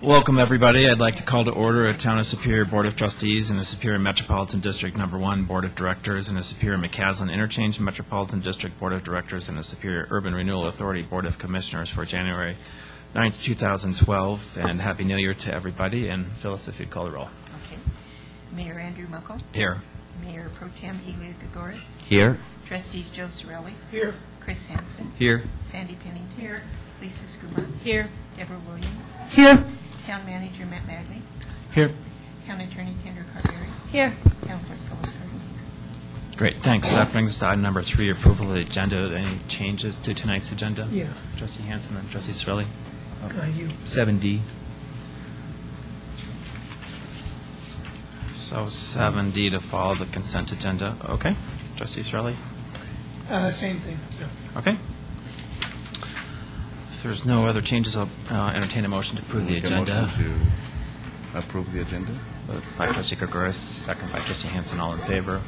Welcome, everybody. I'd like to call to order a Town of Superior Board of Trustees and a Superior Metropolitan District Number 1 Board of Directors and a Superior McCaslin Interchange Metropolitan District Board of Directors and a Superior Urban Renewal Authority Board of Commissioners for January 9th, 2012. And Happy New Year to everybody. And Phyllis, if you'd call the roll. Okay. Mayor Andrew Muckle. Here. Mayor Pro Tem Elia Gagoras. Here. Trustees Joe Sorelli. Here. Chris Hansen. Here. Sandy Pennington. Here. Lisa Schumann. Here. Deborah Williams. Here. Town Manager Matt Magley. Here. Town Attorney Kendra Carberry. Here. Town Clerk Phyllis Harden. Great, thanks. That brings us to item number 3, approval of the agenda. Any changes to tonight's agenda? Yeah. Trustee Hansen and Trustee Sorelli? You. 7D. So 7D to follow the consent agenda. Okay. Trustee Sorelli? Same thing. So. Okay. If there's no other changes, I'll entertain a motion to approve the Make a agenda. motion to approve the agenda. By Trustee Gregoris, second by Trustee Hansen. All in favor?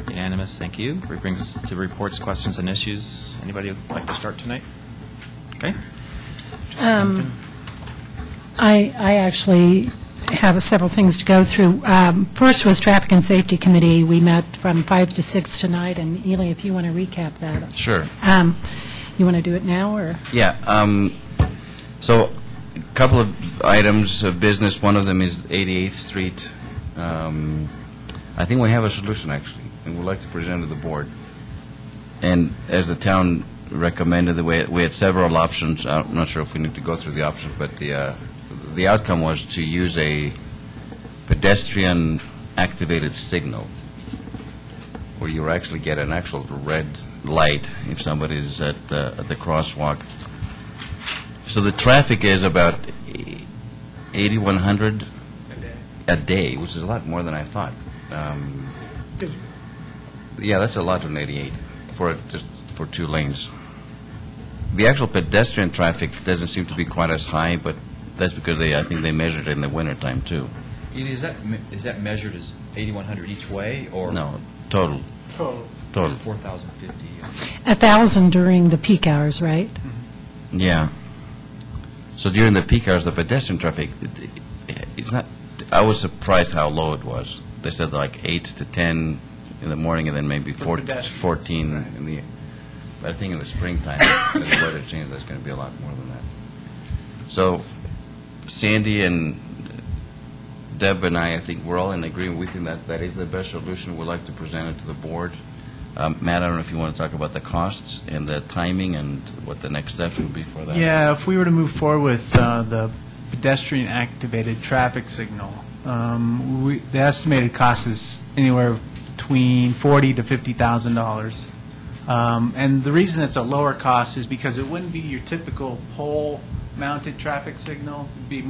Unanimous. Thank you. It brings us to reports, questions, and issues. Anybody would like to start tonight? Okay. I actually have several things to go through. First was Traffic and Safety Committee. We met from 5 to 6 tonight, and Ely, if you want to recap that. Sure. You want to do it now, or? Yeah. So a couple of items of business. One of them is 88th Street. I think we have a solution, actually, and we'd like to present it to the board. And as the town recommended, we had several options. I'm not sure if we need to go through the options, but the outcome was to use a pedestrian-activated signal, where you actually get an actual red light if somebody's at the crosswalk. So the traffic is about 8,100 a day, which is a lot more than I thought. Yeah, that's a lot on 88 just for 2 lanes. The actual pedestrian traffic doesn't seem to be quite as high, but that's because I think they measured it in the wintertime too. Is that measured as 8,100 each way, or No, total. Total. 4,050? 1,000 during the peak hours, right? Yeah. So during the peak hours, the pedestrian traffic, it's not. I was surprised how low it was. They said like 8 to 10 in the morning, and then maybe 14 in the. But I think in the springtime, as the weather changes, that's going to be a lot more than that. So, Sandy and Deb and I think we're all in agreement. We think that is the best solution. We'd like to present it to the board. Matt, I don't know if you want to talk about the costs and the timing and what the next steps would be for that. Yeah, if we were to move forward with the pedestrian-activated traffic signal, the estimated cost is anywhere between $40,000 to $50,000. And the reason it's a lower cost is because it wouldn't be your typical pole-mounted traffic signal. It'd be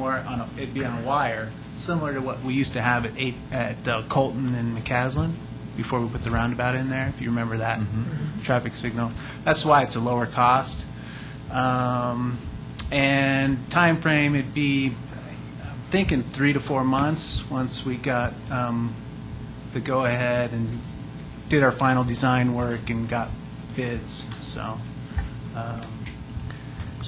it'd be on a wire, similar to what we used to have at Colton and McCaslin before we put the roundabout in there, if you remember that traffic signal. That's why it's a lower cost. And time frame, it'd be, I'm thinking 3 to 4 months once we got the go-ahead and did our final design work and got bids. So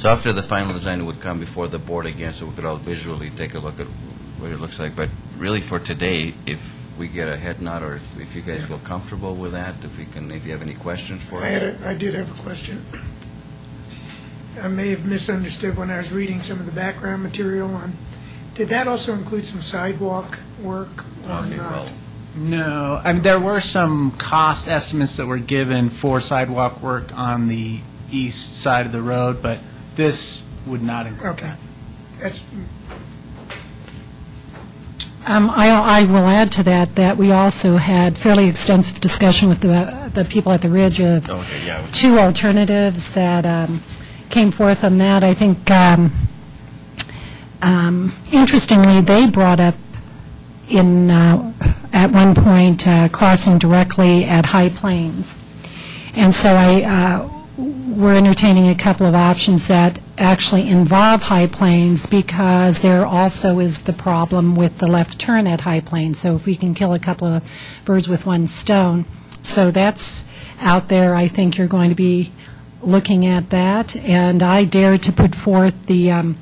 after the final design, it would come before the board again, so we could all visually take a look at what it looks like. But really, for today, if we get a head nod, or if you guys feel comfortable with that, if you have any questions for us. I did have a question. I may have misunderstood when I was reading some of the background material on. Did that also include some sidewalk work or Okay, not? well, no, I mean, there were some cost estimates that were given for sidewalk work on the east side of the road, but this would not include Okay. that. That's I will add to that we also had fairly extensive discussion with the people at the Ridge of okay, yeah. 2 alternatives that came forth on that. I think, interestingly, they brought up at one point crossing directly at High Plains. And so we're entertaining a couple of options that actually involve High Plains, because there also is the problem with the left turn at High Plains. So if we can kill a couple of birds with one stone. So that's out there. I think you're going to be looking at that. And I dare to put forth the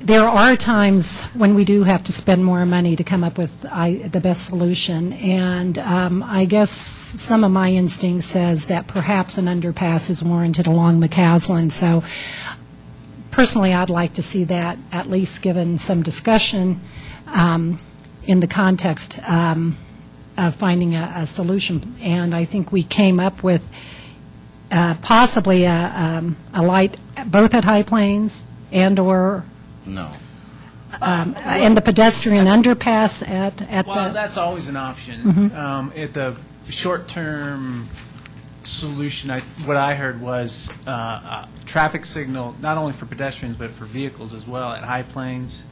there are times when we do have to spend more money to come up with the best solution, and I guess some of my instinct says that perhaps an underpass is warranted along McCaslin. So personally, I'd like to see that at least given some discussion in the context of finding a solution. And I think we came up with possibly a light both at High Plains and/or No. and the pedestrian underpass at Well, the... that's always an option. At the short-term solution, what I heard was a traffic signal, not only for pedestrians, but for vehicles as well at High Plains.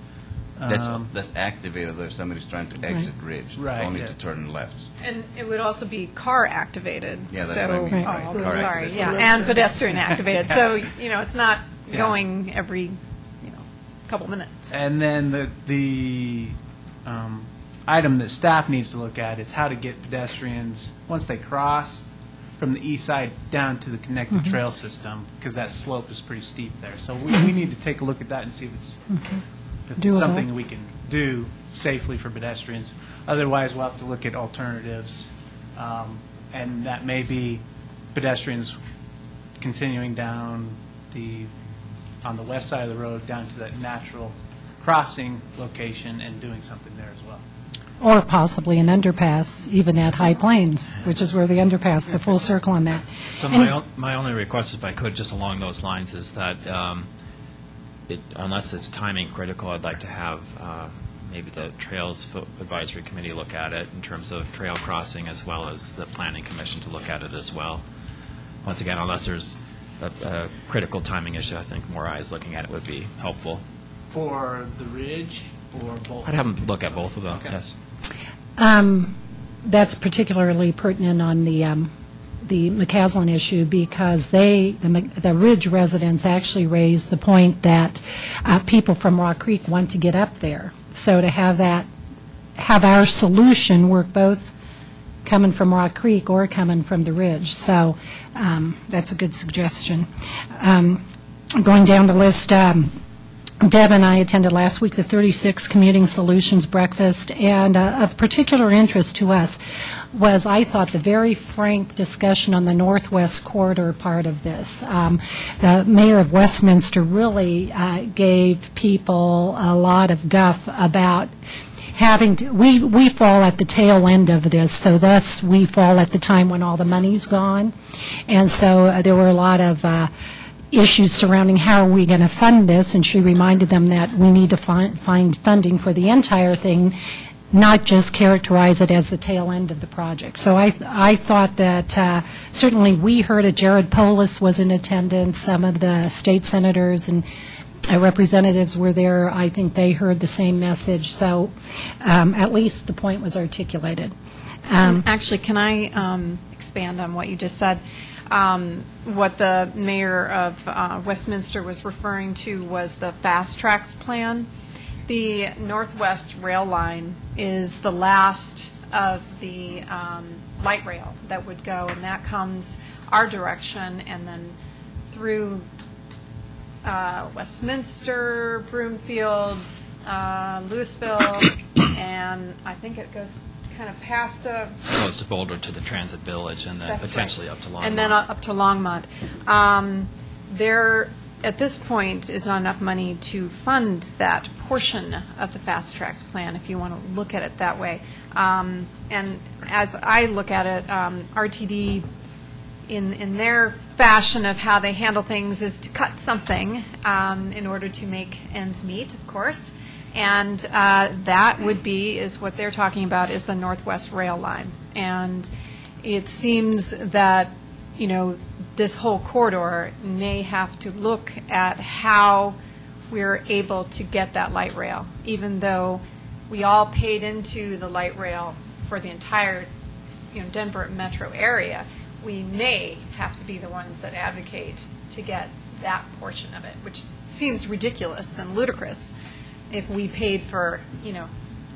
That's activated though if somebody's trying to exit Ridge. Right, Only yeah. to turn left. And it would also be car activated. Yeah, that's so, what I mean. Right. Oh, Car sorry, activated. yeah, and pedestrian activated. So, it's not Yeah. going every, couple minutes. And then the item that staff needs to look at is how to get pedestrians, once they cross, from the east side down to the connected trail system, because that slope is pretty steep there. So we need to take a look at that and see if it's Doable. something we can do safely for pedestrians. Otherwise, we'll have to look at alternatives, and that may be pedestrians continuing down on the west side of the road down to that natural crossing location and doing something there as well. Or possibly an underpass, even at High Plains, which is where the underpass, the full circle on that. So Any- my only request, if I could, just along those lines, is that unless it's timing critical, I'd like to have maybe the Trails Advisory Committee look at it in terms of trail crossing, as well as the Planning Commission to look at it as well. Once again, unless there's a critical timing issue, I think more eyes looking at it would be helpful. For the ridge or both? I'd have them look at both of them, Okay. yes. That's particularly pertinent on the McCaslin issue, because the Ridge residents actually raised the point that people from Rock Creek want to get up there. So to have our solution work both coming from Rock Creek or coming from the Ridge. So that's a good suggestion. Going down the list, Deb and I attended last week the 36 Commuting Solutions Breakfast, and of particular interest to us was, I thought, the very frank discussion on the Northwest Corridor part of this. The mayor of Westminster really gave people a lot of guff about having to, we fall at the tail end of this, so thus we fall at the time when all the money's gone. And so there were a lot of issues surrounding how are we going to fund this, and she reminded them that we need to find funding for the entire thing, not just characterize it as the tail end of the project. So I thought that certainly we heard it. Jared Polis was in attendance. Some of the state senators and representatives were there. I think they heard the same message. So at least the point was articulated. Actually, can I expand on what you just said? What the mayor of Westminster was referring to was the Fast Tracks plan. The Northwest Rail Line is the last of the light rail that would go, and that comes our direction and then through Westminster, Broomfield, Louisville, and I think it goes kind of past Goes to Boulder to the Transit Village, and then That's potentially right. up to Longmont. And then up to Longmont. There, at this point, is not enough money to fund that portion of the Fast Tracks plan, if you want to look at it that way. And as I look at it, RTD, in their fashion of how they handle things, is to cut something in order to make ends meet, of course. And that would be, is what they're talking about, is the Northwest Rail Line. And it seems that, this whole corridor may have to look at how we're able to get that light rail, even though we all paid into the light rail for the entire, Denver metro area. We may have to be the ones that advocate to get that portion of it, which seems ridiculous and ludicrous if we paid for,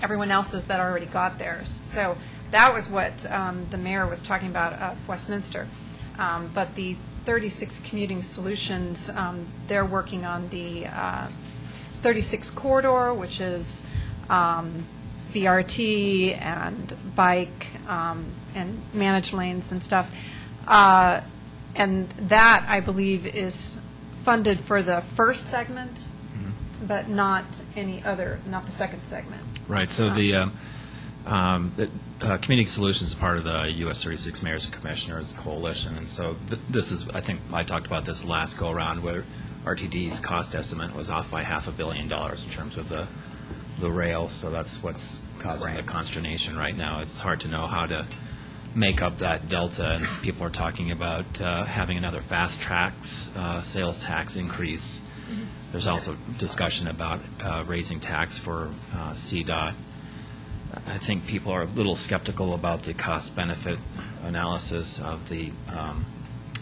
everyone else's that already got theirs. So that was what the mayor was talking about of Westminster. But the 36 Commuting Solutions, they're working on the 36 corridor, which is BRT and bike and managed lanes and stuff. And that, I believe, is funded for the first segment, but not any other, not the second segment. Right, so the Community Solutions is part of the U.S. 36 Mayors and Commissioners Coalition, and so this is, I think I talked about this last go-around, where RTD's cost estimate was off by $500 million in terms of the rail, so that's what's causing the consternation right now. It's hard to know how to make up that delta, and people are talking about having another fast tracks sales tax increase. There's also discussion about raising tax for CDOT. I think people are a little skeptical about the cost-benefit analysis of the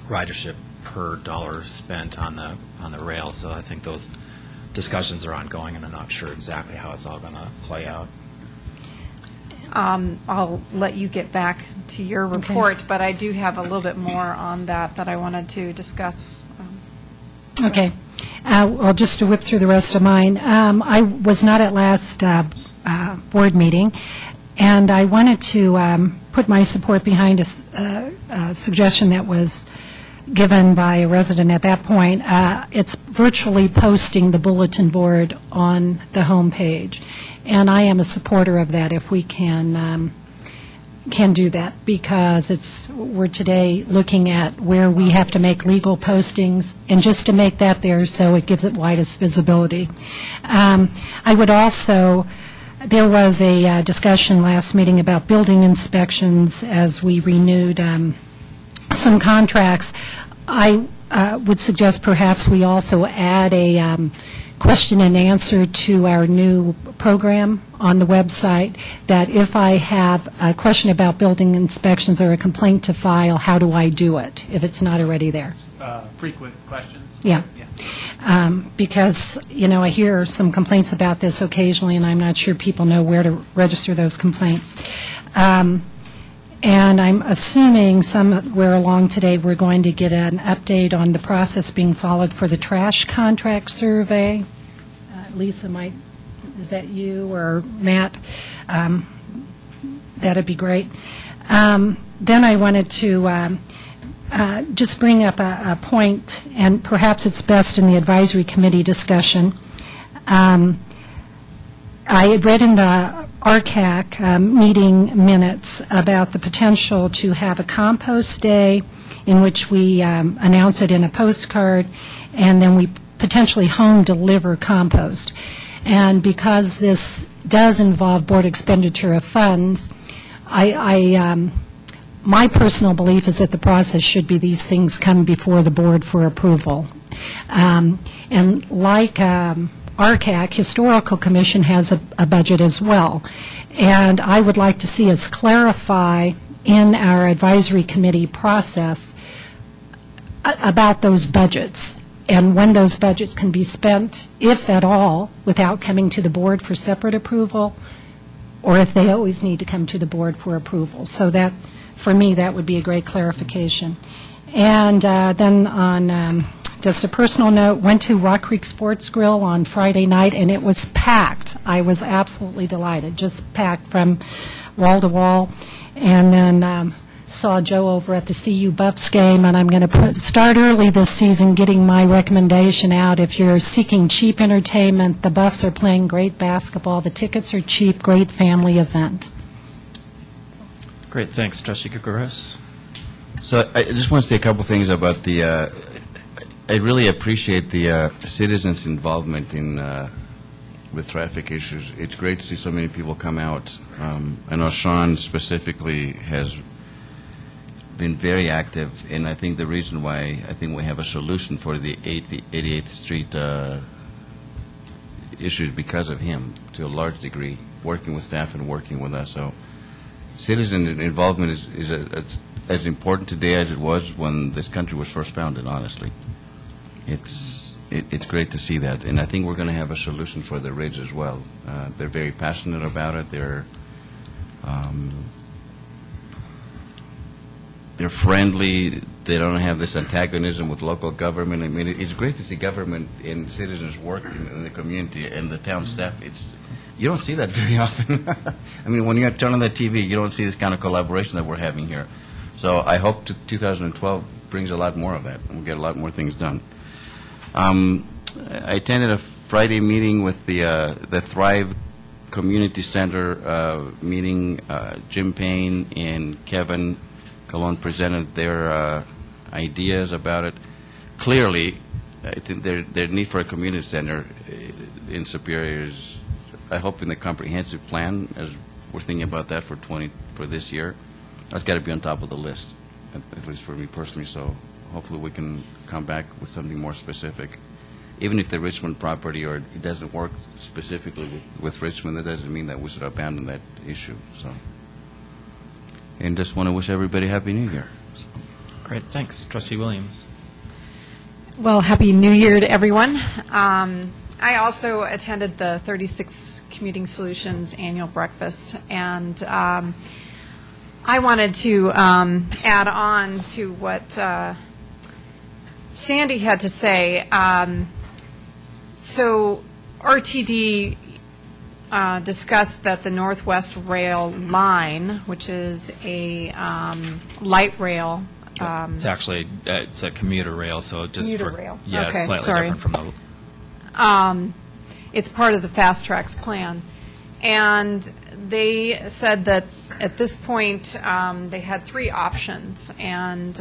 ridership per dollar spent on the rail. So I think those discussions are ongoing, and I'm not sure exactly how it's all going to play out. I'll let you get back to your report, but I do have a little bit more on that I wanted to discuss. Okay. Well, just to whip through the rest of mine, I was not at last board meeting, and I wanted to put my support behind a suggestion that was given by a resident at that point. It's virtually posting the bulletin board on the home page, and I am a supporter of that if we can do that, because we're today looking at where we have to make legal postings, and just to make that there so it gives it widest visibility. I would also, there was a discussion last meeting about building inspections as we renewed some contracts. I would suggest perhaps we also add a question and answer to our new program on the website, that if I have a question about building inspections or a complaint to file, how do I do it if it's not already there? Frequent questions? Yeah. Because, I hear some complaints about this occasionally, and I'm not sure people know where to register those complaints. And I'm assuming somewhere along today we're going to get an update on the process being followed for the trash contract survey. Lisa, is that you or Matt? That'd be great. Then I wanted to just bring up a point, and perhaps it's best in the advisory committee discussion. I had read in the RCAC meeting minutes about the potential to have a compost day in which we announce it in a postcard, and then we potentially home deliver compost. And because this does involve board expenditure of funds, my personal belief is that the process should be these things come before the board for approval. And like RCAC, Historical Commission has a budget as well. And I would like to see us clarify in our advisory committee process about those budgets and when those budgets can be spent, if at all, without coming to the board for separate approval, or if they always need to come to the board for approval. So that, for me, that would be a great clarification. And then on just a personal note, went to Rock Creek Sports Grill on Friday night, and it was packed. I was absolutely delighted, just packed from wall to wall. And then saw Joe over at the CU Buffs game, and I'm going to start early this season getting my recommendation out. If you're seeking cheap entertainment, the Buffs are playing great basketball. The tickets are cheap, great family event. Great, thanks. Trustee Gutierrez? So I just want to say a couple things about the, I really appreciate the citizens' involvement in with traffic issues. It's great to see so many people come out. I know Sean specifically has been very active, and I think the reason why I think we have a solution for the 88th Street issue is because of him, to a large degree, working with staff and working with us. So citizen involvement is as important today as it was when this country was first founded, honestly. It's great to see that, and I think we're going to have a solution for the ridge as well. They're very passionate about it. They're friendly. they don't have this antagonism with local government. I mean, it's great to see government and citizens work in the community and the town staff. You don't see that very often. I mean, when you turn on the TV, you don't see this kind of collaboration that we're having here. So I hope 2012 brings a lot more of that, and we'll get a lot more things done. I attended a Friday meeting with the Thrive Community Center meeting. Jim Payne and Kevin Colon presented their ideas about it. Clearly, I think their need for a community center in Superior is, I hope, in the comprehensive plan, as we're thinking about that for this year. That's got to be on top of the list, at least for me personally. So hopefully we can come back with something more specific. Even if the Richmond property or it doesn't work specifically with Richmond, that doesn't mean that we should abandon that issue. So, and just want to wish everybody Happy New Year. So. Great, thanks. Trustee Williams. Well, Happy New Year to everyone. I also attended the 36 Commuting Solutions annual breakfast, and I wanted to add on to what Sandy had to say. So RTD discussed that the Northwest Rail line, which is a light rail. It's actually it's a commuter rail, so just Commuter for rail. yeah, Okay, slightly sorry. different from the. It's part of the Fast Tracks plan. And they said that at this point, they had three options. And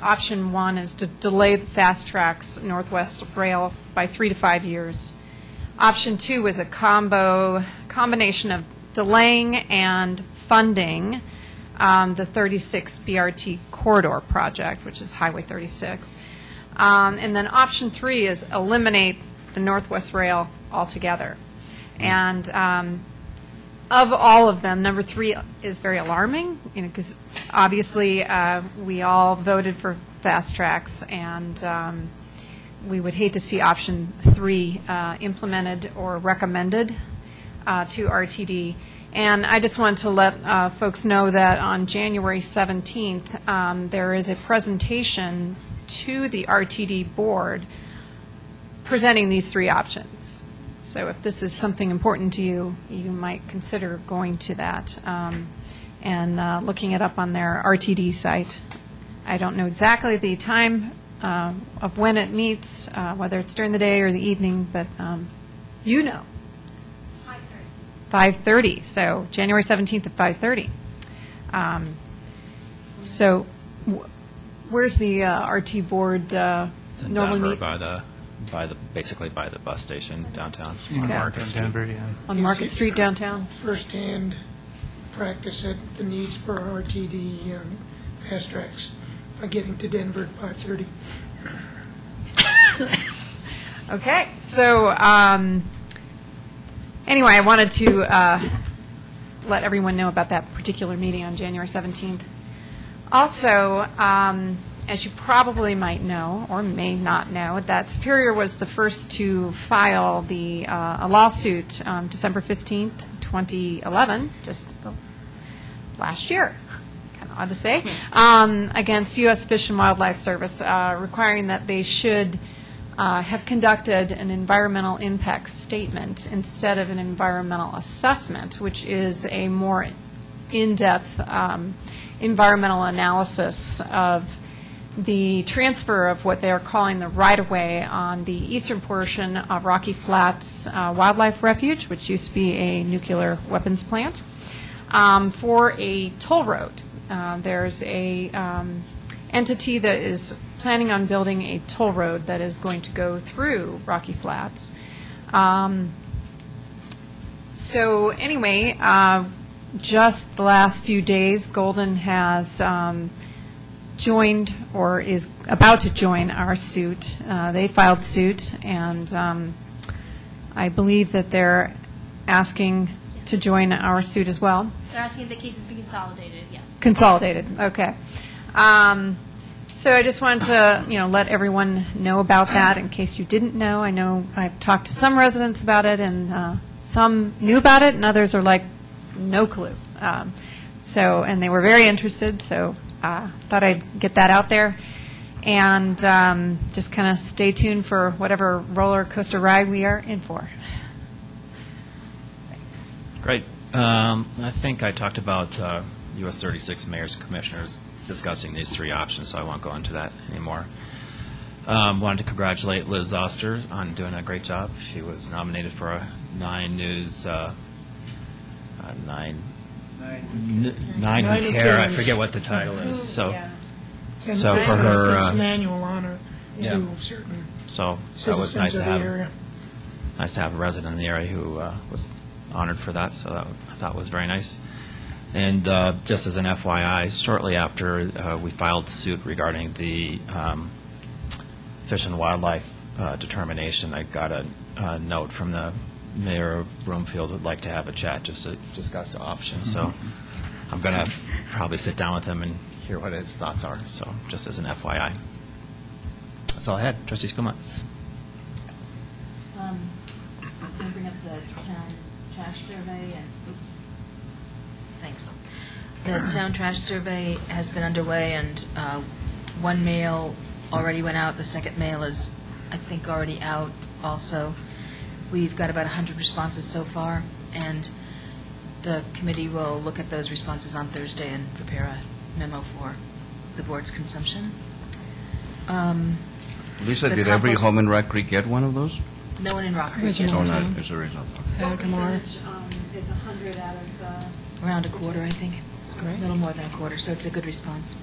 option one is to delay the Fast Tracks Northwest Rail by 3 to 5 years. Option two is a combination of delaying and funding the 36 BRT corridor project, which is Highway 36. And then option three is eliminate the Northwest Rail altogether. And of all of them, number three is very alarming, because obviously we all voted for Fast Tracks, and we would hate to see option three implemented or recommended to RTD. And I just wanted to let folks know that on January 17th, there is a presentation to the RTD board presenting these three options. So if this is something important to you, you might consider going to that and looking it up on their RTD site. I don't know exactly the time of when it meets, whether it's during the day or the evening, but you know. 5:30. So January 17th at 5:30. So where's the RT board It's in normally Denver meet? basically by the bus station downtown In on Market Street. Denver, yeah. On Market Street downtown? Firsthand practice at the needs for RTD fast tracks by getting to Denver at 5:30. Okay, so anyway, I wanted to let everyone know about that particular meeting on January 17th. Also, as you probably might know, or may not know, that Superior was the first to file a lawsuit December 15th, 2011, just last year, kind of odd to say, against U.S. Fish and Wildlife Service, requiring that they should have conducted an environmental impact statement instead of an environmental assessment, which is a more in-depth environmental analysis of the transfer of what they are calling the right-of-way on the eastern portion of Rocky Flats Wildlife Refuge, which used to be a nuclear weapons plant, for a toll road. There's a entity that is planning on building a toll road that is going to go through Rocky Flats. So anyway, just the last few days, Golden has joined or is about to join our suit. They filed suit, and I believe that they're asking to join our suit as well. They're asking if the cases be consolidated, yes. Consolidated, okay. So I just wanted to, let everyone know about that in case you didn't know. I know I've talked to some residents about it, and some knew about it, and others are like, no clue. And they were very interested, so thought I'd get that out there. And just kind of stay tuned for whatever roller coaster ride we are in for. Great. I think I talked about U.S. 36 mayors and commissioners discussing these three options, so I won't go into that anymore. Wanted to congratulate Liz Oster on doing a great job. She was nominated for a 9 News, 9 Who Care. I forget what the title is. So, And so that's for her, it's an annual honor yeah. to certain so that was citizens nice of to the have. area. Nice to have a resident in the area who was honored for that. So that I thought was very nice. And just as an FYI, shortly after we filed suit regarding the Fish and Wildlife determination, I got a note from the mayor of Broomfield who'd like to have a chat just to discuss the options. So I'm going to probably sit down with him and hear what his thoughts are. So just as an FYI. That's all I had. Trustee Skumats. I was going to bring up the town trash survey and, oops, thanks. The town trash survey has been underway, and one mail already went out. The second mail is, I think, already out also. We've got about 100 responses so far, and the committee will look at those responses on Thursday and prepare a memo for the board's consumption. Lisa, The did every compost- home in Rock Creek get one of those? No one in Rock Creek. Original. Oh, Yes. not as a result. Sagamore. Is 100 out of... Around a quarter, I think. great. A little more than a quarter, so it's a good response.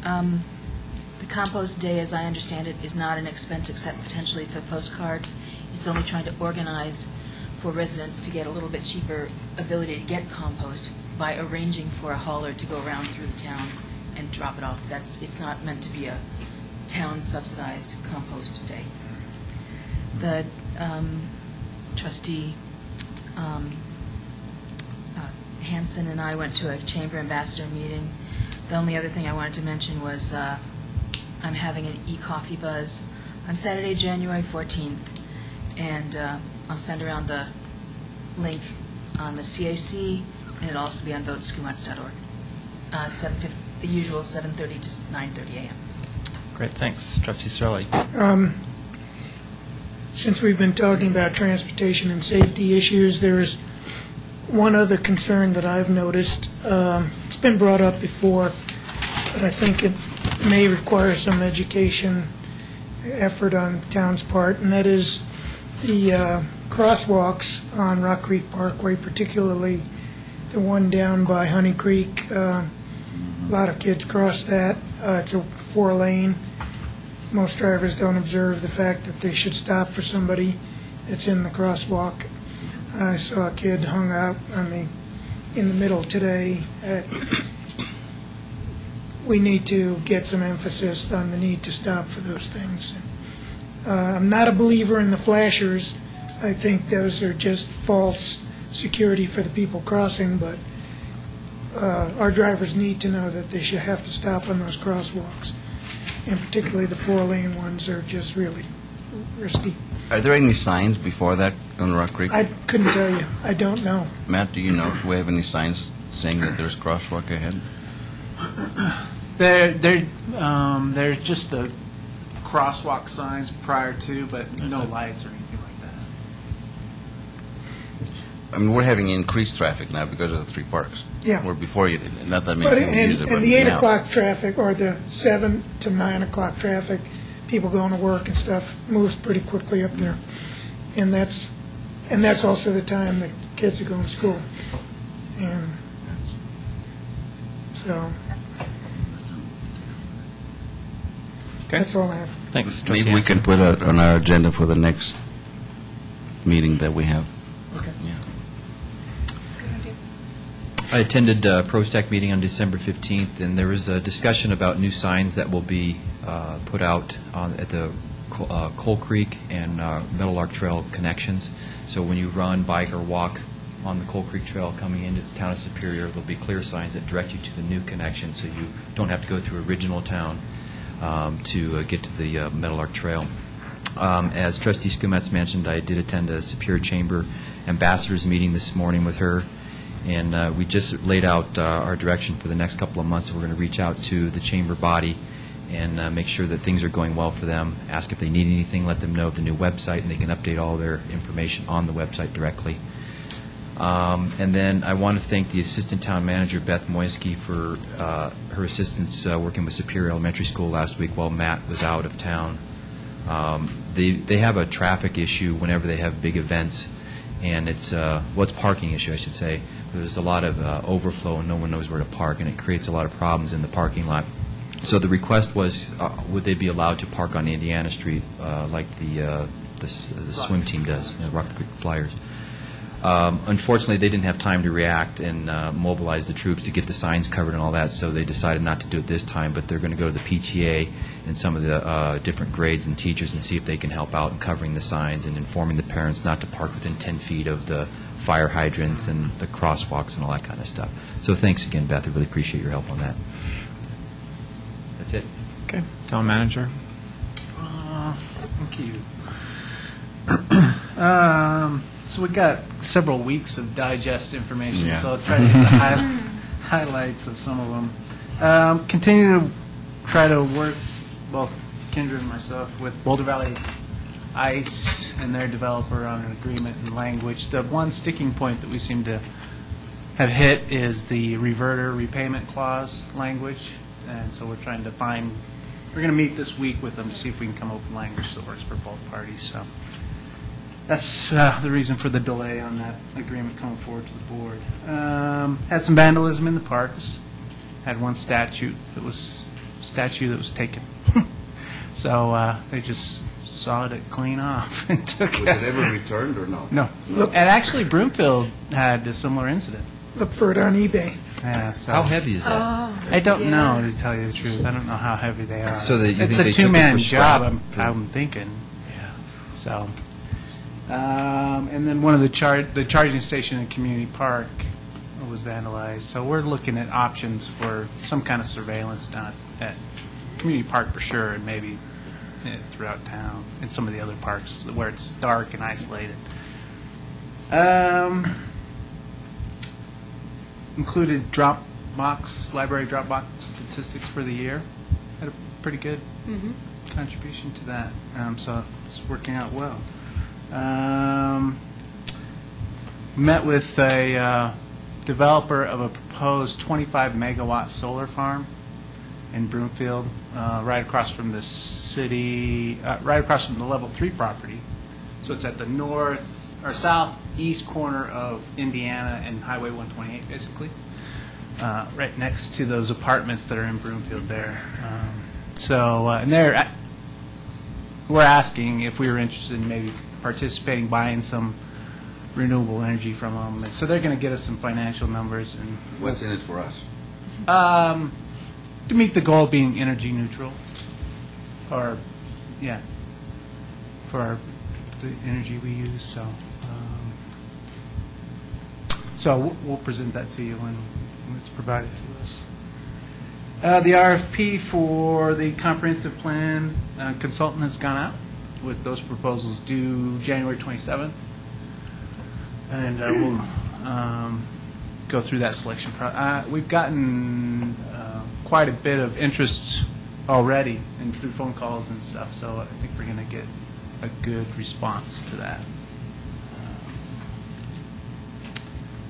The compost day, as I understand it, is not an expense except potentially for postcards. It's only trying to organize for residents to get a little bit cheaper ability to get compost by arranging for a hauler to go around through the town and drop it off. It's not meant to be a town-subsidized compost day. The trustee Hanson and I went to a chamber ambassador meeting. The only other thing I wanted to mention was I'm having an e-coffee buzz on Saturday, January 14th, and I'll send around the link on the CAC, and it'll also be on voteskumats.org. The usual 7:30 to 9:30 a.m. Great. Thanks. Trustee Sterling. Since we've been talking about transportation and safety issues, there's one other concern that I've noticed. It's been brought up before, but I think it may require some education effort on the town's part, and that is the crosswalks on Rock Creek Parkway, particularly the one down by Honey Creek. A lot of kids cross that. It's a 4-lane. Most drivers don't observe the fact that they should stop for somebody that's in the crosswalk. I saw a kid hung out in the middle today. We need to get some emphasis on the need to stop for those things. I'm not a believer in the flashers. I think those are just false security for the people crossing, but our drivers need to know that they should have to stop on those crosswalks. And particularly the 4-lane ones are just really risky. Are there any signs before that on Rock Creek? I couldn't tell you. I don't know. Matt, do you know if we have any signs saying that there's crosswalk ahead? There's just the crosswalk signs prior to, but no lights or anything like that. I mean, we're having increased traffic now because of the 3 parks. Yeah. Where before, not that many But people use it, but and the 8 now. o'clock traffic, or the 7 to 9 o'clock traffic, people going to work and stuff, moves pretty quickly up there. And that's also the time that kids are going to school. And so, that's all I have. Thanks. Trustee Maybe we Hanson. can put that on our agenda for the next meeting that we have. Okay. Yeah. I attended a ProStack meeting on December 15th, and there was a discussion about new signs that will be put out at the Coal Creek and Meadowlark Trail connections. So when you run, bike, or walk on the Coal Creek Trail coming into the town of Superior, there'll be clear signs that direct you to the new connection, so you don't have to go through original town to get to the Meadowlark Trail. As Trustee Skumats mentioned, I did attend a Superior Chamber Ambassadors meeting this morning with her, And we just laid out our direction for the next couple of months. We're going to reach out to the chamber body and make sure that things are going well for them, ask if they need anything, let them know of the new website, and they can update all their information on the website directly. And then I want to thank the Assistant Town Manager, Beth Moyski, for her assistance working with Superior Elementary School last week while Matt was out of town. They have a traffic issue whenever they have big events, and it's parking issue, I should say. There's a lot of overflow, and no one knows where to park, and it creates a lot of problems in the parking lot. So the request was, would they be allowed to park on Indiana Street like the swim team does, the Rock Creek Flyers? Unfortunately, they didn't have time to react and mobilize the troops to get the signs covered and all that, so they decided not to do it this time, but they're going to go to the PTA and some of the different grades and teachers and see if they can help out in covering the signs and informing the parents not to park within 10 feet of the fire hydrants and the crosswalks and all that kind of stuff. So thanks again, Beth. I really appreciate your help on that. That's it. Okay. Town Manager? Thank you. So we got several weeks of digest information, Yeah. so I'll try to get the highlights of some of them. Continue to try to work, both Kendra and myself, with Boulder Valley ICE and their developer on an agreement in language. The one sticking point that we seem to have hit is the reverter repayment clause language, and so we're trying to find, we're going to meet this week with them to see if we can come up with language that works for both parties. So that's the reason for the delay on that agreement coming forward to the board. Had some vandalism in the parks. Had one statue that was taken. So they just sawed it clean off and took it. Was it ever returned or no? No. And actually, Broomfield had a similar incident. Look for it on eBay. Yeah, so How heavy is that? I don't know, to tell you the truth. I don't know how heavy they are. So that you it's think a they took it two-man for scrap? job, I'm thinking. Yeah. So, and then one of the charging station in Community Park was vandalized. So we're looking at options for some kind of surveillance down at Community Park for sure, and maybe throughout town and some of the other parks where it's dark and isolated. Included library Dropbox statistics for the year. Had a pretty good contribution to that, so it's working out well. Met with a developer of a proposed 25-megawatt solar farm in Broomfield, right across from the city, right across from the Level 3 property. So it's at the southeast corner of Indiana and Highway 128, basically, right next to those apartments that are in Broomfield there. And we're asking if we were interested in maybe participating, buying some renewable energy from them. And so they're going to get us some financial numbers. And What's in it for us? to meet the goal of being energy neutral, or, for the energy we use, so. So we'll present that to you when it's provided to us. The RFP for the comprehensive plan consultant has gone out, with those proposals due January 27th. And we'll go through that selection process. We've gotten quite a bit of interest already and through phone calls and stuff, so I think we're going to get a good response to that.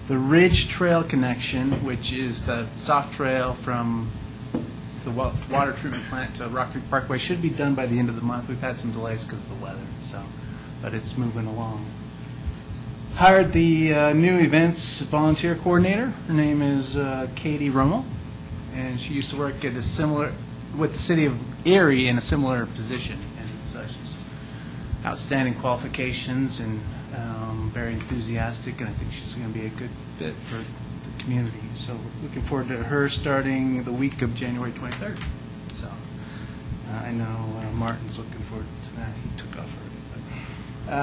The Ridge Trail connection, which is the soft trail from the water treatment plant to Rock Creek Parkway, should be done by the end of the month. We've had some delays because of the weather, but it's moving along. Hired the new events volunteer coordinator. Her name is Katie Rummel, and she used to work at with the city of Erie in a similar position, and such. Outstanding qualifications and very enthusiastic, and I think she's going to be a good fit for the community. So we're looking forward to her starting the week of January 23rd. So I know Martin's looking forward to that. He took off already.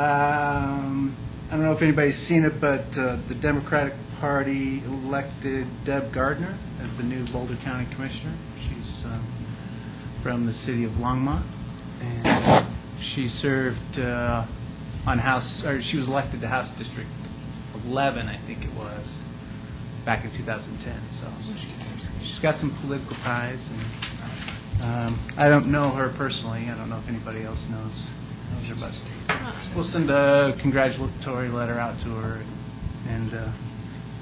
I don't know if anybody's seen it, but the Democratic Party elected Deb Gardner as the new Boulder County Commissioner. She's from the city of Longmont, and she served on House, or she was elected to House District 11, I think it was, back in 2010. So she's got some political ties, and I don't know her personally. I don't know if anybody else knows her, but we'll send a congratulatory letter out to her and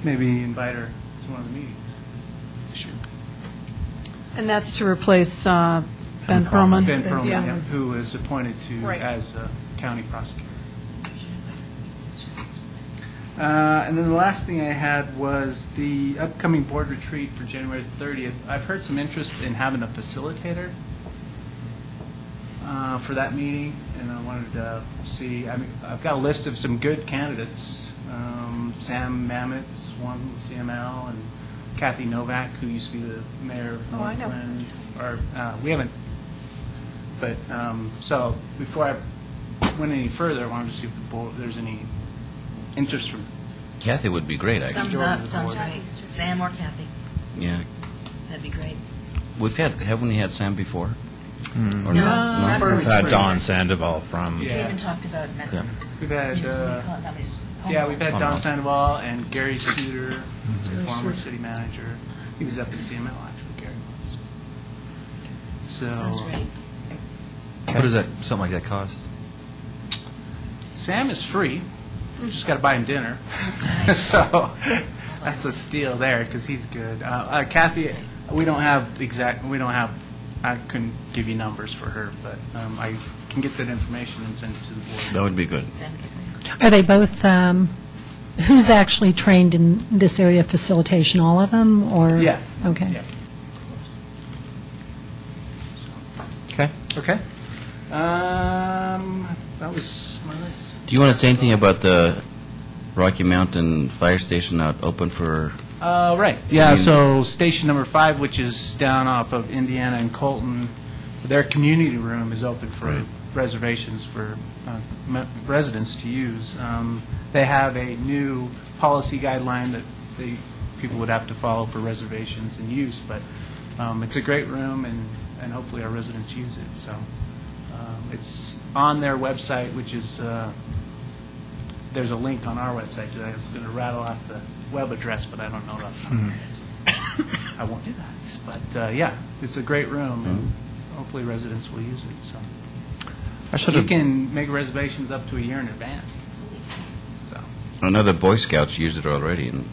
maybe invite her to one of the meetings. And that's to replace Ben Perlman? Ben Perlman, Yeah. yeah, who was appointed to Right. as a county prosecutor. And then the last thing I had was the upcoming board retreat for January 30th. I've heard some interest in having a facilitator for that meeting, and I wanted to see, I've got a list of some good candidates. Sam Mamet's one with CML, and Kathy Novak, who used to be the mayor of Oh, I know. Northland. Or, we haven't, but, so before I went any further, I wanted to see if the board, there's any interest from. Kathy would be great, actually. Thumbs up, sounds great. Sam or Kathy, Yeah. that'd be great. Haven't we had Sam before? Or No, no? not No? for We've had Don Sandoval from, We Yeah. even talked about, Yeah. We've had, yeah, we've had Don Sandoval and Gary Suter, former city manager. He was up at CML, actually, Gary was. So. Sounds great. What does that, something like that cost? Sam is free. You just got to buy him dinner. So that's a steal there because he's good. Kathy, we don't have, I couldn't give you numbers for her, but I can get that information and send it to the board. That would be good. Sam, Kathy. Are they both, who's actually trained in this area of facilitation, all of them, or? Yeah. Okay. Yeah. Okay. Okay. That was my list. Do you want to say anything about the Rocky Mountain Fire Station not open for? Right. Yeah, so station number 5, which is down off of Indiana and Colton, their community room is open for reservations for residents to use. They have a new policy guideline that people would have to follow for reservations and use, but it's a great room, and hopefully our residents use it. So it's on their website, which is, there's a link on our website today. I was going to rattle off the web address, but I don't know that. I won't do that. But, yeah, it's a great room, and hopefully residents will use it. So you can make reservations up to a year in advance. So Another Boy Scouts used it already, and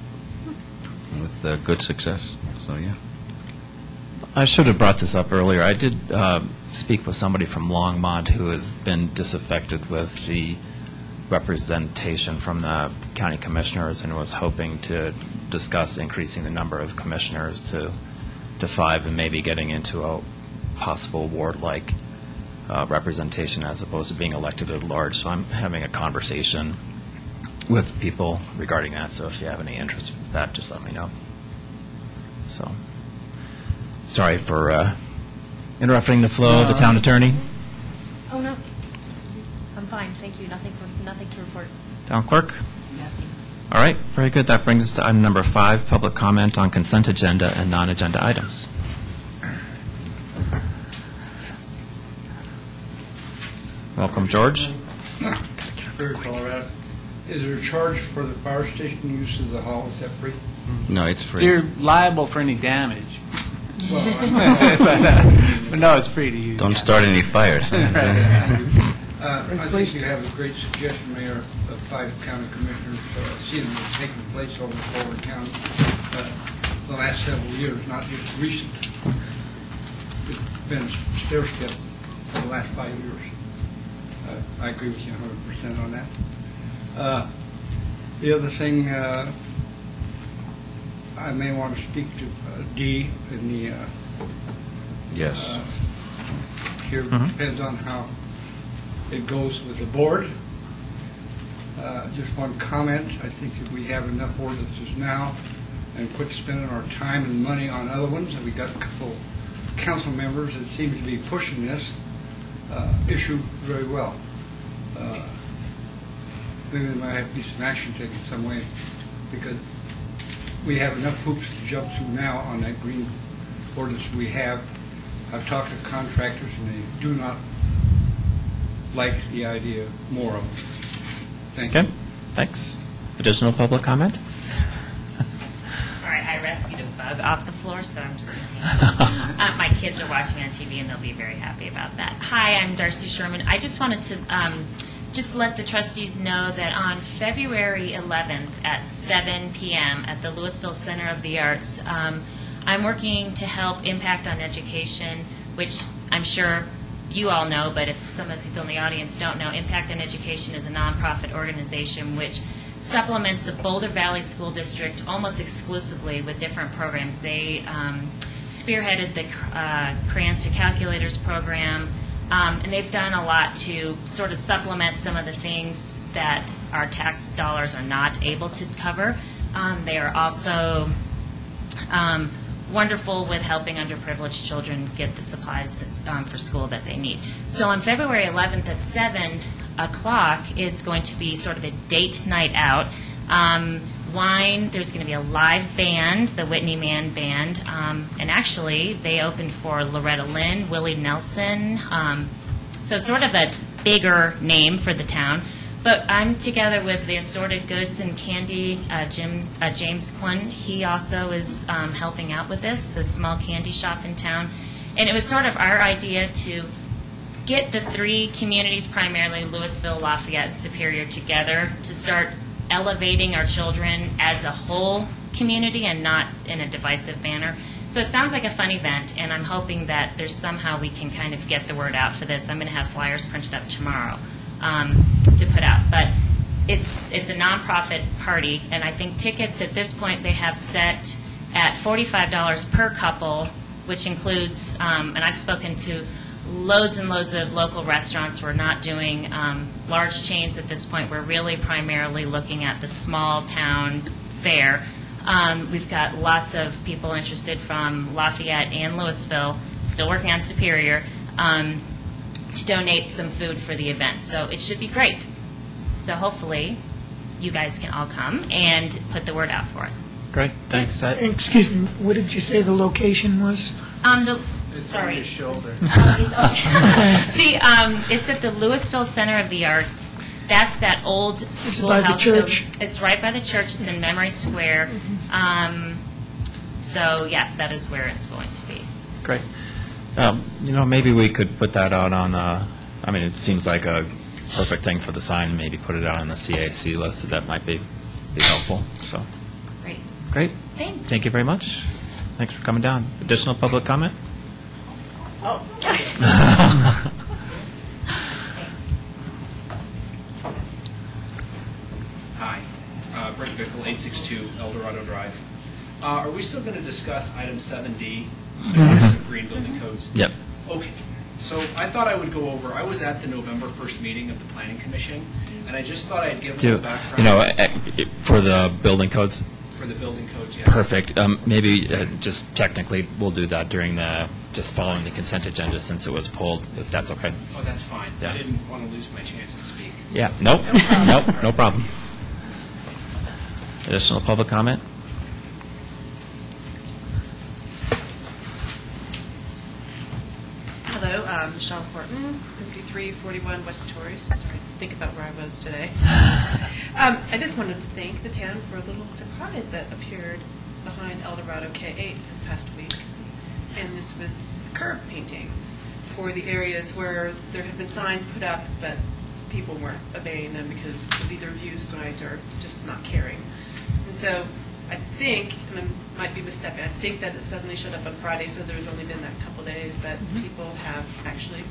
with good success. So yeah. I should have brought this up earlier. I did speak with somebody from Longmont who has been disaffected with the representation from the county commissioners and was hoping to discuss increasing the number of commissioners to 5 and maybe getting into a possible ward-like representation as opposed to being elected at large. So I'm having a conversation with people regarding that. So if you have any interest in that, just let me know. So, sorry for interrupting the flow of the town attorney. Oh, no. I'm fine, thank you. Nothing to report. Town clerk? Nothing. All right, very good. That brings us to item number 5, public comment on consent agenda and non-agenda items. Welcome, George. Here, Colorado. Is there a charge for the fire station use of the hall? Is that free? No, it's free. you're liable for any damage. But no, it's free to use. Don't start any fires. I think you have a great suggestion, Mayor, of 5 county commissioners. Seeing them taking place over Colbert County the last several years, not just recent. It's been a stair step for the last 5 years. I agree with you 100% on that. The other thing, I may want to speak to Dee in the Yes. here depends on how it goes with the board. Just one comment, I think that we have enough ordinances now and quit spending our time and money on other ones. And we got a couple council members that seem to be pushing this issue very well. Maybe there might have to be some action taken some way because we have enough hoops to jump through now on that green ordinance we have. I've talked to contractors and they do not like the idea of more of them. Thank Okay, you. thanks. Additional public comment? rug off the floor, so I'm just going to my kids are watching me on TV, and they'll be very happy about that. Hi, I'm Darcy Sherman. I just wanted to just let the trustees know that on February 11th at 7 p.m. at the Louisville Center of the Arts, I'm working to help Impact on Education, which I'm sure you all know, but if some of the people in the audience don't know, Impact on Education is a nonprofit organization which supplements the Boulder Valley School District almost exclusively with different programs. They spearheaded the Crayons to Calculators program, and they've done a lot to sort of supplement some of the things that our tax dollars are not able to cover. They are also wonderful with helping underprivileged children get the supplies for school that they need. So on February 11th at 7 o'clock is going to be sort of a date night out. Wine, there's going to be a live band, the Whitney Mann Band, and actually they opened for Loretta Lynn, Willie Nelson, so sort of a bigger name for the town. But I'm together with the Assorted Goods and Candy, James Quinn. He also is helping out with this, the small candy shop in town. And it was sort of our idea to get the three communities, primarily Louisville, Lafayette, and Superior, together to start elevating our children as a whole community and not in a divisive manner. So it sounds like a fun event, and I'm hoping that there's somehow we can kind of get the word out for this. I'm going to have flyers printed up tomorrow to put out. But it's a nonprofit party, and I think tickets at this point they have set at $45 per couple, which includes, and I've spoken to loads and loads of local restaurants. We're not doing large chains at this point. We're really primarily looking at the small town fare. We've got lots of people interested from Lafayette and Louisville, still working on Superior, to donate some food for the event. So it should be great. So hopefully you guys can all come and put the word out for us. Great, thanks. Excuse me, what did you say the location was? It's on your shoulder. It's at the Louisville Center of the Arts. That's that old schoolhouse. By the church? It's right by the church. It's in Memory Square. So, yes, that is where it's going to be. Great. Maybe we could put that out on, it seems like a perfect thing for the sign, maybe put it out on the CAC list. That might be helpful. So, Great. Thanks. Thank you very much. Thanks for coming down. Additional public comment? Oh. Hi. Brent Bickle, 862 Eldorado Drive. Are we still going to discuss item 7D, the use of green building codes? Yep. Okay. So I thought I would go over, I was at the November 1st meeting of the Planning Commission, and I just thought I'd give a little background. For the building codes? For the building codes, yes. Perfect. Maybe just technically we'll do that during just following the consent agenda since it was pulled, if that's okay. Oh, that's fine. Yeah. I didn't want to lose my chance to speak. Yeah. Nope. No problem. Additional public comment? Hello, Michelle Horton, 3341 West Torrey. Sorry, think about where I was today. I just wanted to thank the town for a little surprise that appeared behind Eldorado K8 this past week. And this was curb painting for the areas where there had been signs put up, but people weren't obeying them because of either view signs or just not caring. And so I think, and I might be misstepping, I think that it suddenly showed up on Friday, so there's only been that couple days, but people have actually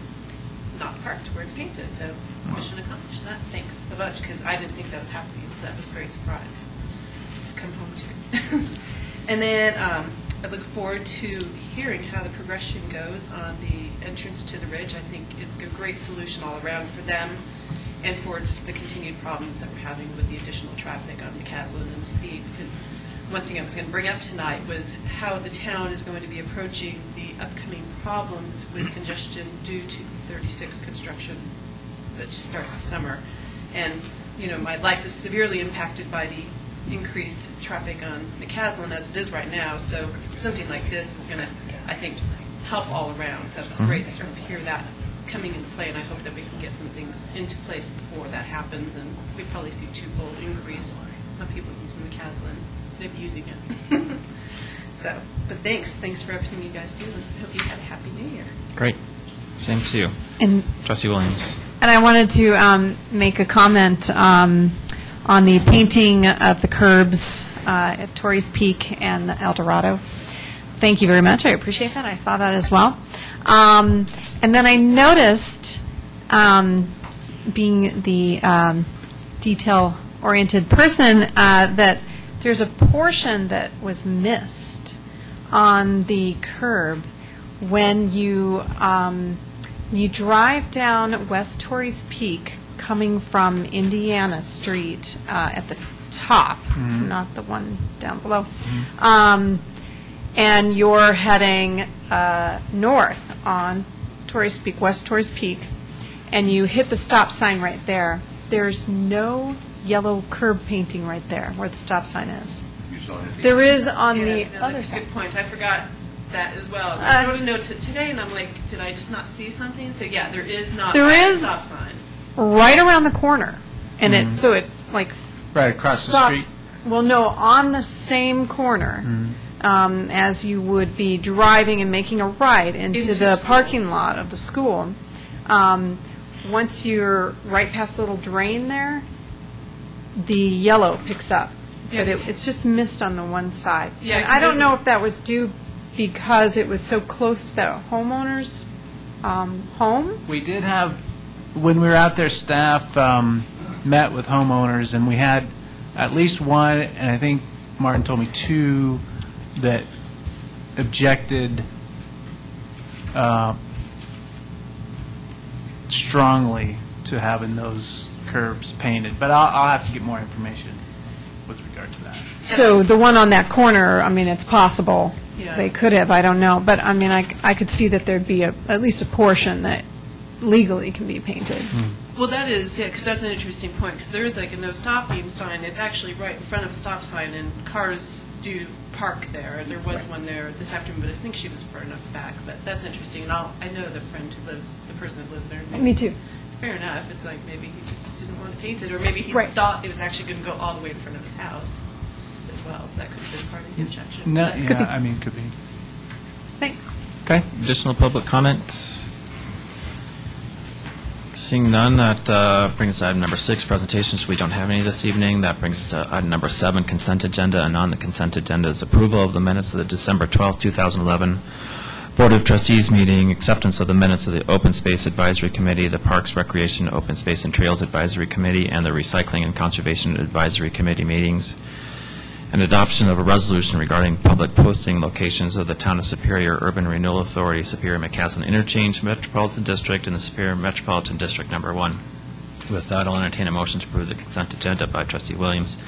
not parked where it's painted. So mission accomplished. That thanks a bunch, because I didn't think that was happening, so that was a great surprise to come home to. And then I look forward to hearing how the progression goes on the entrance to the ridge. I think it's a great solution all around for them and for just the continued problems that we're having with the additional traffic on McCaslin and Speed, because one thing I was going to bring up tonight was how the town is going to be approaching the upcoming problems with congestion due to 36 construction that just starts this summer. And, my life is severely impacted by the increased traffic on McCaslin as it is right now, so something like this is going to, I think, help all around. So it's great to sort of hear that coming into play, and I hope that we can get some things into place before that happens, and we probably see twofold increase of people using McCaslin and abusing it. So, but thanks for everything you guys do, and hope you had a happy New Year. Great. Same to you. And Trustee Williams. And I wanted to make a comment on the painting of the curbs at Torrey's Peak and El Dorado. Thank you very much. I appreciate that. I saw that as well. And then I noticed, being the detail-oriented person, that there's a portion that was missed on the curb when you drive down West Torrey's Peak coming from Indiana Street at the top, not the one down below, and you're heading north on Torrey's Peak, West Torrey's Peak, and you hit the stop sign right there. There's no yellow curb painting right there where the stop sign is. There is on the other That's a side. good point. I forgot that as well. I wrote a note today, and I'm like, did I just not see something? So yeah, there is not a stop sign. Right around the corner, and it like Right across stops, the street? Well, no, on the same corner as you would be driving and making a right into the parking lot of the school. Once you're right past the little drain there, the yellow picks up. But it's just missed on the one side. Yeah, and I don't know if that was due because it was so close to the homeowner's home. We did have, when we were out there, staff met with homeowners, and we had at least one, and I think Martin told me two, that objected strongly to having those curbs painted. But I'll have to get more information with regard to that. So the one on that corner, I mean, it's possible Yeah. they could have, I don't know. But, I mean, I could see that there'd be at least a portion that legally can be painted. Well, that is, because that's an interesting point, because there is like a no stopping sign. It's actually right in front of a stop sign, and cars do park there. There was one there this afternoon, but I think she was far enough back. But that's interesting, and I know the person that lives there. Me too. Fair enough. It's like maybe he just didn't want to paint it, or maybe he Right. thought it was actually going to go all the way in front of his house as well, so that could have been part of the objection. No, Could be. yeah, I mean, could be. Thanks. Okay. Additional public comment? Seeing none, that brings us to item number 6, presentations. We don't have any this evening. That brings us to item number 7, consent agenda. And on the consent agenda is approval of the minutes of the December 12th, 2011 Board of Trustees meeting, acceptance of the minutes of the Open Space Advisory Committee, the Parks, Recreation, Open Space and Trails Advisory Committee, and the Recycling and Conservation Advisory Committee meetings, and adoption of a resolution regarding public posting locations of the Town of Superior Urban Renewal Authority, Superior McCaslin Interchange Metropolitan District, and the Superior Metropolitan District Number 1. With that, I'll entertain a motion to approve the consent agenda by Trustee Williams,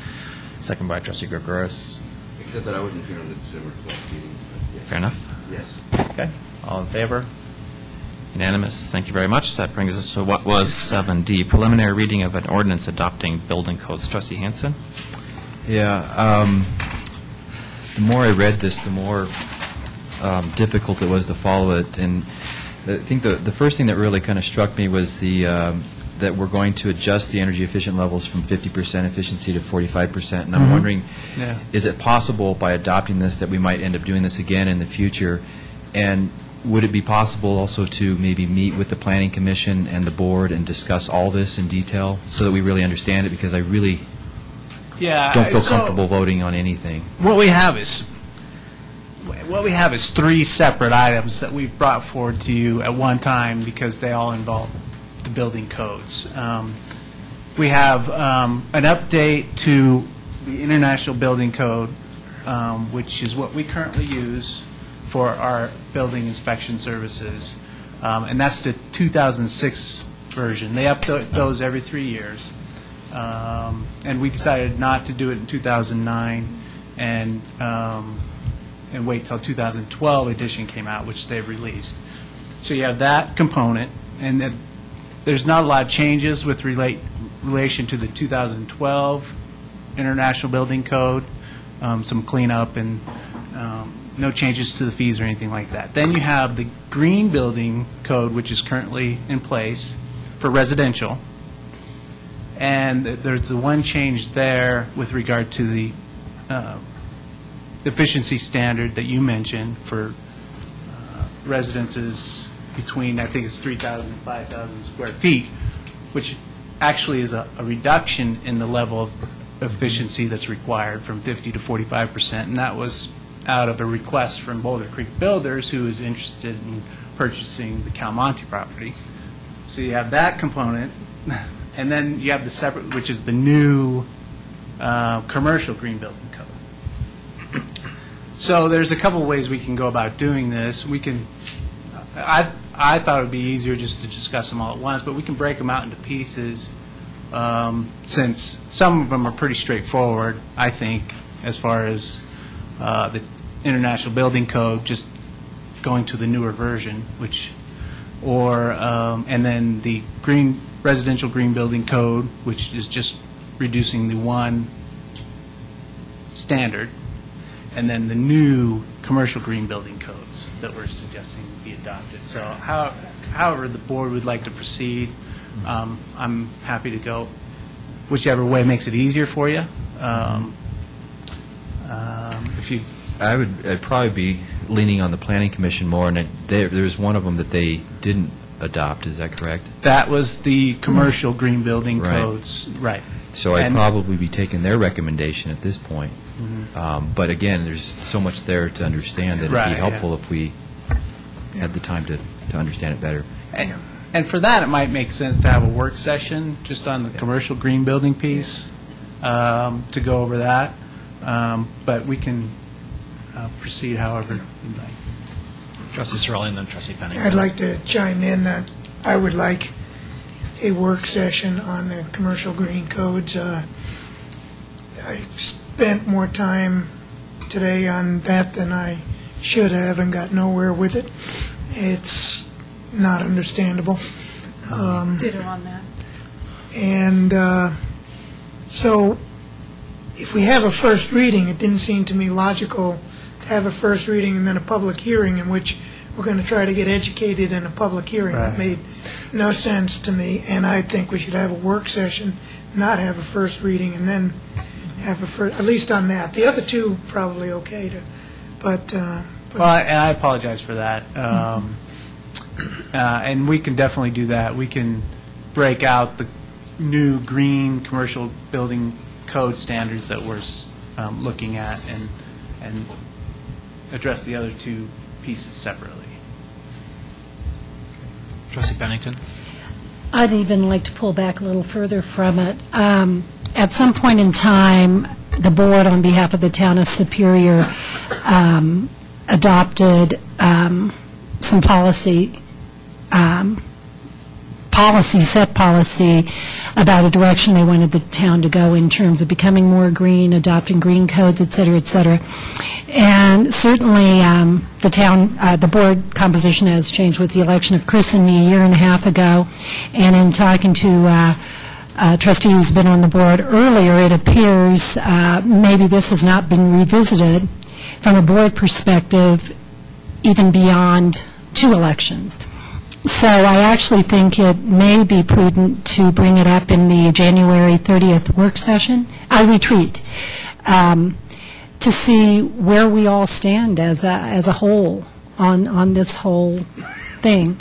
second by Trustee Gregoris. Except that I wasn't here on the December 12th meeting. Fair enough? Yes. Okay. All in favor? Unanimous. Thank you very much. That brings us to what was 7D, preliminary reading of an ordinance adopting building codes. Trustee Hansen? Yeah, the more I read this, the more difficult it was to follow it. And I think the first thing that really kind of struck me was that we're going to adjust the energy efficient levels from 50% efficiency to 45%. And I'm wondering, Yeah. is it possible by adopting this that we might end up doing this again in the future? And would it be possible also to maybe meet with the Planning Commission and the board and discuss all this in detail so that we really understand it? Because I really Yeah. don't feel so comfortable voting on anything. What we have is 3 separate items that we've brought forward to you at one time because they all involve the building codes. We have an update to the International Building Code, which is what we currently use for our building inspection services, and that's the 2006 version. They update those every 3 years. And we decided not to do it in 2009 and wait till 2012 edition came out, which they released. So you have that component, and then there's not a lot of changes with relation to the 2012 International Building Code, some cleanup and no changes to the fees or anything like that. Then you have the Green Building Code, which is currently in place for residential. And there's the one change there with regard to the efficiency standard that you mentioned for residences between, I think it's 3,000 and 5,000 square feet, which actually is a reduction in the level of efficiency that's required from 50 to 45%, and that was out of a request from Boulder Creek Builders, who is interested in purchasing the Calmonte property. So you have that component, and then you have the separate, which is the new commercial green building code. So there's a couple of ways we can go about doing this. We can, I thought it would be easier just to discuss them all at once, but we can break them out into pieces, since some of them are pretty straightforward, I think, as far as the International Building Code, just going to the newer version, and then the residential green building code, which is just reducing the one standard, and then the new commercial green building codes that we're suggesting be adopted. So however the board would like to proceed, I'm happy to go whichever way makes it easier for you. I'd probably be leaning on the Planning Commission more, and there's one of them that they didn't adopt, is that correct? That was the commercial green building Right. codes, right. So I'd probably be taking their recommendation at this point. But again, there's so much there to understand that it'd be helpful if we had the time to understand it better. And for that, it might make sense to have a work session just on the commercial green building piece to go over that. But we can proceed however you'd like. Trustee Sorelli and then Trustee Pennington. I'd like to chime in that I would like a work session on the commercial green codes. I spent more time today on that than I should have and got nowhere with it. It's not understandable. Ditto on that. And so if we have a first reading, it didn't seem to me logical to have a first reading and then a public hearing in which we're going to try to get educated in a public hearing. That made no sense to me, and I think we should have a work session, not have a first reading, and then have a first, at least on that. The other two, probably okay to, but... Well, I apologize for that. And we can definitely do that. We can break out the new green commercial building code standards that we're looking at and address the other two pieces separately. Trustee Pennington. I'd even like to pull back a little further from it. At some point in time, the board, on behalf of the town of Superior, adopted some policy about a direction they wanted the town to go in terms of becoming more green, adopting green codes, et cetera, et cetera. And certainly the board composition has changed with the election of Chris and me a year and a half ago. And in talking to a trustee who's been on the board earlier, it appears maybe this has not been revisited from a board perspective even beyond 2 elections. So I actually think it may be prudent to bring it up in the January 30th work session, retreat, to see where we all stand as a whole on this whole thing,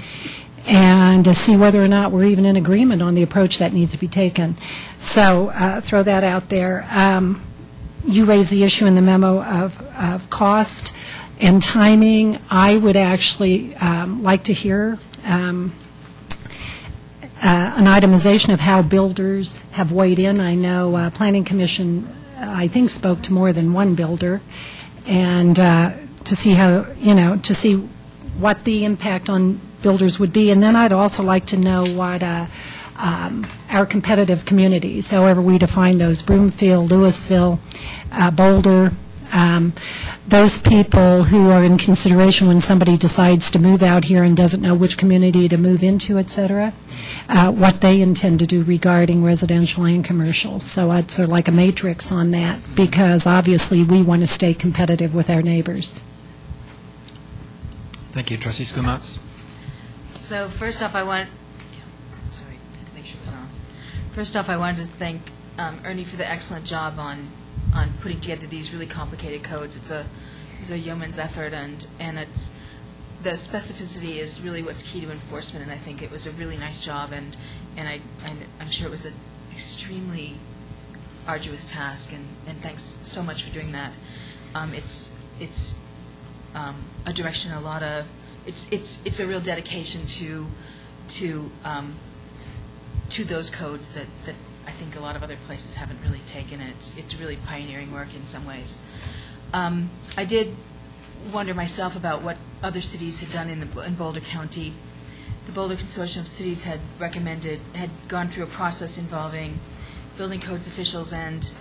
and to see whether or not we're even in agreement on the approach that needs to be taken. So throw that out there. You raised the issue in the memo of cost and timing. I would actually like to hear an itemization of how builders have weighed in. I know Planning Commission, I think, spoke to more than one builder, and to see how, to see what the impact on builders would be. And then I'd also like to know what our competitive communities, however we define those, Broomfield, Louisville, Boulder, those people who are in consideration when somebody decides to move out here and doesn't know which community to move into, et cetera, what they intend to do regarding residential and commercial. So I'd sort of like a matrix on that, because obviously we want to stay competitive with our neighbors. Thank you. Trustee Skumatz. So first off, I had to make sure it was on. First off, I wanted to thank Ernie for the excellent job on putting together these really complicated codes. It's a yeoman's effort, and it's the specificity is really what's key to enforcement. And I think it was a really nice job, and I'm sure it was an extremely arduous task. And thanks so much for doing that. It's a direction it's a real dedication to those codes that I think a lot of other places haven't really taken, and it's really pioneering work in some ways. I did wonder myself about what other cities had done in Boulder County. The Boulder Consortium of Cities had gone through a process involving building codes officials and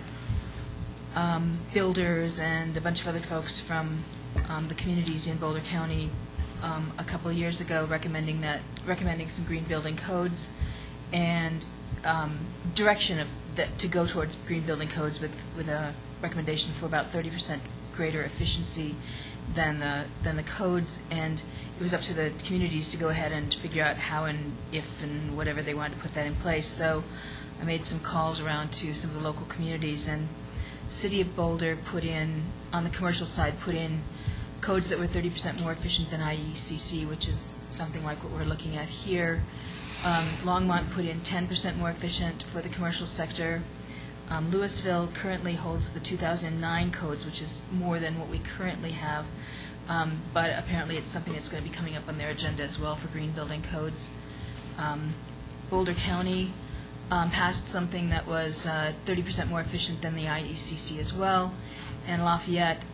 builders and a bunch of other folks from the communities in Boulder County a couple of years ago, recommending some green building codes and direction to go towards green building codes with a recommendation for about 30% greater efficiency than the codes, and it was up to the communities to go ahead and figure out how and if and whatever they wanted to put that in place. So I made some calls around to some of the local communities, and the City of Boulder on the commercial side, put in codes that were 30% more efficient than IECC, which is something like what we're looking at here. Longmont put in 10% more efficient for the commercial sector. Louisville currently holds the 2009 codes, which is more than what we currently have, but apparently it's something that's going to be coming up on their agenda as well for green building codes. Boulder County passed something that was 30% more efficient than the IECC as well, and Lafayette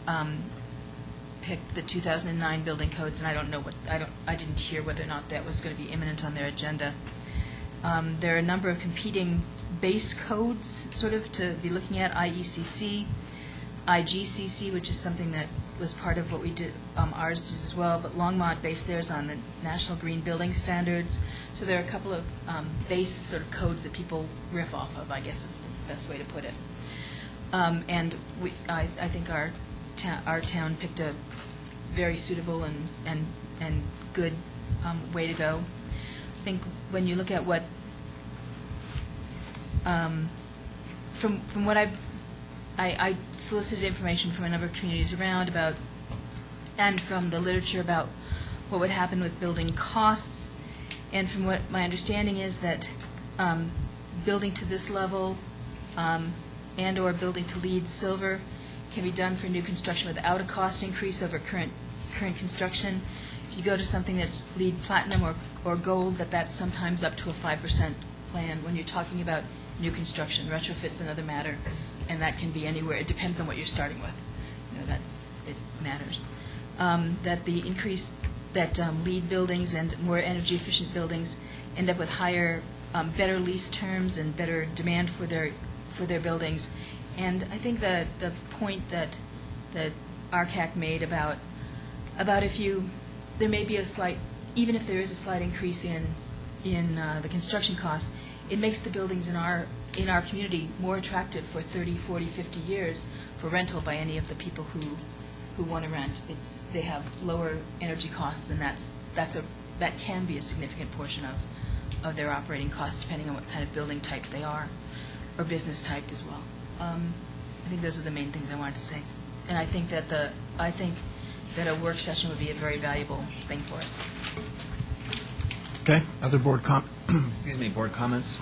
picked the 2009 building codes, and I didn't hear whether or not that was going to be imminent on their agenda. There are a number of competing base codes, sort of, to be looking at: IECC, IGCC, which is something that was part of what we did, ours did as well, but Longmont based theirs on the National Green Building Standards. So there are a couple of base sort of codes that people riff off of, I guess is the best way to put it. And I think our town picked a very suitable and good way to go. I think when you look at what, from what I solicited information from a number of communities around about, and from the literature about what would happen with building costs, and from what my understanding is that building to this level and or building to LEED Silver can be done for new construction without a cost increase over current construction. If you go to something that's LEED Platinum or Gold, that's sometimes up to a 5% plan when you're talking about new construction. Retrofit's another matter, and that can be anywhere. It depends on what you're starting with. It matters. That the increase that LEED buildings and more energy efficient buildings end up with higher, better lease terms and better demand for their buildings. And I think the point that RCAC made about there may be a slight, even if there is a slight increase in the construction cost, it makes the buildings in our community more attractive for 30, 40, 50 years for rental by any of the people who want to rent. They have lower energy costs, and that can be a significant portion of their operating costs, depending on what kind of building type they are, or business type as well. I think those are the main things I wanted to say, and I think that a work session would be a very valuable thing for us. Okay. Other board board comments?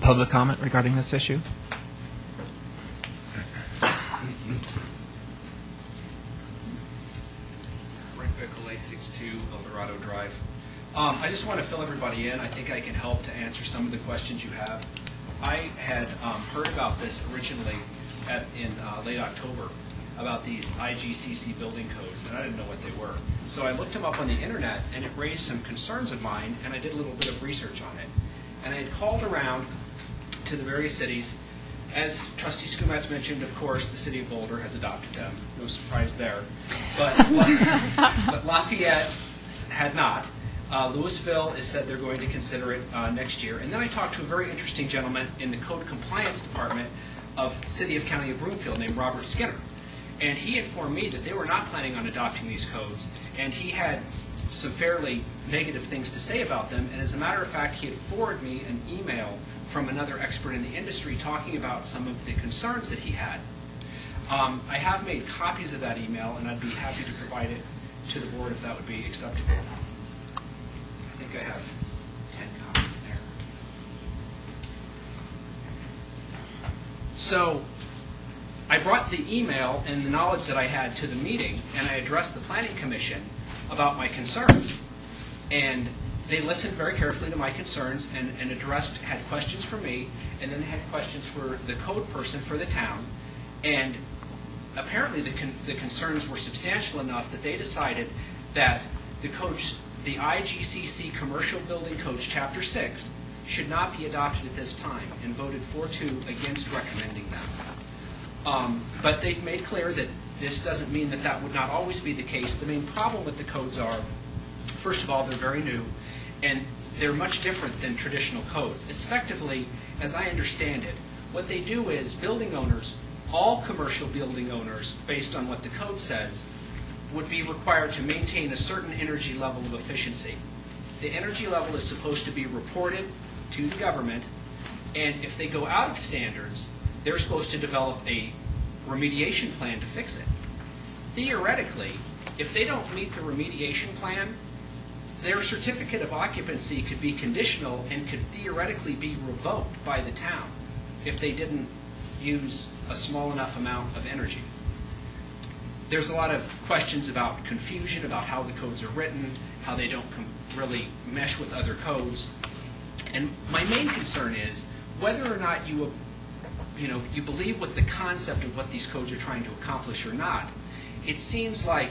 Public comment regarding this issue? Rick Bickle, 862 Eldorado Drive. I just want to fill everybody in. I think I can help to answer some of the questions you have. I had heard about this originally in late October, about these IGCC building codes, and I didn't know what they were. So I looked them up on the internet, and it raised some concerns of mine, and I did a little bit of research on it. And I had called around to the various cities. As Trustee Skumatz mentioned, of course, the City of Boulder has adopted them. No surprise there. But Lafayette had not. Louisville has said they're going to consider it next year. And then I talked to a very interesting gentleman in the Code Compliance Department of City of County of Broomfield named Robert Skinner. And he informed me that they were not planning on adopting these codes, and he had some fairly negative things to say about them. And as a matter of fact, he had forwarded me an email from another expert in the industry talking about some of the concerns that he had. I have made copies of that email, and I'd be happy to provide it to the board if that would be acceptable. I think I have 10 copies there. So I brought the email and the knowledge that I had to the meeting, and I addressed the Planning Commission about my concerns. And they listened very carefully to my concerns and had questions for me, and then they had questions for the code person for the town. And apparently the concerns were substantial enough that they decided that the IGCC Commercial Building Codes Chapter 6 should not be adopted at this time, and voted 4-2 against recommending them. But they've made clear that this doesn't mean that that would not always be the case. The main problem with the codes are, first of all, they're very new, and they're much different than traditional codes. Effectively, as I understand it, what they do is building owners, all commercial building owners, based on what the code says, would be required to maintain a certain energy level of efficiency. The energy level is supposed to be reported to the government, and if they go out of standards, they're supposed to develop a remediation plan to fix it. Theoretically, if they don't meet the remediation plan, their certificate of occupancy could be conditional and could theoretically be revoked by the town if they didn't use a small enough amount of energy. There's a lot of questions about confusion about how the codes are written, how they don't really mesh with other codes. And my main concern is whether or not you believe with the concept of what these codes are trying to accomplish or not. It seems like,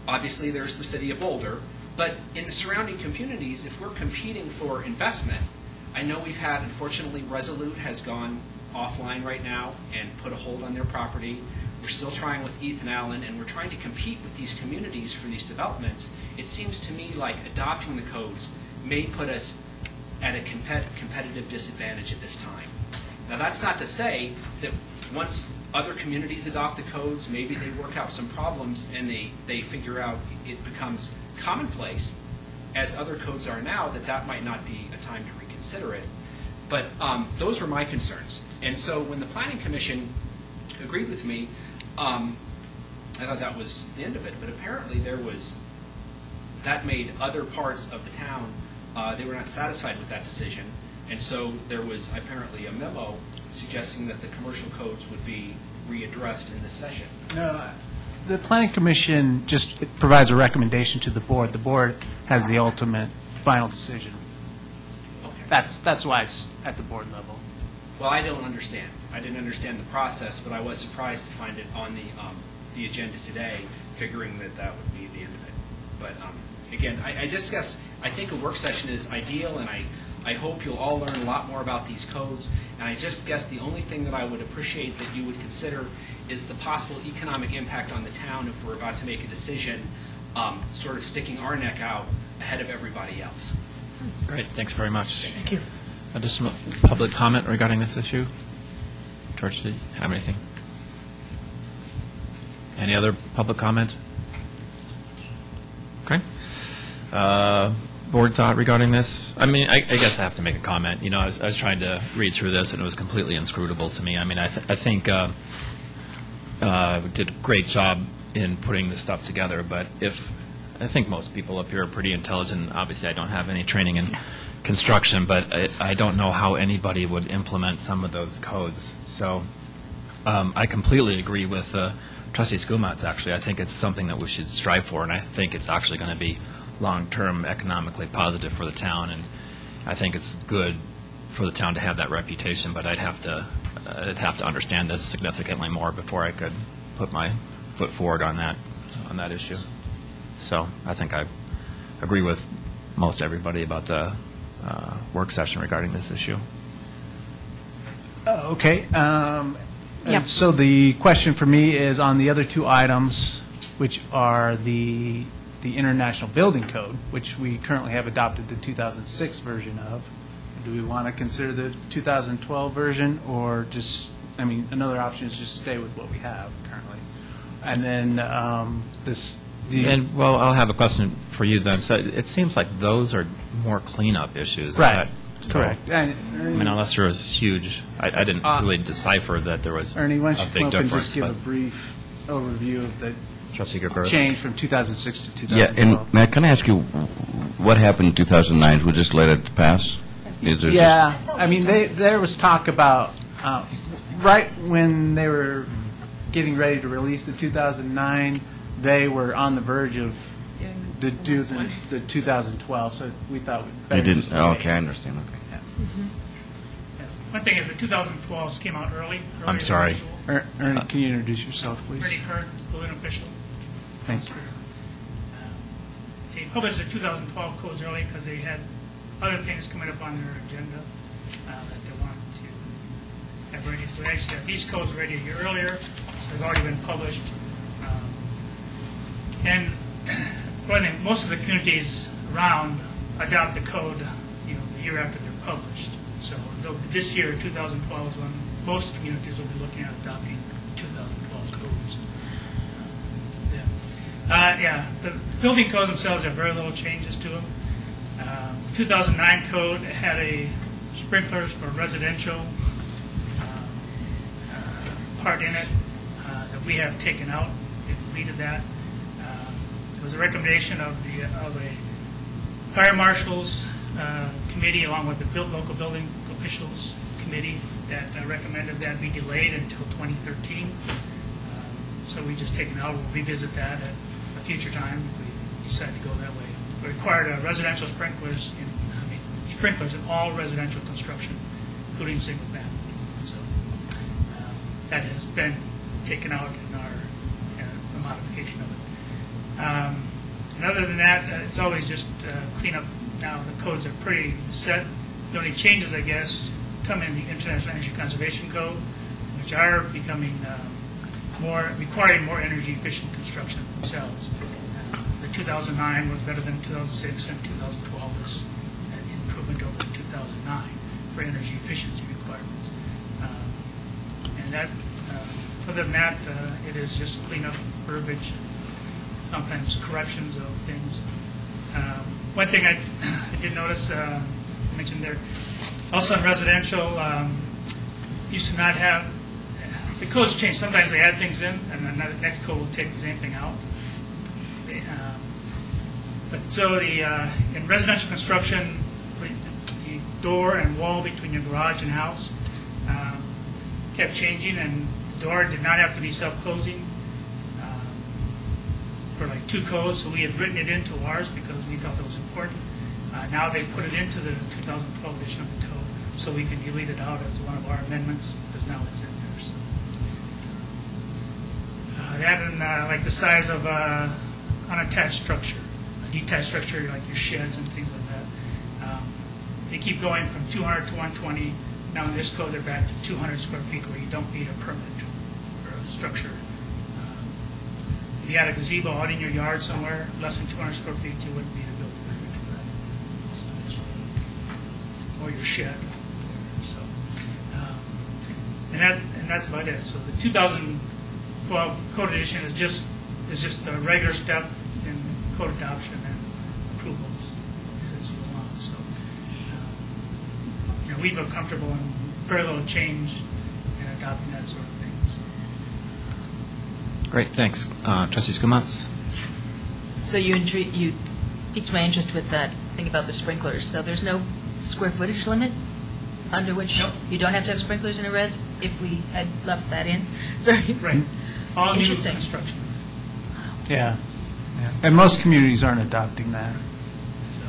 obviously there's the city of Boulder, but in the surrounding communities, if we're competing for investment, I know we've had, unfortunately, Resolute has gone offline right now and put a hold on their property. We're still trying with Ethan Allen, and we're trying to compete with these communities for these developments. It seems to me like adopting the codes may put us at a competitive disadvantage at this time. Now, that's not to say that once other communities adopt the codes, maybe they work out some problems and they figure out it becomes commonplace, as other codes are now, that might not be a time to reconsider it. But those were my concerns. And so when the Planning Commission agreed with me, I thought that was the end of it. But apparently that made other parts of the town, they were not satisfied with that decision. And so there was apparently a memo suggesting that the commercial codes would be readdressed in this session. No, the Planning Commission just provides a recommendation to the board. The board has the ultimate final decision. Okay. That's why it's at the board level. Well, I don't understand. I didn't understand the process, but I was surprised to find it on the agenda today, figuring that would be the end of it. But again, I just guess I think a work session is ideal, and I hope you'll all learn a lot more about these codes. And I just guess the only thing that I would appreciate that you would consider is the possible economic impact on the town if we're about to make a decision, sort of sticking our neck out ahead of everybody else. Great, thanks very much. Thank you. Additional public comment regarding this issue? George, did you have anything? Any other public comment? Okay. Board thought regarding this? I mean, I guess I have to make a comment. You know, I was trying to read through this, and it was completely inscrutable to me. I mean, I think we did a great job in putting this stuff together, but I think most people up here are pretty intelligent. Obviously, I don't have any training in construction, but I don't know how anybody would implement some of those codes. So I completely agree with Trustee Skumatz, actually. I think it's something that we should strive for, and I think it's actually going to be long-term economically positive for the town, and I think it's good for the town to have that reputation, but I'd have to understand this significantly more before I could put my foot forward on that issue. So I think I agree with most everybody about the work session regarding this issue. Okay. And so the question for me is on the other two items, which are the International Building Code, which we currently have adopted the 2006 version of. Do we want to consider the 2012 version, or just, I mean, another option is just stay with what we have currently? And then Well, I'll have a question for you then. So it seems like those are more cleanup issues. Right. So, Correct. And I mean, unless there was huge, I didn't really decipher that there was Ernie, why don't a you big come up and difference. just give a But brief overview of the Trustee Gerber. change from 2006 to Yeah, 2012? and Matt, can I ask you, what happened in 2009? We just let it pass? Is there Yeah, I mean, there was talk about, right when they were getting ready to release the 2009, they were on the verge of do the 2012, so we thought we'd They better didn't, just oh, wait. okay, I understand, okay. One thing is the 2012s came out early. I'm sorry. Ernie, can you introduce yourself, please? Pretty current, balloon official. Thanks. They published the 2012 codes early because they had other things coming up on their agenda that they wanted to have ready. So they actually had these codes ready a year earlier, so they've already been published. And one thing, most of the communities around adopt the code, the year after they're published. So this year, 2012, is when most communities will be looking at adopting the 2012 codes. The building codes themselves have very little changes to them. The 2009 code had sprinklers for residential part in it that we have taken out. We deleted that. It was a recommendation of a fire marshals committee along with the local building officials committee that recommended that be delayed until 2013. So we just taken out. We'll revisit that at a future time if we decide to go that way. We required residential sprinklers in all residential construction, including single family. So that has been taken out in our modification of it. And other than that, it's always just clean up. Now the codes are pretty set. The only changes, I guess, come in the International Energy Conservation Code, which are becoming requiring more energy efficient construction themselves. The 2009 was better than 2006, and 2012 was an improvement over 2009 for energy efficiency requirements. And that, other than that, it is just clean up verbiage, sometimes corrections of things. One thing I did notice, I mentioned there, also in residential, used to not have, the codes change. Sometimes they add things in, and then the next code will take the same thing out. But so in residential construction, the door and wall between your garage and house kept changing, and the door did not have to be self-closing for like 2 codes, so we had written it into ours because we thought that was important. Now they put it into the 2012 edition of the code, so we can delete it out as one of our amendments, because now it's in there. So. That and like the size of unattached structure, a detached structure like your sheds and things like that. They keep going from 200 to 120. Now in this code they're back to 200 square feet where you don't need a permit for a structure. If you had a gazebo out in your yard somewhere, less than 200 square feet, you wouldn't need a building permit for that. Or your shed. So, and that's about it. So the 2012 code edition is just a regular step in code adoption and approvals as you go along. So, we feel comfortable in very little change in adopting that sort of thing. So. Great, thanks. Trustee Skumatz? So you piqued my interest with that thing about the sprinklers. So there's no square footage limit under which you don't have to have sprinklers in a res if we had left that in? Sorry. Right. All Interesting. new construction. Yeah. And most communities aren't adopting that. So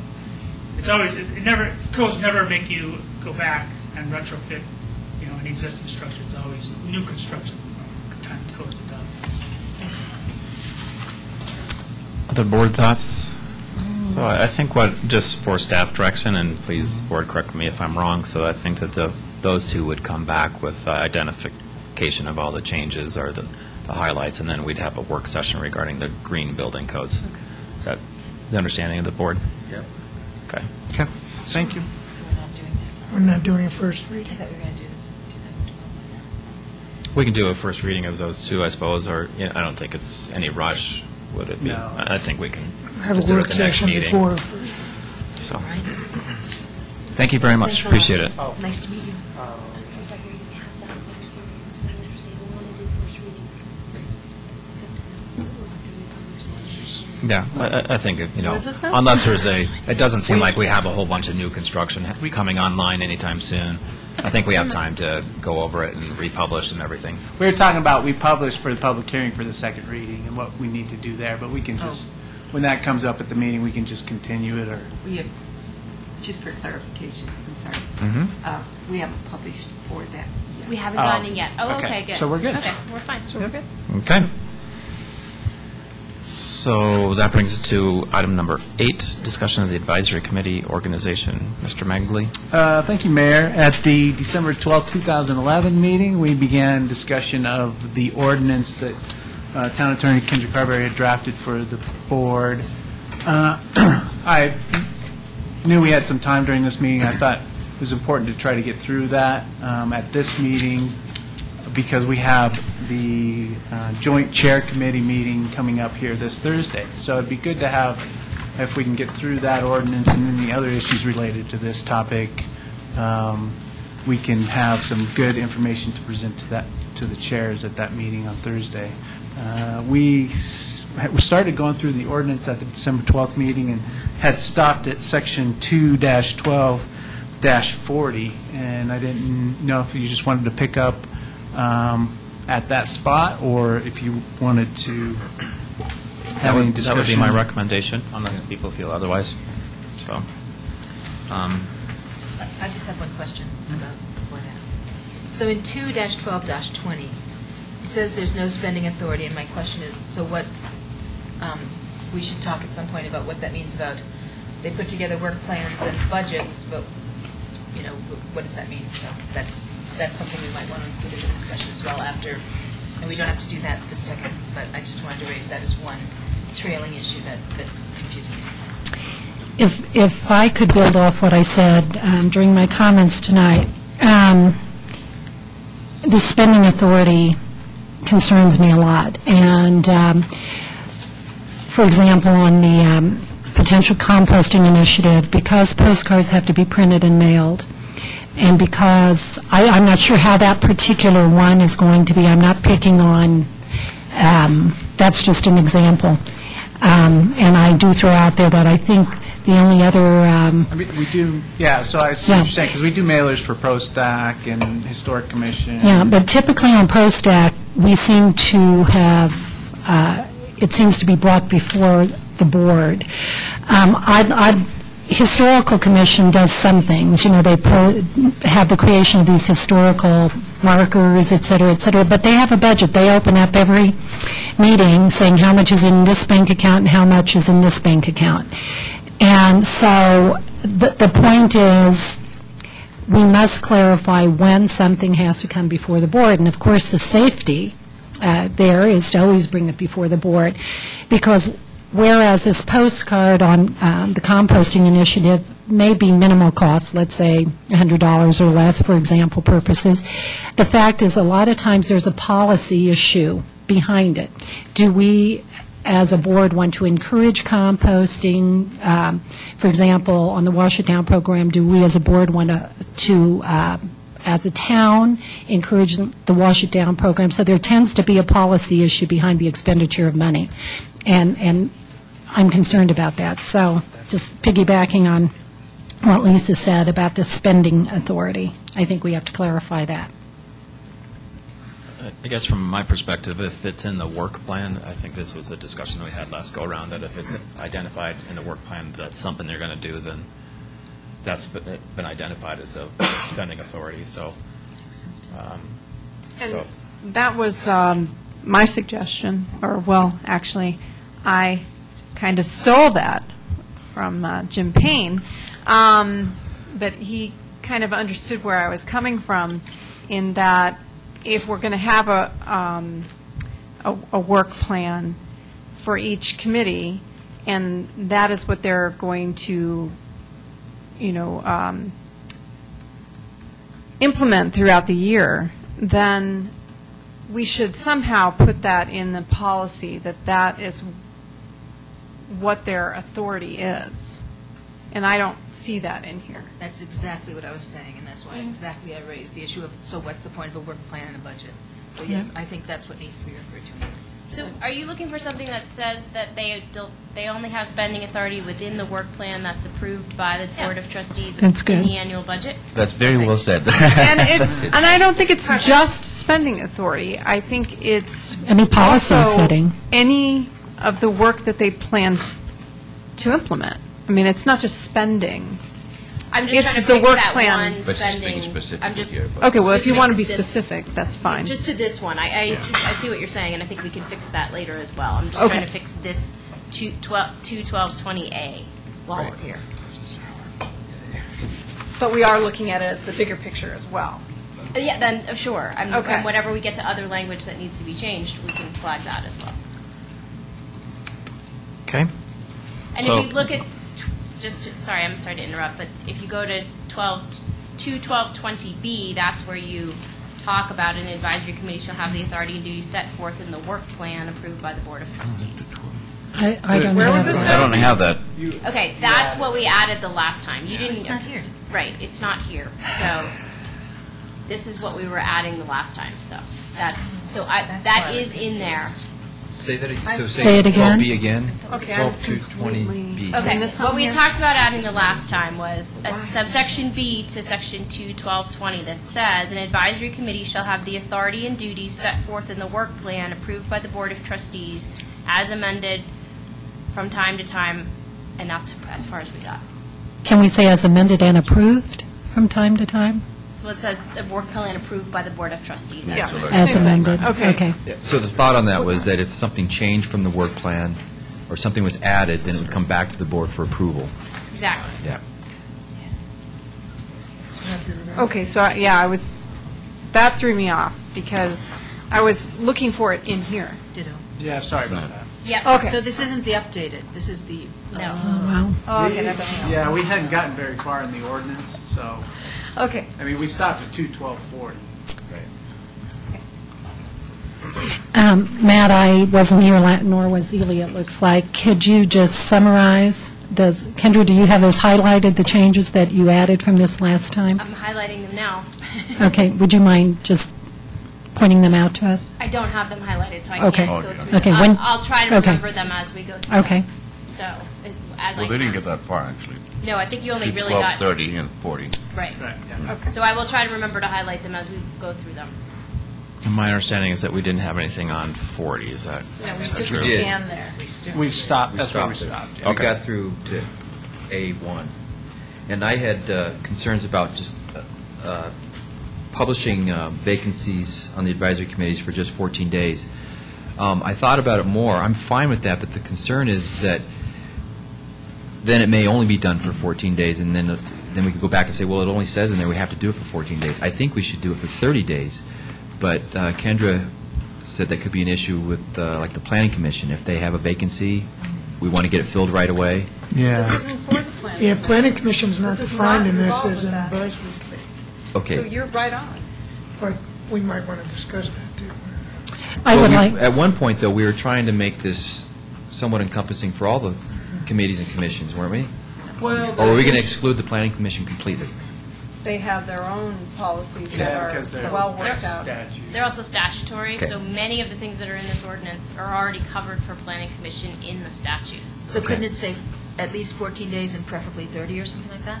it's always, codes never make you go back and retrofit, an existing structure. It's always new construction from the time the code's adopted. So. Thanks. Other board thoughts? So I think just for staff direction, and please, board, correct me if I'm wrong, so I think that those two would come back with identification of all the changes or the highlights, and then we'd have a work session regarding the green building codes. Okay. Is that the understanding of the board? Yep. Okay. Okay. Thank you. So we're not doing this. We're not doing a first I reading. thought we were going to do this in 2012. We can do a first reading of those two, I suppose, or I don't think it's any rush, would it be? No. I think we can Have just a do it work at the next session meeting. before first. So, Thank you very much. Appreciate it. Nice to meet you. Yeah, I think, What is this now? unless there's it doesn't seem like we have a whole bunch of new construction coming online anytime soon. I think we have time to go over it and republish and everything. We were talking about, we published for the public hearing for the second reading and what we need to do there, but we can just, when that comes up at the meeting, we can just continue it, or... We have, just for clarification, I'm sorry, we haven't published for that yet. We haven't gotten it yet. Oh, okay, good. So we're good. Okay, we're fine. So we're good. Okay. So that brings us to item number 8, discussion of the advisory committee organization. Mr. Magley? Thank you, Mayor. At the December 12, 2011 meeting, we began discussion of the ordinance that Town Attorney Kendrick Carberry had drafted for the board. I knew we had some time during this meeting. I thought it was important to try to get through that at this meeting, because we have the Joint Chair Committee meeting coming up here this Thursday. So it'd be good to have, if we can get through that ordinance and then the other issues related to this topic, we can have some good information to present to the chairs at that meeting on Thursday. We started going through the ordinance at the December 12th meeting and had stopped at section 2-12-40, and I didn't know if you just wanted to pick up at that spot, or if you wanted to have any discussion. That would be my recommendation, unless people feel otherwise. So, I just have one question about before that. So in 2-12-20, it says there's no spending authority, and my question is, so what, we should talk at some point about what that means about, they put together work plans and budgets, but, you know, what does that mean? So that's something we might want to include in the discussion as well after, and we don't have to do that this second, but I just wanted to raise that as one trailing issue that's confusing to me. If I could build off what I said during my comments tonight, the spending authority concerns me a lot. And, for example, on the potential composting initiative, because postcards have to be printed and mailed, and because I'm not sure how that particular one is going to be, I'm not picking on, that's just an example. And I do throw out there that I think the only other... I mean, we do, yeah, so I see what you're saying, because we do mailers for ProStack and Historic Commission. Yeah, but typically on ProStack, we seem to have, it seems to be brought before the board. Historical Commission does some things. You know, they have the creation of these historical markers, et cetera, but they have a budget. They open up every meeting saying how much is in this bank account and how much is in this bank account. And so the point is we must clarify when something has to come before the board. And, of course, the safety there is to always bring it before the board, because whereas this postcard on the composting initiative may be minimal cost, let's say $100 or less for example purposes, the fact is a lot of times there's a policy issue behind it. Do we, as a board, want to encourage composting? For example, on the Wash It Down program, do we as a board want to as a town, encourage the Wash It Down program? So there tends to be a policy issue behind the expenditure of money. And I'm concerned about that. So just piggybacking on what Lisa said about the spending authority, I think we have to clarify that. I guess from my perspective, if it's in the work plan, I think this was a discussion we had last go-around, that if it's identified in the work plan that's something they're going to do, then that's been identified as a spending authority. So, and that was my suggestion, or, well, actually, I kind of stole that from Jim Payne, but he kind of understood where I was coming from, in that if we're going to have a work plan for each committee, and that is what they're going to, implement throughout the year, then we should somehow put that in the policy, that that is what their authority is. And I don't see that in here. That's exactly what I was saying, and that's why exactly I raised the issue of, so what's the point of a work plan and a budget? So yes, I think that's what needs to be referred to. So are you looking for something that says that they only have spending authority within the work plan that's approved by the Board of Trustees That's in good. the annual budget? That's very well said. And I don't think it's just spending authority. I think it's Any policy also setting. any of the work that they plan to implement. I mean, it's not just spending. I'm just It's trying to the fix work that plan. one But she's spending. speaking specifically I'm just here. Okay, well, if you specific want to be this- specific, that's fine. Just to this one. I see what you're saying, and I think we can fix that later as well. I'm just Okay. trying to fix this 21220A while we're here. But we are looking at it as the bigger picture as well. Yeah, then, sure. Okay. And whenever we get to other language that needs to be changed, we can flag that as well. Okay. And So- if you look at, sorry, I'm sorry to interrupt, but if you go to 21220B, that's where you talk about an advisory committee shall have the authority and duties set forth in the work plan approved by the Board of Trustees. I don't Where have was this that. I don't have that. Okay, that's what we added the last time. You didn't. It's not here. Right, it's not here. So this is what we were adding the last time, so That's why that I was is in there. confused. Say that again. So Say it again. 12B again. Okay, I was 12-220B. Okay, this what on we here? talked about adding the last time was a subsection B to section 21220 that says, an advisory committee shall have the authority and duties set forth in the work plan approved by the Board of Trustees as amended from time to time, and that's as far as we got. Can we say as amended and approved from time to time? Well, it says the work plan approved by the Board of Trustees. Yeah. As amended? Okay. Yeah, so the thought on that was that if something changed from the work plan or something was added, then it would come back to the board for approval. Exactly. Yeah. Okay, so, that threw me off because I was looking for it in here. Ditto. Yeah, sorry about that. Yep. Okay. So this isn't the updated, this is the... No. Wow. Oh, okay, that doesn't help. Yeah, we hadn't gotten very far in the ordinance, so, Okay. I mean, we stopped at 21240. Matt, I wasn't here, nor was Ely, it looks like. Could you just summarize? Kendra, do you have those highlighted, the changes that you added from this last time? I'm highlighting them now. Okay, would you mind just pointing them out to us? I don't have them highlighted, so I Okay. can't go through Okay, them. when- I'll try to okay. remember them as we go through. Okay. them. So, as I Well, they didn't can. get that far, actually. No, I think you only really got... 1230 and 40. Right. Right, yeah. So I will try to remember to highlight them as we go through them. My understanding is that we didn't have anything on 40, is that? No, we just We did. began there. We've stopped, We that's where we stopped stopped. it. yeah. We got through to A1. And I had concerns about just publishing vacancies on the advisory committees for just 14 days. I thought about it more. I'm fine with that, but the concern is that then it may only be done for 14 days, and then we could go back and say, well, it only says in there we have to do it for 14 days. I think we should do it for 30 days. But Kendra said that could be an issue with, like, the Planning Commission. If they have a vacancy, we want to get it filled right away. Yeah. This isn't for the plan. Yeah, planning commission's not This is defined not in this involved as with an that. advisory committee. Okay. So you're right on. But we might want to discuss that, too. I Well, would we- like, At one point, though, we were trying to make this somewhat encompassing for all the committees and commissions, weren't we? Well, Or were we going to exclude the Planning Commission completely? They have their own policies that Yeah, because are they're well worked out. statute. They're also statutory, Okay. so many of the things that are in this ordinance are already covered for planning commission in the statutes. So couldn't it say at least 14 days and preferably 30 or something like that?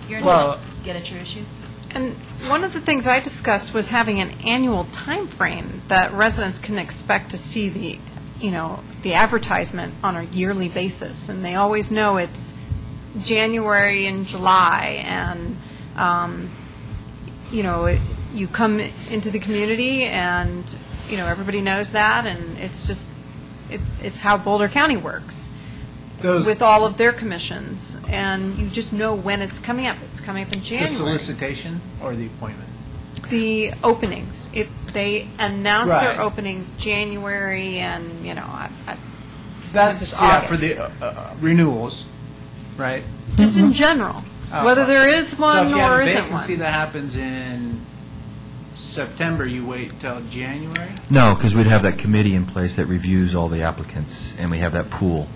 You're Well- get at your issue? And one of the things I discussed was having an annual time frame that residents can expect to see the advertisement on a yearly basis. And they always know it's January and July, and, you come into the community and, everybody knows that, and it's just, it's how Boulder County works Those- with all of their commissions. And you just know when it's coming up. It's coming up in The January. solicitation or the appointment? The openings, if they announce their Right. openings January and, sometimes That's, it's yeah, for August. the renewals, right? Just in general, whether okay. there is So one if you or have a isn't vacancy one. that happens in September, you wait till January? No, because we'd have that committee in place that reviews all the applicants, and we have that pool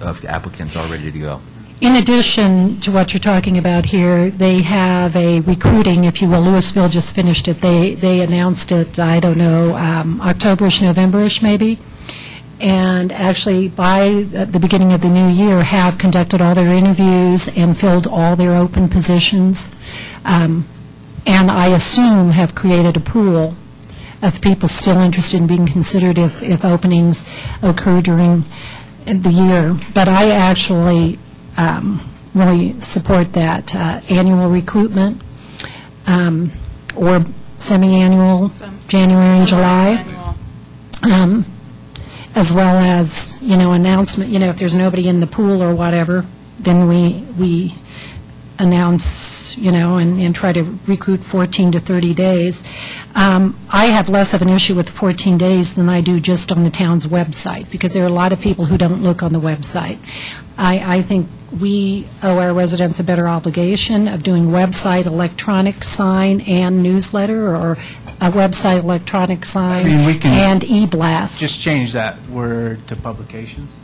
of applicants all ready to go. In addition to what you're talking about here, they have a recruiting, if you will. Louisville just finished it. They announced it, I don't know, October-ish, November-ish maybe. And actually, by the beginning of the new year, have conducted all their interviews and filled all their open positions. And I assume have created a pool of people still interested in being considered if openings occur during the year. But I actually really support that annual recruitment or semi-annual, January and July, as well as, announcement, if there's nobody in the pool or whatever, then we announce, and try to recruit 14 to 30 days. I have less of an issue with the 14 days than I do just on the town's website, because there are a lot of people who don't look on the website. I think we owe our residents a better obligation of doing website, electronic sign, and newsletter, or a website, electronic sign, we can and e-blast. just change that word to publications.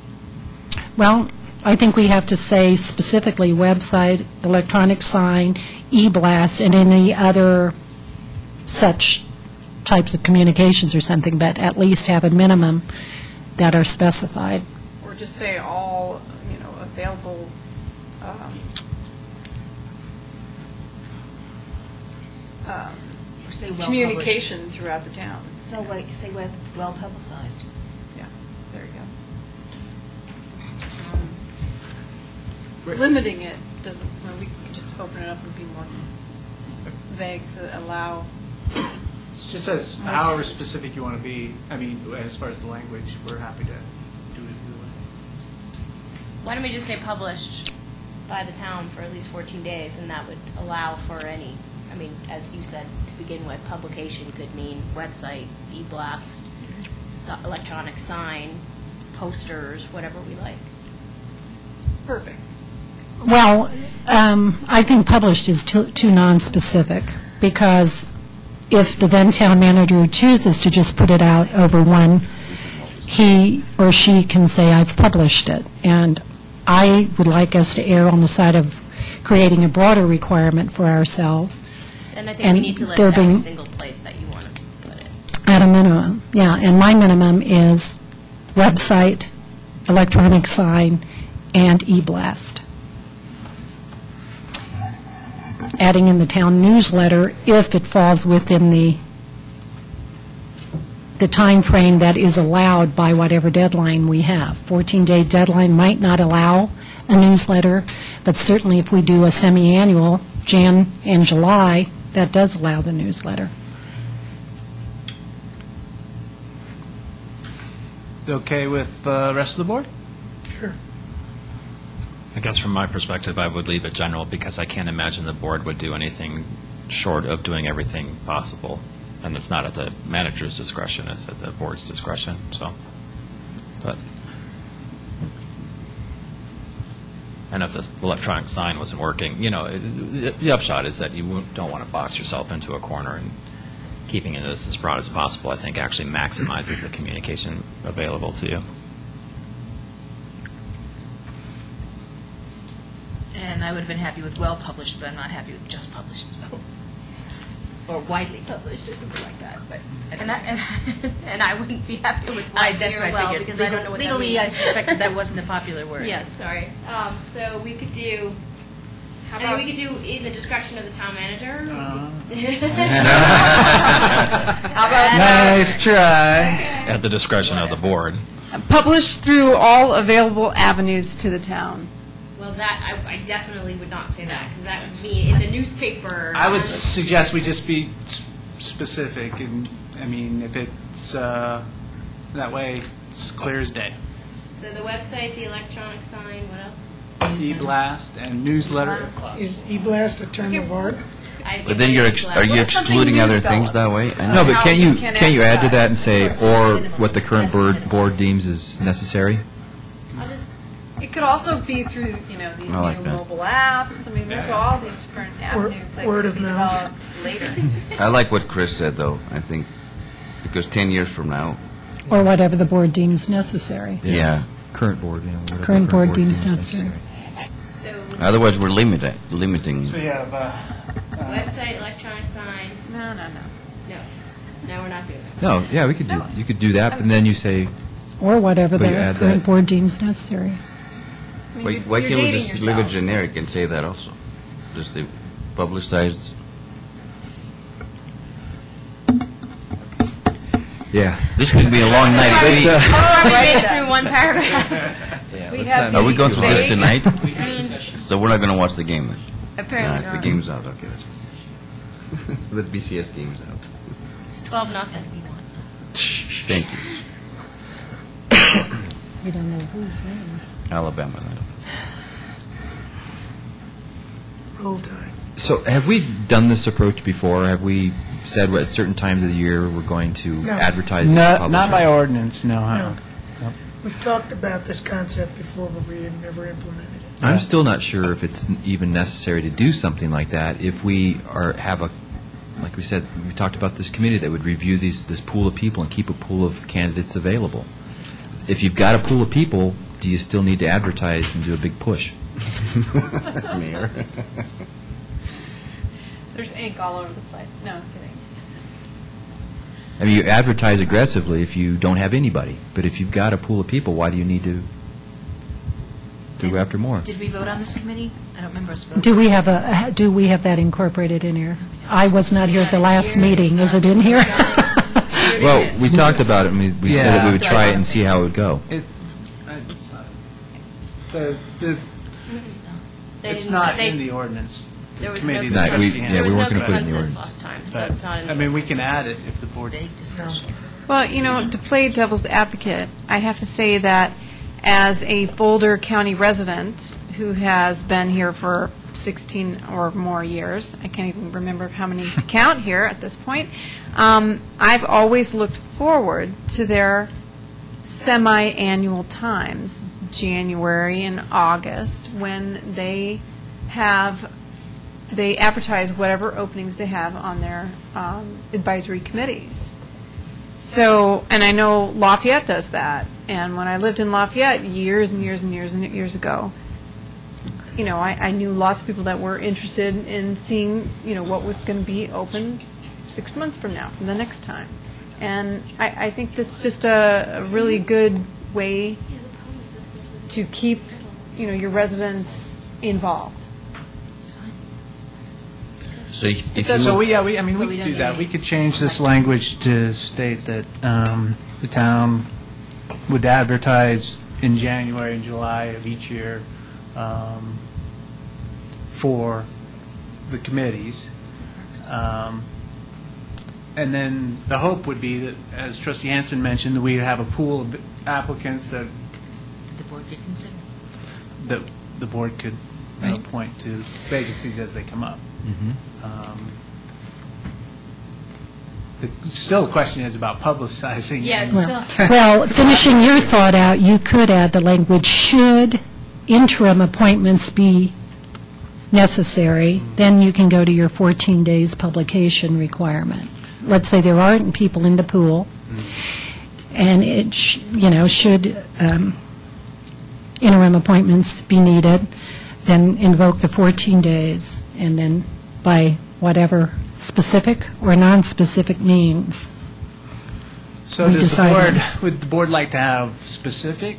Well, I think we have to say specifically website, electronic sign, e-blast, and any other such types of communications or something, but at least have a minimum that are specified. Or just say all, available Or say well-published. communication throughout the town. So say well-publicized. Yeah, there you go. Limiting it doesn't, we can just open it up and be more vague to allow. It's just as however specific you want to be. As far as the language, we're happy to do it either way. Why don't we just say published by the town for at least 14 days, and that would allow for any, as you said, to begin with, publication could mean website, e-blast, electronic sign, posters, whatever we like. Perfect. Well, I think published is too nonspecific, because if the then town manager chooses to just put it out over one, he or she can say, I've published it. And I would like us to err on the side of creating a broader requirement for ourselves. And I think we need to list every single place that you want to put it. At a minimum, yeah. And my minimum is website, electronic sign, and e-blast. Adding in the town newsletter if it falls within the time frame that is allowed by whatever deadline we have. 14-day deadline might not allow a newsletter, but certainly if we do a semi-annual, Jan and July, that does allow the newsletter. Okay with the rest of the board? Sure. I guess from my perspective, I would leave it general, because I can't imagine the board would do anything short of doing everything possible. And it's not at the manager's discretion, it's at the board's discretion, so. But, and if this electronic sign wasn't working, the upshot is that you don't want to box yourself into a corner, and keeping it as broad as possible, I think, actually maximizes the communication available to you. And I would have been happy with well-published, but I'm not happy with just published, so. Or widely published or something like that, but. And I wouldn't be happy with widely That's or what I well, figured. because I don't know what that Legally, means. I suspected that wasn't a popular word. Yes, sorry. So we could do, we could do in the discretion of the town manager. How about Nice try. At the discretion of the board. published through all available avenues to the town? Well, that, I definitely would not say that, because that would be in the newspaper. I would suggest we just be specific, and, if it's, that way, it's clear as day. So the website, the electronic sign, what else? E-blast and newsletter. Is e-blast a term of art? But then are you excluding other things that way? I No, know. but can't you add to that and say, or what the current board deems is necessary? It could also be through, these I like new that. mobile apps. There's all these different avenues that Word could of be mouth. developed later. I like what Chris said, though. I think, because 10 years from now, Or whatever the board deems necessary. yeah. Current board, whatever Current board deems necessary. So Otherwise, we're limiting. So you have, Website, electronic sign. No. No, we're not doing that. No, yeah, you could do that, and then you say, Or whatever But you the add current that. board deems necessary. Why can't we just leave it generic and say that also? Just the publicized. yeah. This could be a long night. We made it through one paragraph. Are we going through this tonight? I mean, So we're not going to watch the game then? apparently The not. game's out, okay. The BCS game's out. It's 12-0. Thank you. You don't know who's in. Alabama. Roll Tide. So have we done this approach before? Have we said at certain times of the year we're going to No. advertise this not publisher? by ordinance, no. We've talked about this concept before, but we had never implemented it. I'm still not sure if it's even necessary to do something like that if we have a, like we said, we talked about this committee that would review this pool of people and keep a pool of candidates available. If you've got a pool of people, do you still need to advertise and do a big push? Mayor. There's ink all over the place. No, I'm kidding. I mean, you advertise aggressively if you don't have anybody, but if you've got a pool of people, why do you need to go after more? Did we vote on this committee? I don't remember us voting. Do we have that incorporated in here? I was not here at the last meeting. Is it in here? Well, we talked about it, and we said that we would try it and see how it would go. It's not in the ordinance. There was Committee no that we- trustee yeah, There we was no weren't gonna put it in the consensus ordinance. last time, so But, it's not in the I mean, we can add ordinance. it if the board. Vague discussion. Well, to play devil's advocate, I have to say that as a Boulder County resident who has been here for 16 or more years, I can't even remember how many to count here at this point, I've always looked forward to their semi-annual times, January and August, when they advertise whatever openings they have on their advisory committees. So, and I know Lafayette does that. And when I lived in Lafayette years and years and years and years ago, I knew lots of people that were interested in seeing, what was going to be open 6 months from now, from the next time. And I think that's just a really good way to keep, your residents involved. So if you So we could do that. We could change this language to state that the town would advertise in January and July of each year for the committees. And then the hope would be that, as Trustee Hansen mentioned, that we have a pool of applicants that The board could consider. the board could appoint to vacancies as they come up. Still, the question is about publicizing. Yeah, it's Well, still, well, finishing your thought out, you could add the language, should interim appointments be necessary, then you can go to your 14 days publication requirement. Let's say there aren't people in the pool, and it, should interim appointments be needed, then invoke the 14 days, and then by whatever specific or non-specific means. So we does the decide board, on. would the board like to have specific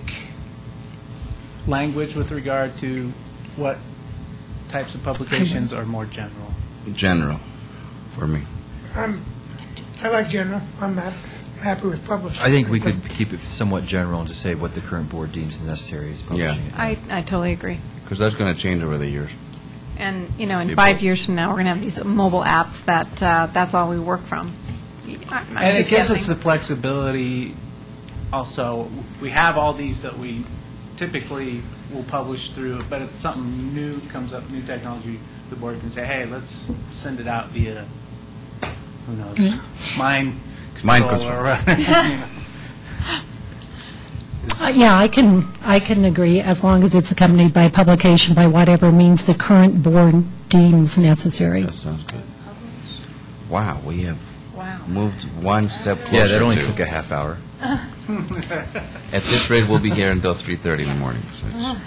language with regard to what types of publications or more general? general, for me. I like general. I'm happy with publishing. I think we could keep it somewhat general and just say what the current board deems necessary is publishing it. I totally agree. Because that's going to change over the years. And, in People- 5 years from now, we're going to have these mobile apps that's all we work from. I'm And it just gives us guessing. the flexibility, also, we have all these that we typically will publish through, but if something new comes up, new technology, the board can say, hey, let's send it out via, who knows, Mind Mind Control or control. whatever. Yeah, I can agree, as long as it's accompanied by publication by whatever means the current board deems necessary. That sounds good. Wow, we have moved one step closer Yeah, that only to- took a half hour. At this rate, we'll be here until 3:30 in the morning. So it's-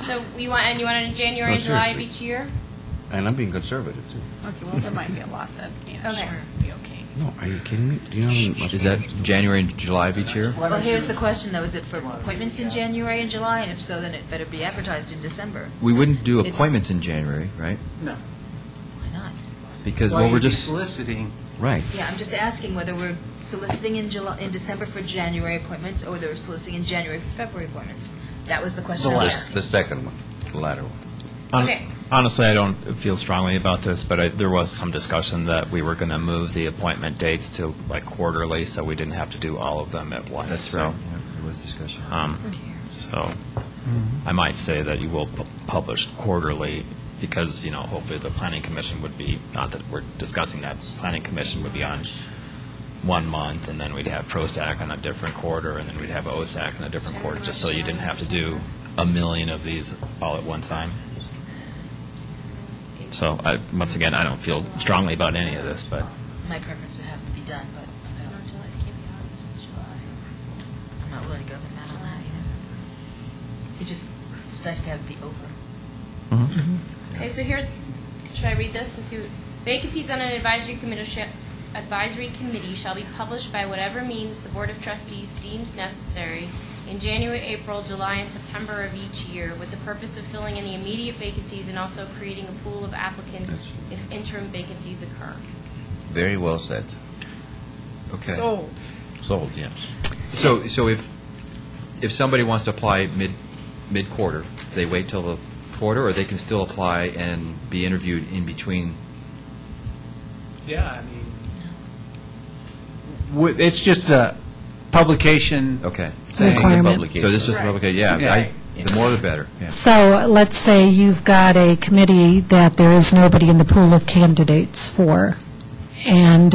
So you want it in January and July of seriously. each year? And I'm being conservative, too. Okay, well, there might be a lot that, Okay. be okay. No, are you kidding me? Do you know how much? Is that January and July of each year? Well, here's the question, though. Is it for appointments in January and July? And if so, then it better be advertised in December. We wouldn't do It's- appointments in January, right? No. Why not? Because, Why well, we're you'd be just, soliciting. Right. Yeah, I'm just asking whether we're soliciting in December for January appointments, or whether we're soliciting in January for February appointments. That was the question I was asking. The second one, the latter one. Okay. Honestly, I don't feel strongly about this, but there was some discussion that we were going to move the appointment dates to like quarterly, so we didn't have to do all of them at once. that's So, right, yeah, there was discussion. So I might say that you will publish quarterly because, hopefully the planning commission would be, not that we're discussing that, planning commission would be on 1 month, and then we'd have ProStac on a different quarter, and then we'd have OSAC on a different quarter, just so you didn't have to do a million of these all at one time. So, once again, I don't feel strongly about any of this, but My preference would have to be done, but I don't, I'm not willing to go the matter on that yet. It's nice to have it be over. Okay, so should I read this? Vacancies on an advisory committee shall be published by whatever means the Board of Trustees deems necessary in January, April, July, and September of each year, with the purpose of filling any immediate vacancies and also creating a pool of applicants if interim vacancies occur. Very well said. Okay. Sold, yes. So if somebody wants to apply mid-quarter, they wait till the quarter, or they can still apply and be interviewed in between? Yeah, I mean, it's just a publication. Okay. saying- Requirement. So this is just a publication, yeah. Yeah. The more the better, yeah. So let's say you've got a committee that there is nobody in the pool of candidates for, and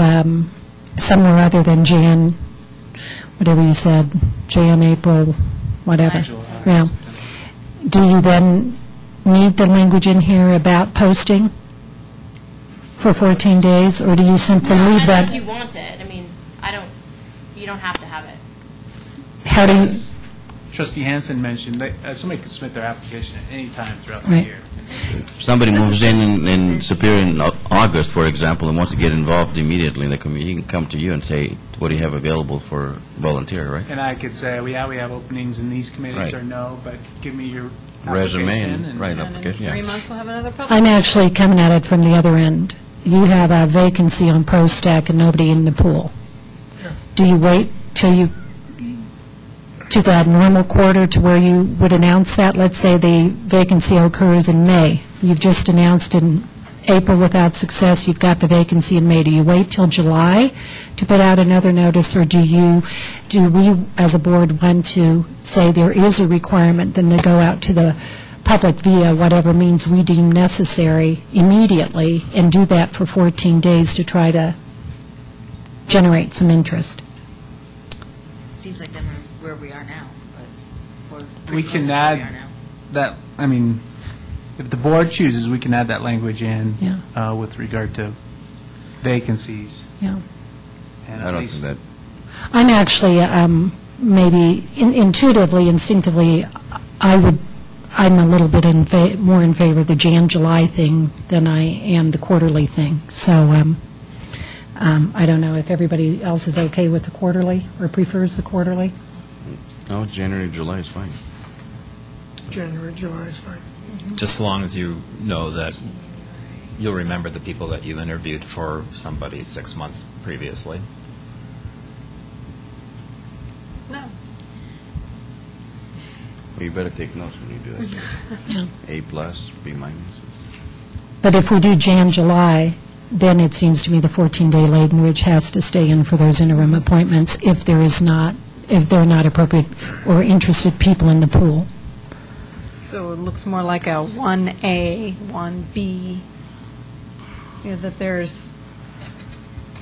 somewhere other than Jan, whatever you said, Jan, April, whatever. Yeah. Do you then need the language in here about posting for 14 days, or do you simply leave Unless that? you want it. I mean, you don't have to have it. How do you, Trustee Hansen mentioned, somebody could submit their application at any time throughout the Right. year. If somebody moves in Superior in August, for example, and wants to get involved immediately in the community, he can come to you and say, what do you have available for volunteer, right? And I could say, well, yeah, we have openings in these committees, Right. or no, but give me your Resume application. and, right, And in application, 3 yeah. months, we'll have another public. I'm actually coming at it from the other end. You have a vacancy on ProStac and nobody in the pool. Do you wait till to that normal quarter to where you would announce that? Let's say the vacancy occurs in May. You've just announced in April without success, you've got the vacancy in May. Do you wait till July to put out another notice, or do we, as a board, want to say there is a requirement, then they go out to the public via whatever means we deem necessary immediately, and do that for 14 days to try to generate some interest? It seems like then we're where we are now, but we're We pretty close can to where we are add now. that, I mean, if the board chooses, we can add that language in Yeah. with regard to vacancies. Yeah. And I at don't least- think that, I'm actually, maybe intuitively, instinctively, I'm a little bit more in favor of the Jan-July thing than I am the quarterly thing. So I don't know if everybody else is okay with the quarterly or prefers the quarterly. no, January, July is fine. January, July is fine. just as long as you know that you'll remember the people that you interviewed for somebody 6 months previously. No. Well, you better take notes when you do that. Yeah. A plus, B minus. But if we do Jan-July, then it seems to me the 14-day laden ridge has to stay in for those interim appointments if they're not appropriate or interested people in the pool. So it looks more like a 1A, 1B, that there's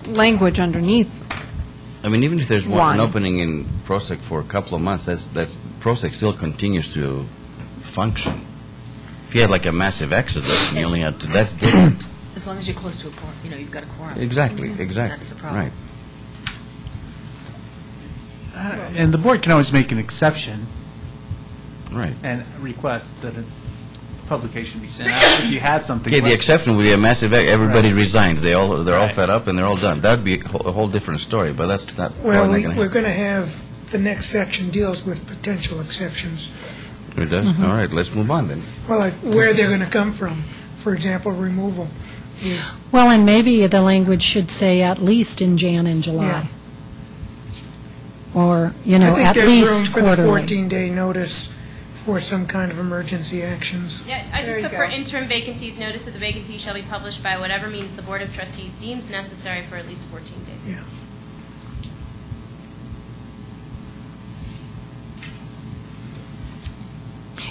language underneath. I mean, even if there's One. an opening in ProSec for a couple of months, that's ProSec still continues to function. If you had like a massive exodus, and you only had to, that's different. As long as you're close to a quorum, you've got a quorum. Exactly, exactly. That's the problem. Right. And the board can always make an exception Right. and request that a publication be sent out if you had something. Okay, the exception would be a massive, everybody resigns, they're all Right. fed up and they're all done. That'd be a whole different story, but that's not, Well, probably not we're going to going to have, the next section deals with potential exceptions. happen. It does? All right, let's move on then. Well, like where they're going to come from. For example, removal is, Well, and maybe the language should say at least in Jan and July. Yeah. Or, I at think there's room least for the quarterly. 14-day notice for some kind of emergency actions. Yeah, I just There you put for go. interim vacancies, notice of the vacancy shall be published by whatever means the Board of Trustees deems necessary for at least 14 days. Yeah.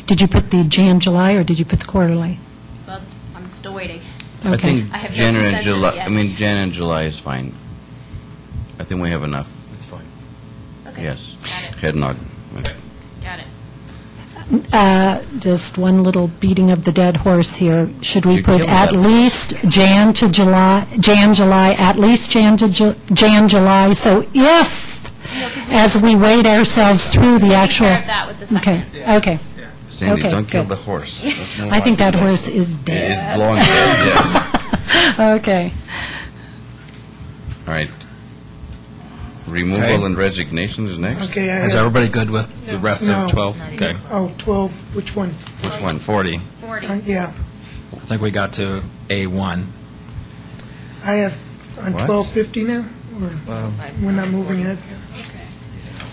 Did you put the Jan, July, or did you put the quarterly? Well, I'm still waiting. I Okay. think I have no Jan and consensus July, yet. I mean, Jan and July is fine. I think we have enough. That's fine. Okay. Yes. Got it. Head nod. Got it. Just one little beating of the dead horse here. Should we You're put killing at that. least Jan to July, Jan, July, at least Jan, July? So if, as we wade ourselves through the Take actual... care of that with the Okay, second. okay. Sandy, Okay, don't kill good. the horse. Let's move I on think to that the next horse one. is It dead. is long dead, yeah. Okay. All right. Removal Okay. and resignation is next? Okay, I Is have, everybody good with the rest No. of 12? Not Okay. oh, 12, which one? Which one? 40. 40. Yeah, I think we got to A1. I have on What? 1250 now, or we're not moving ahead?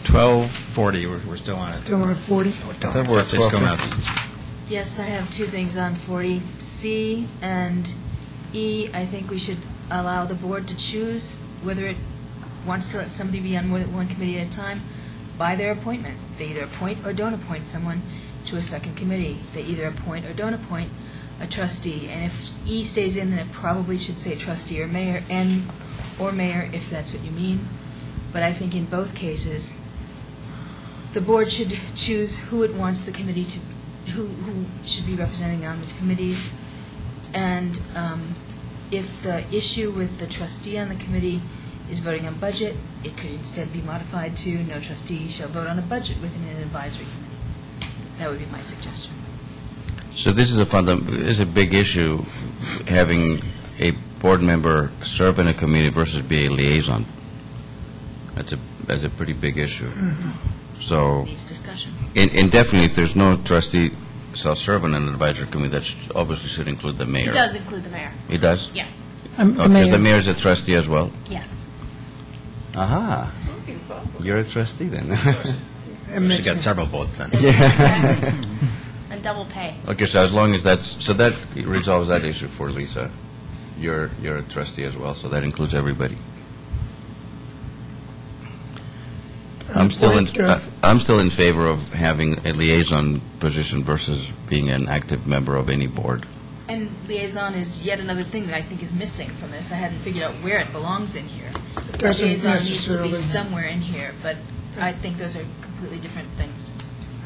1240, we're still on it. Still on 40? I thought we're at Let's go 12:50. nuts. Yes, I have two things on 40. C and E, I think we should allow the board to choose whether it wants to let somebody be on more than one committee at a time by their appointment. They either appoint or don't appoint someone to a second committee. They either appoint or don't appoint a trustee. And if E stays in, then it probably should say trustee or mayor, or mayor, if that's what you mean. But I think in both cases, the board should choose who it wants the committee to, who should be representing on the committees. And if the issue with the trustee on the committee is voting on budget, it could instead be modified to no trustee shall vote on a budget within an advisory committee. That would be my suggestion. So this is a big issue, having a board member serve in a committee versus be a liaison. That's a pretty big issue. So, Needs discussion. and definitely, if there's no trustee shall serve on an advisory committee, that obviously should include the mayor. It does include the mayor. It does? Yes. Because the mayor's a trustee as well? Yes. Aha. You're a trustee then. She got several votes then. And double pay. Okay, so as long as that resolves that issue for Lisa. You're a trustee as well, so that includes everybody. I'm still in favor of having a liaison position versus being an active member of any board. And liaison is yet another thing that I think is missing from this. I hadn't figured out where it belongs in here. Doesn't Liaison needs to necessarily- be somewhere in here, but I think those are completely different things.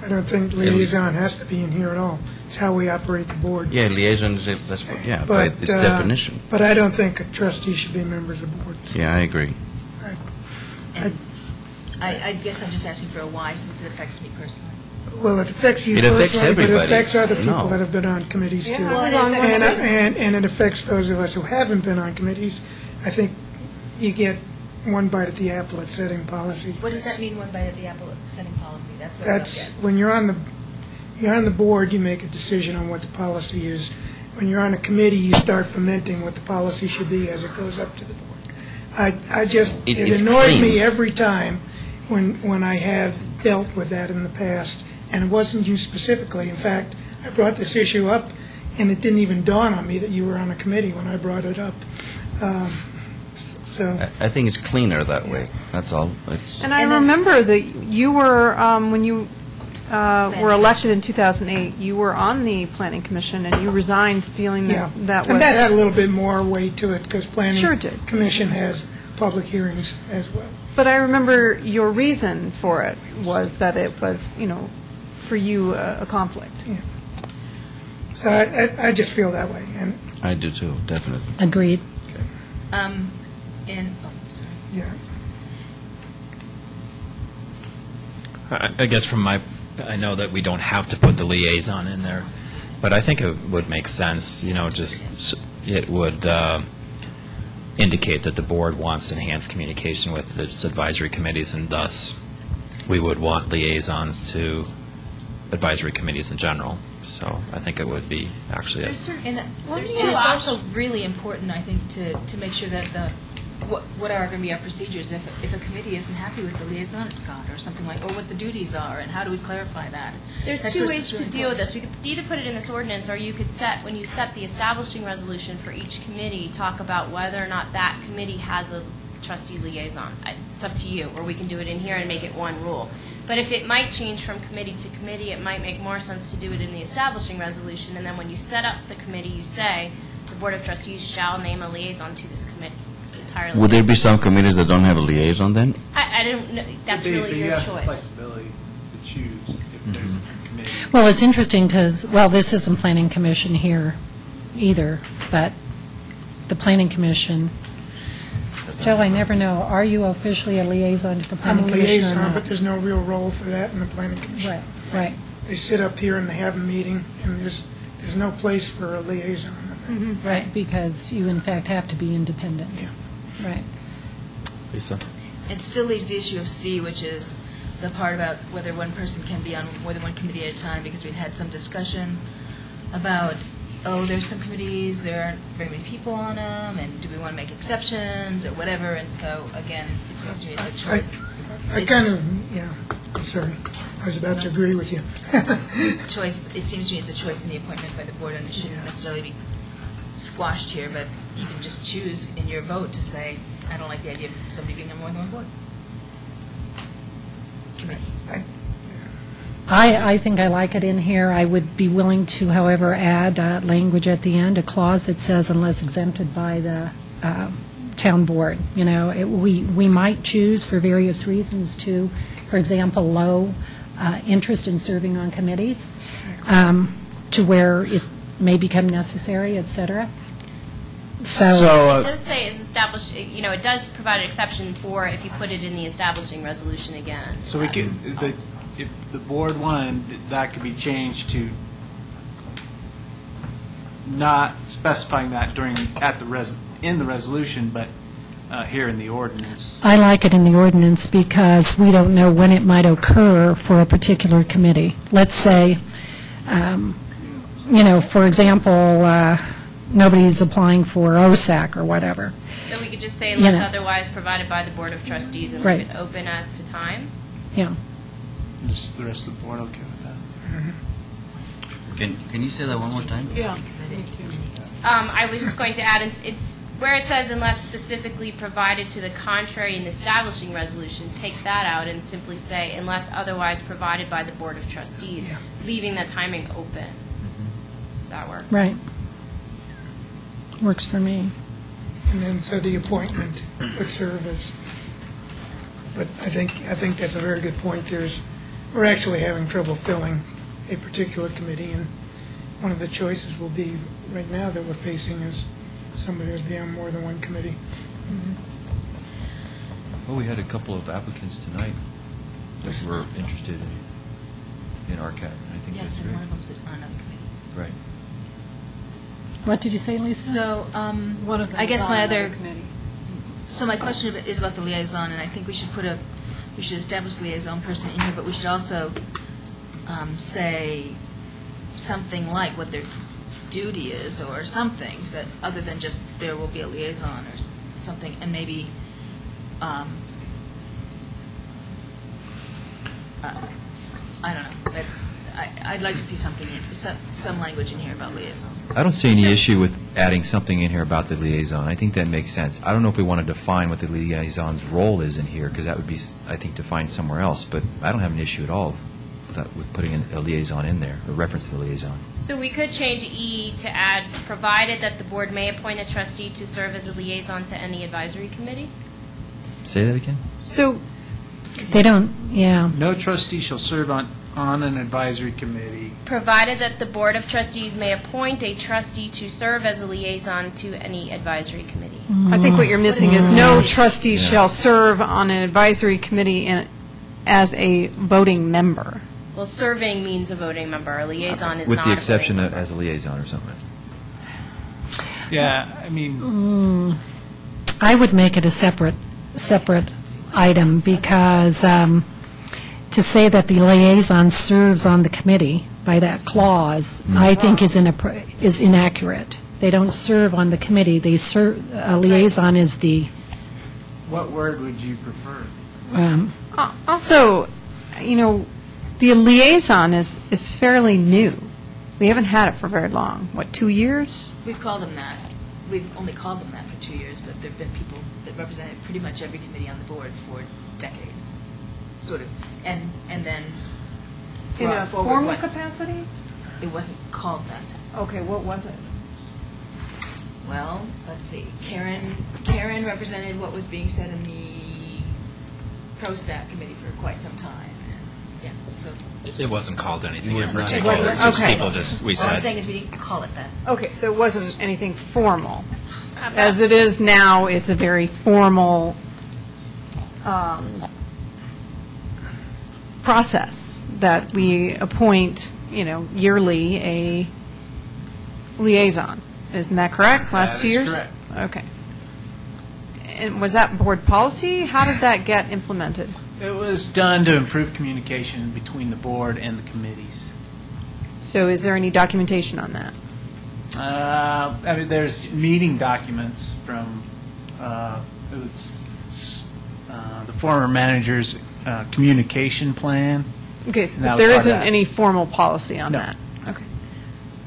I don't think liaison has to be in here at all. It's how we operate the board. Yeah, liaison is, that's, yeah, But, by its definition. But I don't think trustees should be members of boards. Yeah, I agree. I guess I'm just asking for a why, since it affects me personally. Well, it affects you It affects personally, but it everybody. affects other No. people that have been on committees too. Yeah, I was on one too. And it affects those of us who haven't been on committees. I think you get one bite at the apple at setting policy. What does that mean, one bite at the apple at setting policy? That's what That's, when you're on the board, you make a decision on what the policy is. When you're on a committee, you start fomenting what the policy should be as it goes up to the board. It It's annoyed clean. me every time when I have dealt with that in the past, and it wasn't you specifically. In fact, I brought this issue up, and it didn't even dawn on me that you were on a committee when I brought it up. So, I think it's cleaner that way, that's all. It's, And I And then- remember that you were, when you were elected in 2008, you were on the Planning Commission, and you resigned feeling yeah. that was... And that had a little bit more weight to it, because Planning Sure did. Commission has public hearings as well. But I remember your reason for it was that it was, for you, a conflict. So I just feel that way, and, I do too, definitely. Agreed. yeah. I guess from my I know that we don't have to put the liaison in there, but I think it would make sense, it would indicate that the board wants enhanced communication with its advisory committees, and thus we would want liaisons to advisory committees in general. So I think it would be actually And it's also really important, I think, to make sure that what are going to be our procedures if a committee isn't happy with the liaison it's got, or something like, or what the duties are, and how do we clarify that? There's That's two what's ways really to deal with important. this. We could either put it in this ordinance, or you could set, when you set the establishing resolution for each committee, talk about whether or not that committee has a trustee liaison. It's up to you, or we can do it in here and make it one rule. But if it might change from committee to committee, it might make more sense to do it in the establishing resolution, and then when you set up the committee, you say, the Board of Trustees shall name a liaison to this committee. It's entirely Would there be some committees that don't have a liaison then? I don't know, that's really your You have choice. flexibility to choose if there's a committee. Well, it's interesting because, this isn't Planning Commission here either, but the Planning Commission, Joe, I never know, are you officially a liaison to the I'm a Planning Commission or liaison, not? but there's no real role for that in the planning commission. Right, right. They sit up here and they have a meeting, and there's no place for a liaison. Right, because you in fact have to be independent. Yeah. Right. Lisa? It still leaves the issue of C, which is the part about whether one person can be on more than one committee at a time, because we'd had some discussion about, there's some committees, there aren't very many people on them, and do we want to make exceptions, or whatever, and so, again, it seems to me it's a choice. I kind of, I'm sorry, I was about to agree with you. Choice, it seems to me it's a choice in the appointment by the board, and it shouldn't necessarily be squashed here, but you can just choose in your vote to say, I don't like the idea of somebody being on more than one board. Committee. I think I like it in here. I would be willing to, however, add language at the end, a clause that says unless exempted by the town board. We might choose for various reasons to, for example, low interest in serving on committees, to where it may become necessary, et cetera. It does say is established, it does provide an exception for if you put it in the establishing resolution again. So we could, if the board wanted, that could be changed to not specifying that in the resolution, but here in the ordinance. I like it in the ordinance because we don't know when it might occur for a particular committee. Let's say, for example, nobody's applying for OSAC or whatever. So we could just say unless otherwise provided by the Board of Trustees, and leave it open as to time? Yeah. Is the rest of the board okay with that? Can you say that one more time? Yeah. I was just going to add, it's where it says unless specifically provided to the contrary in the establishing resolution, take that out and simply say unless otherwise provided by the Board of Trustees, leaving the timing open. Does that work? Right. Works for me. And then, so the appointment would serve as, but I think that's a very good point. We're actually having trouble filling a particular committee, and one of the choices will be, right now that we're facing, is somebody who'd be on more than one committee. Well, we had a couple of applicants tonight that were interested in RCAT. I think Yes, that's and one right. of them's on another committee. Right. What did you say, Lisa? So, One of them I guess is my on other, another committee. so my question is about the liaison, and I think we should establish a liaison person in here, but we should also say something like what their duty is, or something, that other than just there will be a liaison or something, and maybe, I don't know, I'd like to see something, some language in here about liaison. I don't see any issue with adding something in here about the liaison. I think that makes sense. I don't know if we want to define what the liaison's role is in here, because that would be, I think, defined somewhere else. But I don't have an issue at all with putting a liaison in there, a reference to the liaison. So we could change E to add, provided that the board may appoint a trustee to serve as a liaison to any advisory committee? Say that again? So, They don't, yeah. No trustee shall serve on an advisory committee. Provided that the Board of Trustees may appoint a trustee to serve as a liaison to any advisory committee. I think what you're missing is no trustee shall serve on an advisory committee as a voting member. Well, serving means a voting member. A liaison is With not the a exception voting of as a liaison or something. Yeah, I mean, I would make it a separate item, because to say that the liaison serves on the committee by that clause, I think is inaccurate. They don't serve on the committee. They serve, a liaison is the, what word would you prefer? Also, the liaison is fairly new. We haven't had it for very long. What, 2 years? We've called them that. We've only called them that for 2 years, but there have been people that represented pretty much every committee on the board for decades, sort of. And then In a brought forward formal what- capacity? It wasn't called that. Okay, what was it? Well, let's see. Karen represented what was being said in the Pro-Stack committee for quite some time. And, yeah, so It wasn't called anything in It particular. wasn't, Just okay. people just, we all I'm said. saying is we didn't call it that. Okay, so it wasn't anything formal. As it is now, it's a very formal process that we appoint, yearly a liaison. Isn't that correct? Last That 2 is years? correct. Okay. And was that board policy? How did that get implemented? It was done to improve communication between the board and the committees. So is there any documentation on that? I mean, there's meeting documents from the former manager's communication plan. Okay, so That was there part of isn't that. any formal policy on No. that? Okay.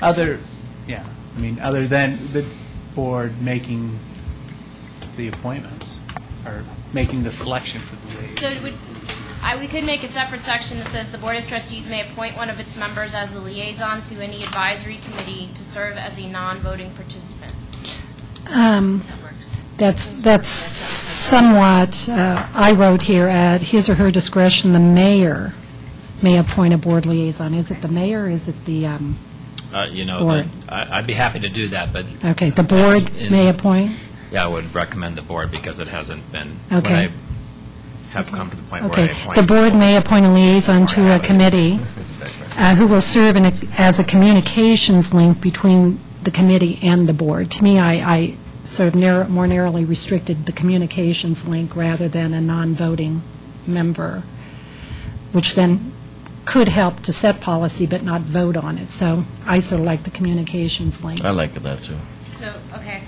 Other than the board making the appointments, or making the selection for the liaison. So we could make a separate section that says the Board of Trustees may appoint one of its members as a liaison to any advisory committee to serve as a non-voting participant. that's somewhat, I wrote here, at his or her discretion, the mayor may appoint a board liaison. Is it the mayor, or is it the, Board. I'd be happy to do that, but. okay, the board that's in- may appoint? Yeah, I would recommend the board because it hasn't been. Okay. When I have come to the point where I Okay. appoint. The board may appoint a liaison to a have it. committee who will serve as a communications link between the committee and the board. To me, I sort of more narrowly restricted the communications link rather than a non-voting member, which then could help to set policy but not vote on it. So I sort of like the communications link. I like that, too. So, okay,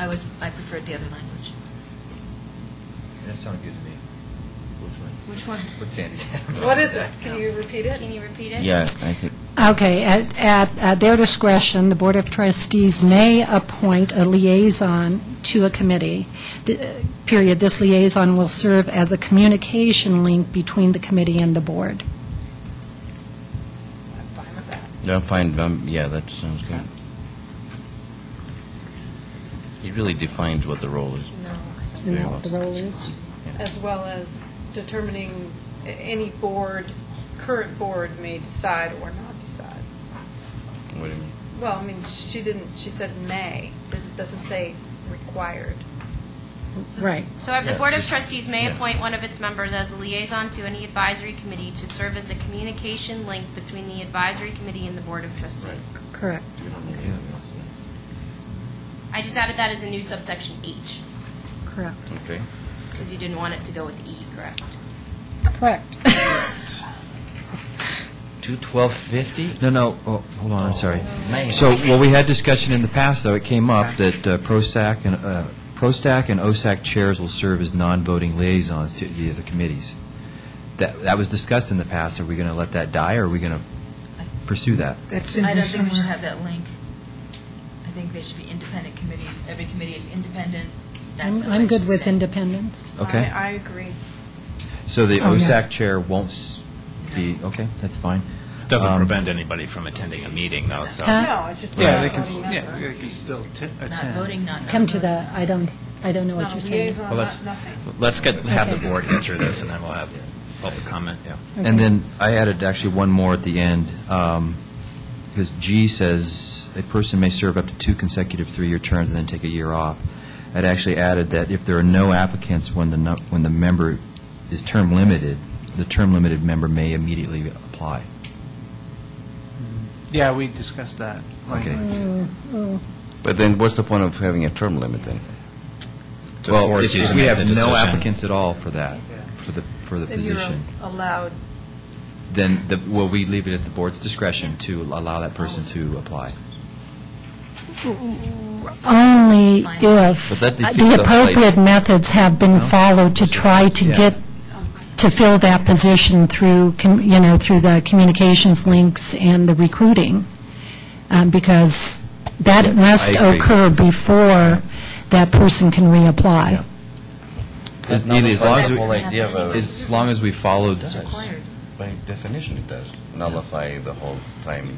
I preferred the other language. That sounded good to me. which one? What Sandy said. What is it? Can you repeat it? Can you repeat it? Yeah, I think, Okay, at their discretion, the Board of Trustees may appoint a liaison to a committee. Period. This liaison will serve as a communication link between the committee and the board. I'm fine, yeah, that sounds good. He really defines what the role is. You know what the role is? As well as determining any current board may decide or not decide. What do you mean? Well, I mean, she said may, it doesn't say required. Right. So the Yeah, Board of just- Trustees may yeah. appoint one of its members as a liaison to any advisory committee to serve as a communication link between the advisory committee and the Board of Trustees. Correct. I just added that as a new subsection H, Correct. Okay. because you didn't want it to go with E, correct? Correct. 21250? No, hold on, I'm sorry. Man. So, we had discussion in the past, though, it came up that Pro-Stack and OSAC chairs will serve as non-voting liaisons to the other committees. That was discussed in the past. Are we going to let that die, or are we going to pursue that? That's in I here don't think we should somewhere. have that link. I think they should be independent committees. Every committee is independent. That's the way I'm it good should with stay. independence. Okay. I agree. So the Oh, yeah. OSAC chair won't be, okay, that's fine. Doesn't Um, prevent anybody from attending a meeting, though, so. Huh? No, it's just Yeah, not they a can, voting member. they can still Not attend. voting, not. Come to the, I don't know what No, you're saying. liaison, Well, let's, nothing. let's have the Okay. board answer this, and then we'll have public comment, yeah. And then I added actually one more at the end, because G says a person may serve up to 2 consecutive 3-year terms and then take a year off. I'd actually added that if there are no applicants when the member is term limited, the term-limited member may immediately apply. Yeah, we discussed that. Okay. But then what's the point of having a term limit then? To Well, force you if to we make have the no decision. applicants at all for that, for the Then you're position, allowed, then, well, we leave it at the board's discretion to allow that person to apply. Only if But that defeats the the appropriate whole- methods have been followed to try to Yeah. get, to fill that position through, through the communications links and the recruiting, because that Yes, must I agree. occur before that person can reapply. As As long as the we- whole idea of a, As long as we followed, by definition it does, nullify the whole time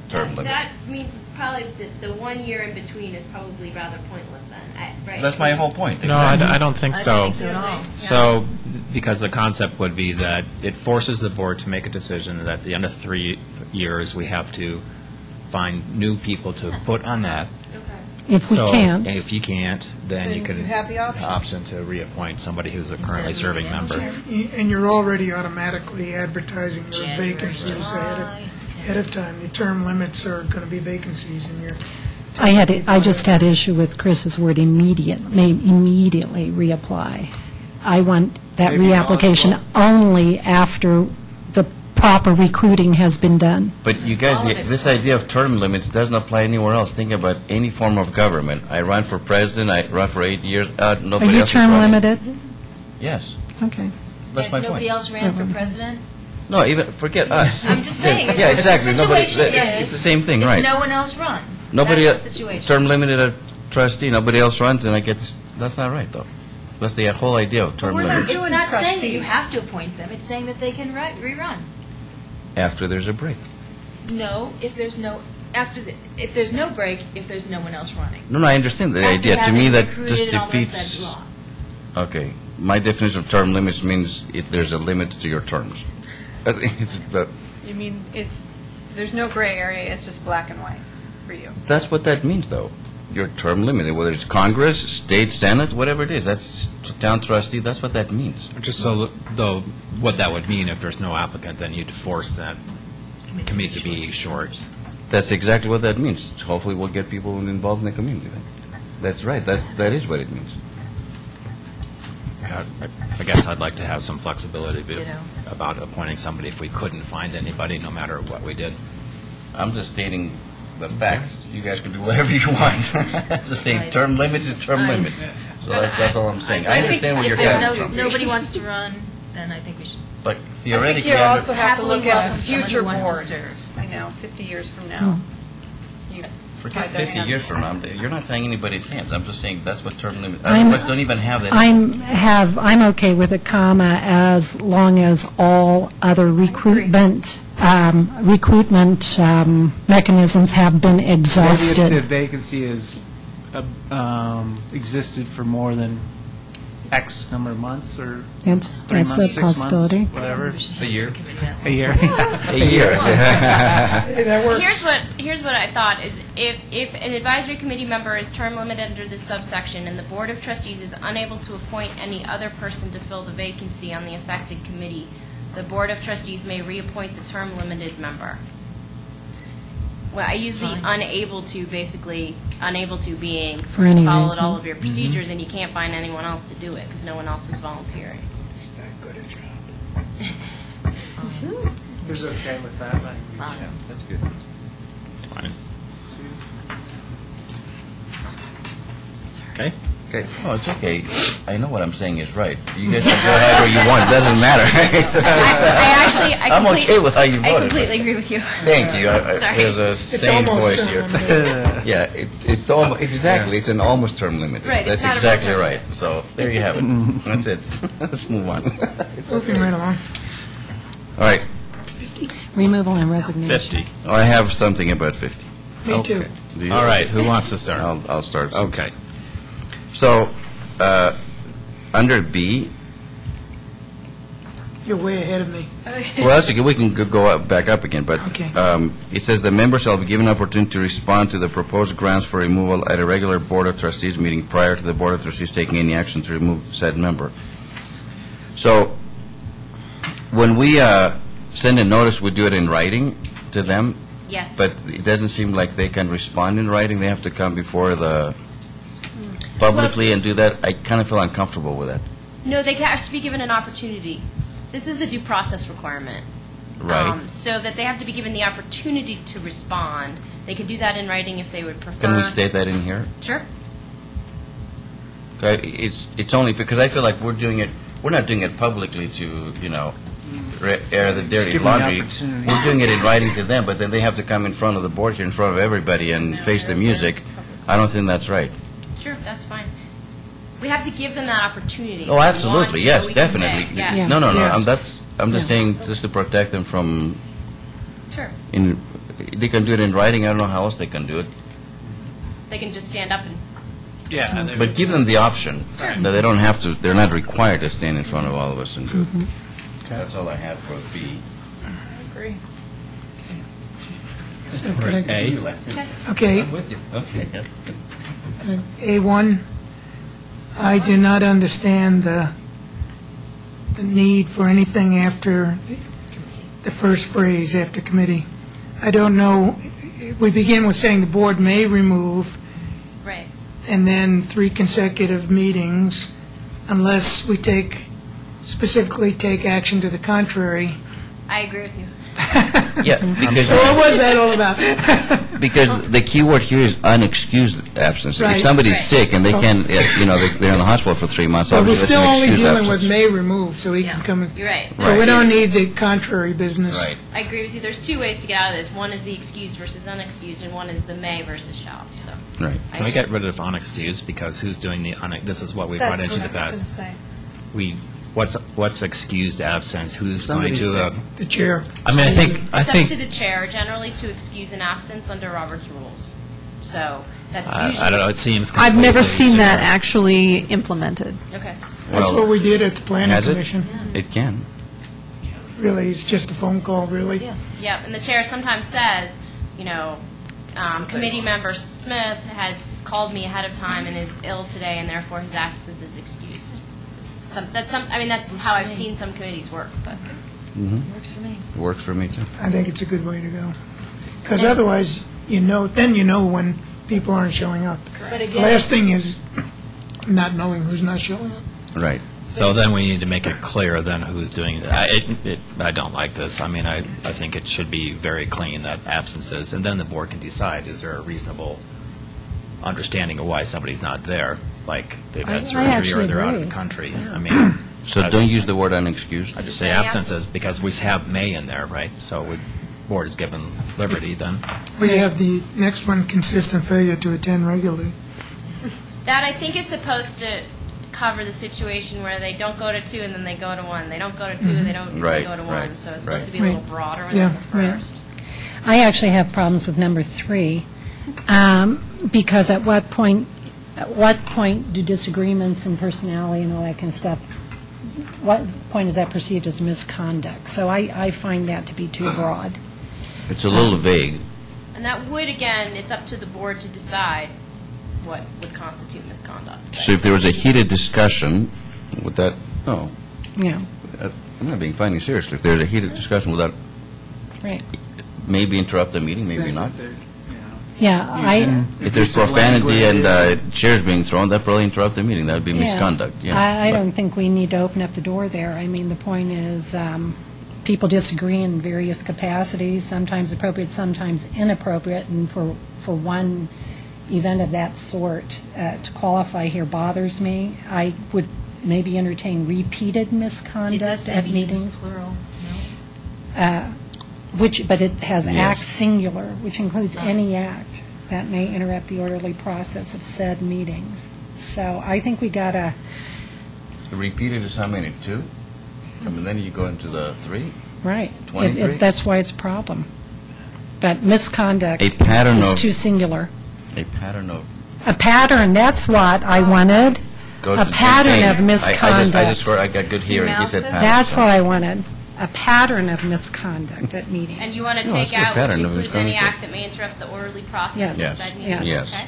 term limit. That means it's probably, the 1 year in between is probably rather pointless then, right? That's my whole point. No, I don't think I so. don't think so at all. So, because the concept would be that it forces the board to make a decision that at the end of 3 years, we have to find new people to put on that. If we So, can't. if you can't, then you Then can you have the option. to reappoint somebody who's a Instead currently of serving doing it. member. And you're already automatically advertising those January, vacancies July. ahead of time. The term limits are going to be vacancies in your. I just had issue with Chris's word immediate, may immediately reapply. I want that Maybe reapplication only after the proper recruiting has been done. But you guys, All of it's this fine. idea of term limits doesn't apply anywhere else. Think about any form of government. I ran for president, I ran for 8 years, Are nobody you else is term running. limited? Yes, Okay. that's And my nobody point. else ran for president? No, even, forget us. I'm just saying. Yeah, exactly. The Nobody, situation it's is, the same thing, if right? no one else runs, Nobody, that's the situation. term limited a trustee, nobody else runs, and I get this, that's not right, though. That's the whole idea of term we're not limits. It's doing not saying that you trustees. have to appoint them, it's saying that they can rerun. After there's a break. No, if there's no, if there's no break, if there's no one else running. No, I understand the After idea. To having me, that recruited just and all this, defeats. that's law. Okay, my definition of term limits means if there's a limit to your terms. You mean, there's no gray area, it's just black and white for you. That's what that means, though. Your term limited, whether it's Congress, state, Senate, whatever it is. That's town trustee. That's what that means. Just so, though, what that would mean if there's no applicant, then you'd force that committee to be short. That's exactly what that means. Hopefully, we'll get people involved in the community. Then. That's right. That is what it means. I guess I'd like to have some flexibility Ditto. about appointing somebody if we couldn't find anybody, no matter what we did. I'm just stating the facts. You guys can do whatever you want. Just saying Right. term limits is term limits. So that's all I'm saying. I understand where you're If coming there's from. nobody wants to run, then I think we should. Like I think theoretically, you I also have to look Happily at welcome someone who future wants to boards. serve. 50 years from now. You forget tie their 50 hands. years from now. You're not tying anybody's hands. I'm just saying that's what term limits. I'm- Otherwise, don't even have that. I'm okay with a comma as long as all other recruitment mechanisms have been Maybe if the exhausted. vacancy is, existed for more than X number of months, or That's 3 months, a 6 months, possibility. whatever. a year. A year. A year. That works. Here's what I thought is if an advisory committee member is term limited under this subsection and the Board of Trustees is unable to appoint any other person to fill the vacancy on the affected committee, the Board of Trustees may reappoint the term limited member. Well, I use the unable to, basically, unable to being For any followed reason. all of your procedures and you can't find anyone else to do it because no one else is volunteering. It's that good a job. Who's okay with that language? Fine. Yeah, that's good. It's fine. Okay? Okay. Oh, it's okay. I know what I'm saying is right. You guys can go ahead where you want. It doesn't matter. I'm okay with how you I voted. completely agree with you. Thank you. Sorry. There's a sane almost voice term here. limited. Yeah, it's almost, exactly. It's an almost term limited. Right, it's That's not a exactly full term. right. So there you have it. That's it. Let's move on. Moving right along. All right. Removal and resignation. 50. I have something about 50. Me too. Do you? All right, who wants to start? I'll start. Okay. So, under B, You're way ahead of me. well, that's okay. We can back up again, but Okay. it says the member shall be given opportunity to respond to the proposed grounds for removal at a regular Board of Trustees meeting prior to the Board of Trustees taking any action to remove said member. So, when we send a notice, we do it in writing to them, Yes. but it doesn't seem like they can respond in writing. They have to come before the, publicly and do that. I kind of feel uncomfortable with that. No, they have to be given an opportunity. This is the due process requirement. Right. So that they have to be given the opportunity to respond. They can do that in writing if they would prefer. Can we state that in here? Sure. It's only because I feel like we're not doing it publicly to, air the dirty give them the laundry. opportunity. We're doing it in writing to them, but then they have to come in front of the board here, in front of everybody, and face the music. I don't think that's right. Sure, that's fine. We have to give them that opportunity. Oh, absolutely, yes, We can say, definitely. yeah. No, Yes. I'm just saying, just to protect them from, Sure. they can do it in writing, I don't know how else they can do it. They can just stand up and, Yeah. But give them the option, that they don't have to, they're not required to stand in front of all of us and do it. That's all I have for B. Agree. Okay, With you. Okay, yes. A1, I do not understand the need for anything after the first phrase, after committee. I don't know, we begin with saying the board may remove, right. and then 3 consecutive meetings, unless we specifically take action to the contrary. I agree with you. Yeah, because, So what was that all about? because the key word here is unexcused absence. Right. If somebody's Right. sick and they can't, they're in the hospital for 3 months, But we're obviously still that's an only excused dealing absence. with may remove, so he can come, You're right. but we don't need the contrary business. Right. I agree with you. There's 2 ways to get out of this. One is the excused versus unexcused, and one is the may versus shall. So Right. Can we get rid of unexcused, because who's doing the, this is what we've run into in the past. What's excused absence, who's going to, The chair. I mean, I think, it's up to the chair generally to excuse an absence under Robert's rules. So that's usually. I don't know, it seems I've never completely seen that generic. actually implemented. Okay. That's Well, what we did at the planning has it? commission. It can. Really, it's just a phone call, really. Yep, and the chair sometimes says, committee member Smith has called me ahead of time and is ill today, and therefore his absence is excused. That's how I've seen some committees work, but. Works for me. It works for me, too. I think it's a good way to go. Because otherwise, then you know when people aren't showing up. But The again, last thing is not knowing who's not showing up. Right. So then we need to make it clear then who's doing it. I don't like this. I mean, I think it should be very clean, that absences, and then the board can decide, is there a reasonable understanding of why somebody's not there? Like they've I had surgery or actually they're out of the agree. country. I mean, So don't use the word unexcused. I just say absences because we have may in there, right? So board is given liberty then. We have the next one, consistent failure to attend regularly. That, I think, is supposed to cover the situation where they don't go to 2 and then they go to 1. They don't go to 2, they don't Right, go to 1. right, So it's right. supposed to be a little broader than Yeah. the first. I actually have problems with number 3, because at what point do disagreements and personality and all that kind of stuff, what point is that perceived as misconduct? So I find that to be too broad. It's a little vague. And that would, again, it's up to the board to decide what would constitute misconduct. So if there was a heated discussion, would that, no, Yeah, I'm not being funny, seriously. If there's a heated discussion, would that right. maybe interrupt the meeting, maybe not? Yeah, If there's profanity and chairs being thrown, that probably interrupt the meeting. That would be misconduct, yeah. I But- don't think we need to open up the door there. I mean, the point is, people disagree in various capacities, sometimes appropriate, sometimes inappropriate, and for one event of that sort, to qualify here bothers me. I would maybe entertain repeated It does misconduct say at meetings, meetings. plural. No? But it has Yes. act singular, which includes any act that may interrupt the orderly process of said meetings. So I think we got to, Repeated is how many, 2? I mean, then you go into the 3? right. 23? That's why it's a problem. But misconduct A pattern is of- too singular. A pattern of... A pattern, that's what I wanted. goes A to pattern Jane. of I misconduct. just heard, I got good hearing. He said pattern. That's so- what I wanted. A pattern of misconduct at meetings. And you want to No, it's take a good out pattern which of includes any misconduct. act that may interrupt the orderly process Yes. of Yes. said meeting? Yes. Okay.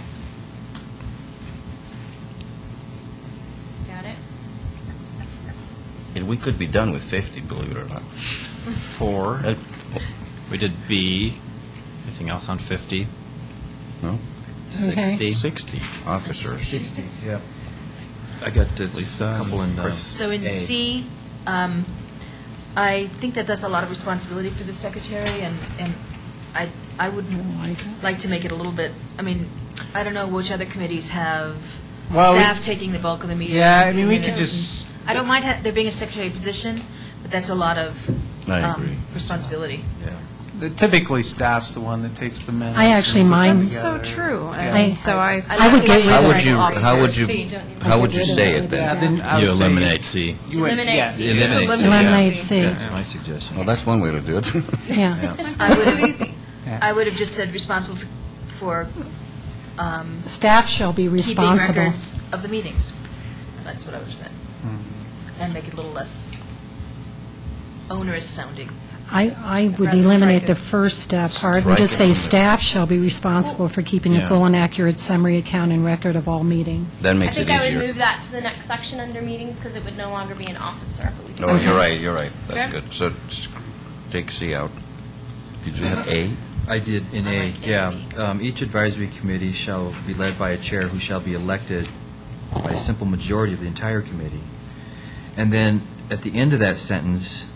Got it? And we could be done with 50, believe it or not. 4. We did B. Anything else on 50? No? 60. 60 officers. 60, yeah. I got at least a couple in So in A. C, I think that that's a lot of responsibility for the secretary, and I would like to make it a little bit, I mean, I don't know which other committees have Well, staff taking the bulk of the meeting. Yeah, I mean, we could just, I don't mind there being a secretary position, but that's a lot of I agree. responsibility. typically staff's the one that takes the minutes. I actually and puts them mind- That's so together. true. I- So I would get rid How of would it. you, how would you say it Yeah, then? then I would You say- eliminate C. You would- Eliminate yeah. C. Eliminate C. That's my suggestion. Well, that's one way to do it. Yeah. I would have just said responsible for Staff shall be keeping responsible. records of the meetings. That's what I would have said. And make it a little less onerous sounding. I would Rather eliminate strike the it. first part and Strike just it say from the- staff shall be responsible for keeping a Yeah. full and accurate summary account and record of all meetings. That I makes it think I would easier. move that to the next section under meetings because it would no longer be an officer. But we can Oh, you're right. That's Okay. good. So take C out. Did you have A? I did in A, yeah. Each advisory committee shall be led by a chair who shall be elected by a simple majority of the entire committee. And then at the end of that sentence,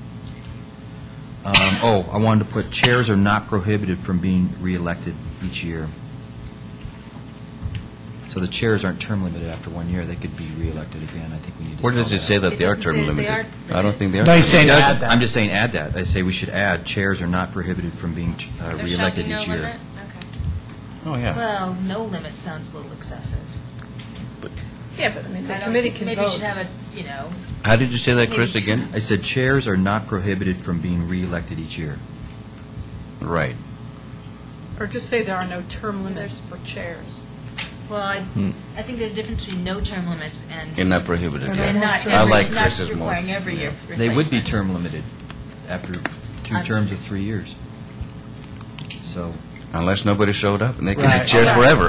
I wanted to put chairs are not prohibited from being reelected each year. So the chairs aren't term limited after 1 year. They could be reelected again. I think we need to Where spell does it that say out. that It they are doesn't term say that they limited? are I don't think they are. No, he's saying It doesn't. add that. I'm just saying add that. I say we should add, chairs are not prohibited from being There shall be reelected no each year. limit? Okay. Oh, yeah. Well, no limit sounds a little excessive. Yeah, but I mean, the I don't committee think- can Maybe we vote. should have a, How did you say that, Chris, Maybe again? I said chairs are not prohibited from being reelected each year. Right. Or just say there are no term limits for chairs. well, I think there's a difference between no term limits and And not prohibited, and yeah. not I like not Chris's more. requiring every year They would be replacement. term limited after 2 terms of 3 years. So, Unless nobody showed up, and they can Right. have chairs forever.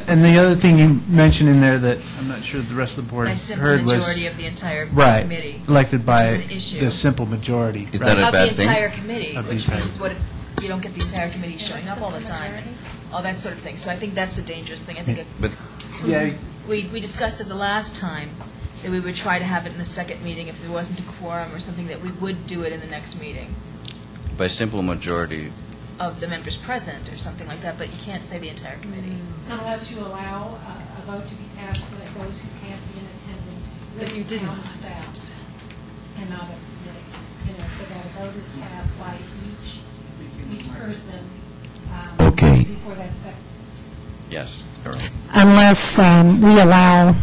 And the other thing you mentioned in there that I'm not sure the rest of the board By simple heard was. majority of the entire Right, committee. elected which by is an issue. the simple majority. Is right. that a Of bad the thing? entire committee, Of the which entire- means what if you don't get the entire committee showing up all the time, and all that sort of thing. So I think that's a dangerous thing. I think But Yeah, we discussed it the last time, that we would try to have it in the second meeting if there wasn't a quorum or something, that we would do it in the next meeting by simple majority, of the members present or something like that, but you can't say the entire committee. Unless you allow a vote to be cast by those who can't be in attendance. But you didn't. Town staff and not a committee. So that a vote is cast by each person. Okay. Before that second. yes, Carol. Unless we allow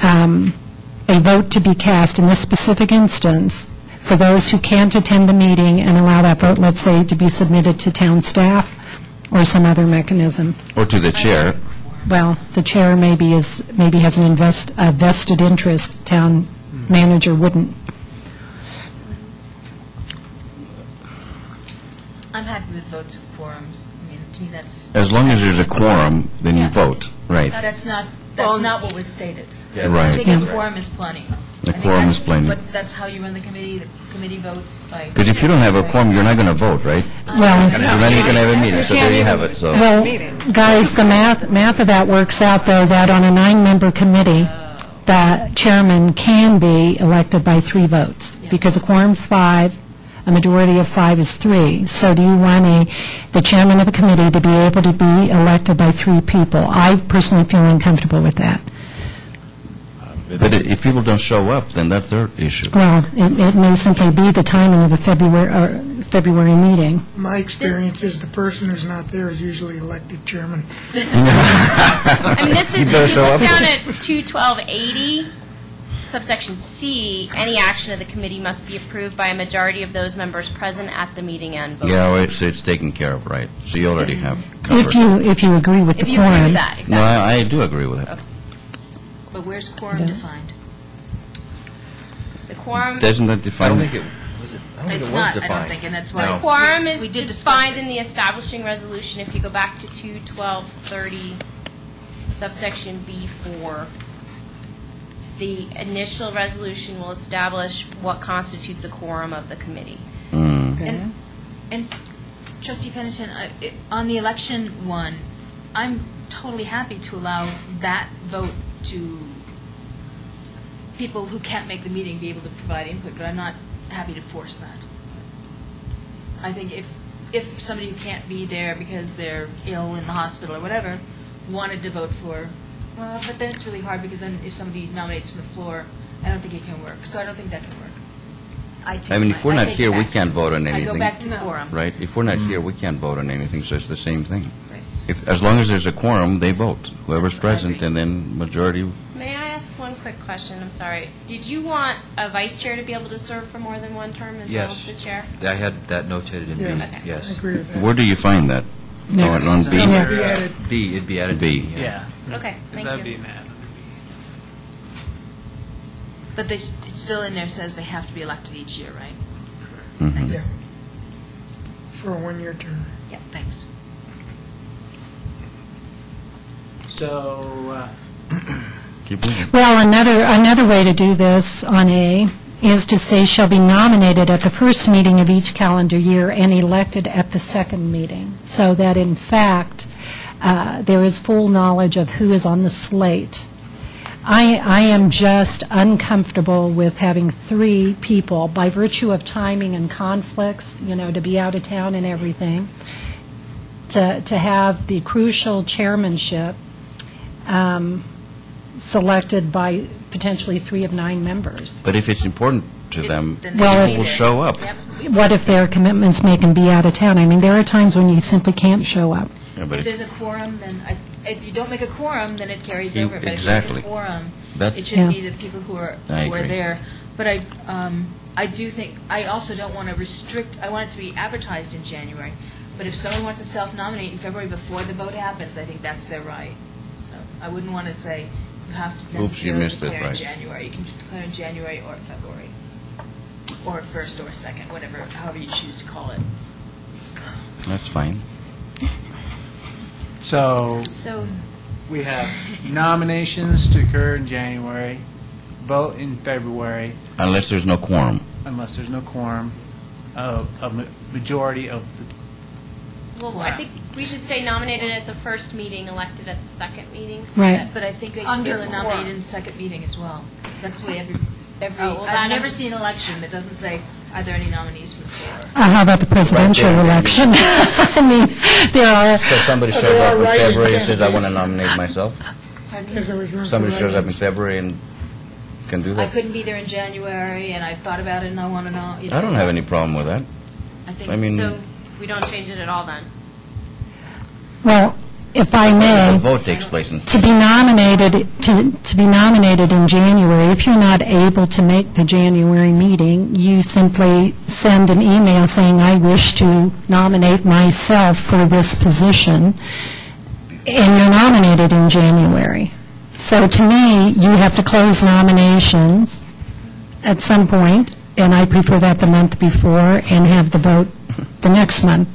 a vote to be cast in this specific instance for those who can't attend the meeting and allow that vote, let's say, to be submitted to town staff or some other mechanism. Or to the chair. Well, the chair maybe has a vested interest, town manager wouldn't. I'm happy with votes of quorums. I mean, to me, that's... As long as there's a quorum, then you vote, right? That's not what was stated. Yeah, Right. I think a quorum is plenty. A quorum is plenty. But that's how you run the committee. The committee votes by... Because if you don't have a quorum, you're not going to vote, right? Well, You're not even going to have a meeting, so there you have it, so. Well, guys, the math of that works out, though, that on a 9-member committee, the chairman can be elected by 3 votes, because a quorum's 5, a majority of 5 is 3. So do you want the chairman of a committee to be able to be elected by 3 people? I personally feel uncomfortable with that. But if people don't show up, then that's their issue. Well, it may simply be the timing of the February meeting. My experience is the person who's not there is usually elected chairman. I mean, this is, You better if you show look up. down at 21280, subsection C, any action of the committee must be approved by a majority of those members present at the meeting and voting. Yeah, well, it's taken care of, right? So you already have covered. If you agree with the If you agree quorum. with that, No, exactly. I do agree with it. But where's quorum defined? The quorum, Doesn't that I define? don't think it was It's not, I don't think, and that's why... the quorum we is did discuss defined it. in the establishing resolution. If you go back to 21230, subsection B4, the initial resolution will establish what constitutes a quorum of the committee. And Trustee Pennington, on the election one, I'm totally happy to allow that vote to people who can't make the meeting be able to provide input, but I'm not happy to force that. So I think if somebody who can't be there because they're ill in the hospital or whatever wanted to vote for, well, but then it's really hard because then if somebody nominates from the floor, I don't think it can work. So I don't think that can work. I mean, if we're not here, we can't vote on anything. I go back to quorum. Right? If we're not here, we can't vote on anything, so it's the same thing. As long as there's a quorum, they vote. Whoever's present, and then majority. May I ask one quick question? I'm sorry. Did you want a vice chair to be able to serve for more than one term as well as the chair? I had that notated in B, yes. I agree with that. Where do you find that? Next. On B? B, it'd be added B. Yeah. Okay, thank That'd you. be mad. But it's still in there says they have to be elected each year, right? Mhm. Thanks. For a one-year term. Yeah, thanks. So, Keep moving. Well, another way to do this on A is to say shall be nominated at the first meeting of each calendar year and elected at the second meeting, so that in fact there is full knowledge of who is on the slate. I am just uncomfortable with having 3 people, by virtue of timing and conflicts, to be out of town and everything, to have the crucial chairmanship selected by potentially 3 of 9 members. But if it's important to them, Well, people will show up. What if their commitments make them be out of town? I mean, there are times when you simply can't show up. Yeah, but If there's a quorum, then if you don't make a quorum, then it carries You- over. But exactly. if you make a quorum, That's- it should be the people who are I agree. there. But I do think, I also don't want to restrict, I want it to be advertised in January. But if someone wants to self-nominate in February before the vote happens, I think that's their right. So I wouldn't want to say you have to Oops, you necessarily missed it, declare in right. January. You can declare in January or February, or first or second, whatever, however you choose to call it. That's fine. so So, we have nominations to occur in January, vote in February, Unless there's no quorum. unless there's no quorum, a majority of the well, I think we should say nominated at the first meeting, elected at the second meeting. So Right. that- But I think they should be Under able to nominate quorum. in the second meeting as well. That's the way every Oh, well, that I've never is- seen an election that doesn't say, are there any nominees from the floor? How about the presidential election? I mean, there are... So somebody shows up in February and says, I want to nominate myself? Because there was room for Somebody shows up in write-ins. February and can do I that? couldn't be there in January, and I've thought about it, and I want to know. I don't have any problem with that. I think I mean, So we don't change it at all then? Well, if I the may, vote takes place in to be nominated in January, if you're not able to make the January meeting, you simply send an email saying, I wish to nominate myself for this position, and you're nominated in January. So to me, you have to close nominations at some point, and I prefer that the month before, and have the vote the next month.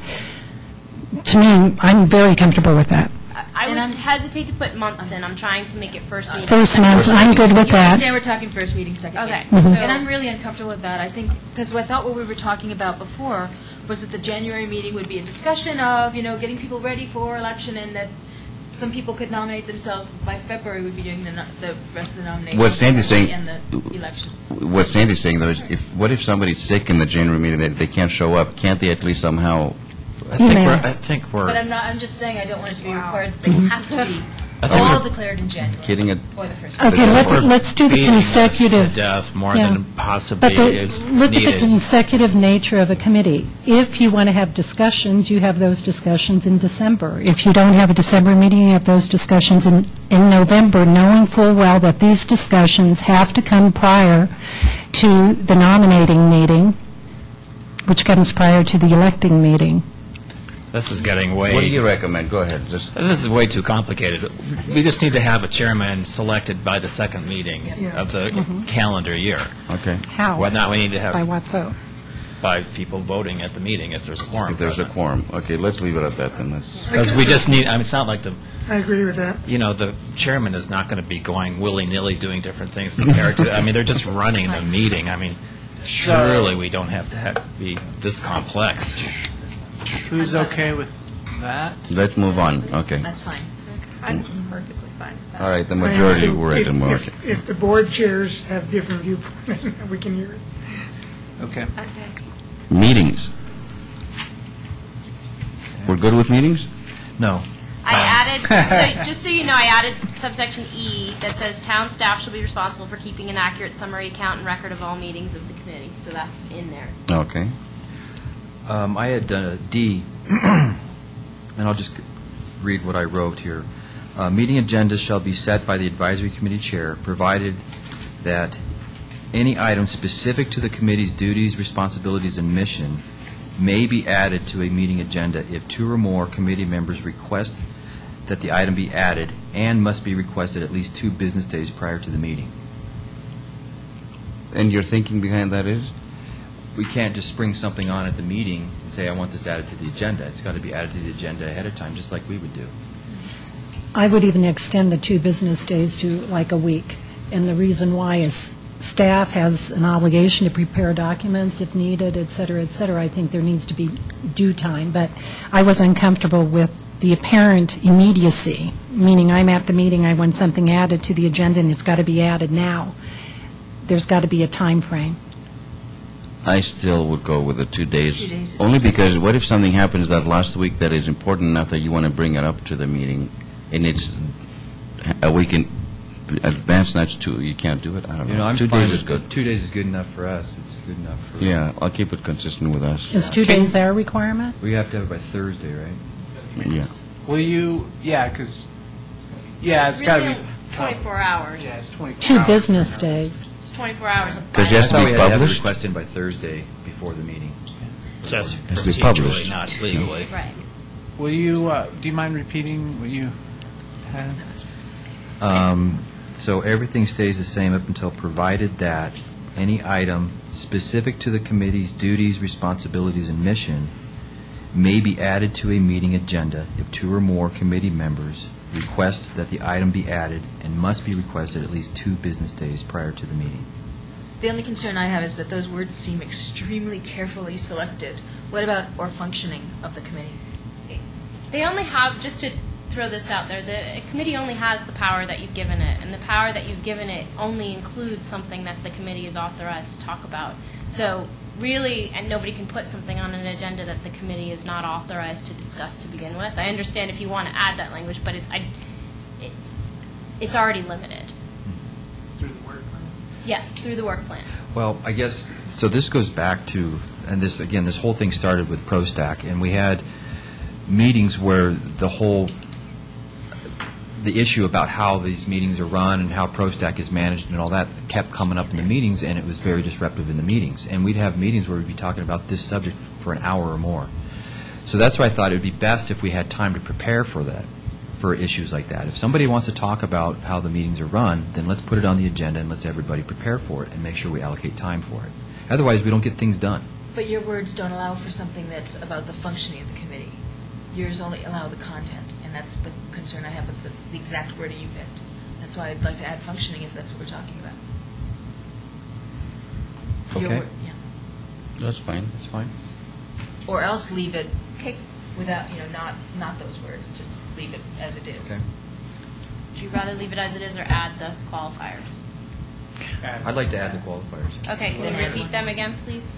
To me, I'm very comfortable with that. I would hesitate to put months in. I'm trying to make it first meeting. First month, I'm good with You that. understand we're talking first meeting, second Okay, meeting. so- And I'm really uncomfortable with that. I think, because I thought what we were talking about before was that the January meeting would be a discussion of, getting people ready for election, and that some people could nominate themselves. By February, we'd be doing the rest of the nominations. What Sandy's saying- And the elections. What Sandy's saying, though, is what if somebody's sick in the January meeting, they can't show up? Can't they at least somehow? I think we're But I'm just saying, I don't want it to be required that they have to be all declared in January. Kidding it. Or the first. Okay, let's do the beating this consecutive. to death more Yeah. than possibly But is look at the needed. consecutive nature of a committee. If you want to have discussions, you have those discussions in December. If you don't have a December meeting, you have those discussions in November, knowing full well that these discussions have to come prior to the nominating meeting, which comes prior to the electing meeting. This is getting way... What do you recommend? Go ahead. Just This is way too complicated. We just need to have a chairman selected by the second meeting of the calendar year. Okay. How? Whether or not we need to have... By what vote? by people voting at the meeting if there's a quorum. If there's a present. quorum. Okay, let's leave it at that then. Let's. Because we just need, I mean, it's not like I agree with that. the chairman is not going to be going willy-nilly doing different things compared to, I mean, they're just running the meeting. I mean, surely we don't have to be this complex. Who's okay with that? Let's move on. Okay. That's fine. I'm perfectly fine with that. All right, the majority were at the If- market. If the board chairs have different viewpoints, we can hear it. Okay. Okay. Meetings. We're good with meetings? No. I added, just so you know, I added subsection E that says town staff shall be responsible for keeping an accurate summary account and record of all meetings of the committee. So that's in there. Okay. I had done a D, and I'll just read what I wrote here. Meeting agendas shall be set by the advisory committee chair, provided that any item specific to the committee's duties, responsibilities, and mission may be added to a meeting agenda if two or more committee members request that the item be added and must be requested at least 2 business days prior to the meeting. And your thinking behind that is? We can't just spring something on at the meeting and say, I want this added to the agenda. It's got to be added to the agenda ahead of time, just like we would do. I would even extend the 2 business days to like a week. And the reason why is staff has an obligation to prepare documents if needed, et cetera, et cetera. I think there needs to be due time. But I was uncomfortable with the apparent immediacy, meaning I'm at the meeting, I want something added to the agenda, and it's got to be added now. There's got to be a time frame. I still would go with the 2 days. 2 days is Only okay. because what if something happens that last week that is important enough that you want to bring it up to the meeting, and it's a week in advance, that's 2, you can't do it? I don't know. I'm 2 fine days with is good. 2 days is good enough for us. It's good enough for... Yeah, I'll keep it consistent with us. Is 2 days our requirement? We have to have it by Thursday, right? Yeah. Will you, yeah, because, yeah, it's got to really, be. it's 24 hours. Yeah, it's 24 2 hours. business days. It's 24 hours. of Because it has to I thought be we had to have it published. requested by Thursday before the meeting. Just Has to be published. procedurally, not legally. Right. Will you, do you mind repeating what you had? So everything stays the same up until provided that any item specific to the committee's duties, responsibilities, and mission may be added to a meeting agenda if 2 or more committee members request that the item be added and must be requested at least 2 business days prior to the meeting. The only concern I have is that those words seem extremely carefully selected. What about or functioning of the committee? They only have, just to throw this out there, the committee only has the power that you've given it, and the power that you've given it only includes something that the committee is authorized to talk about. So really, and nobody can put something on an agenda that the committee is not authorized to discuss to begin with. I understand if you want to add that language, but it's already limited. Through the work plan? Yes, through the work plan. Well, I guess, so this goes back to, and this, again, this whole thing started with ProStack, and we had meetings where the issue about how these meetings are run and how ProStack is managed and all that kept coming up in the meetings, and it was very disruptive in the meetings. And we'd have meetings where we'd be talking about this subject for an hour or more. So that's why I thought it would be best if we had time to prepare for that, for issues like that. If somebody wants to talk about how the meetings are run, then let's put it on the agenda and let's everybody prepare for it and make sure we allocate time for it. Otherwise, we don't get things done. But your words don't allow for something that's about the functioning of the committee. Yours only allow the content, and that's the concern I have with the exact wording you picked. That's why I'd like to add functioning if that's what we're talking about. Your Okay. word- yeah. That's fine. That's fine. Or else leave it without, not those words, just leave it as it is. Okay. Would you rather leave it as it is or add the qualifiers? I'd like to add the qualifiers. Okay, can you repeat them again, please?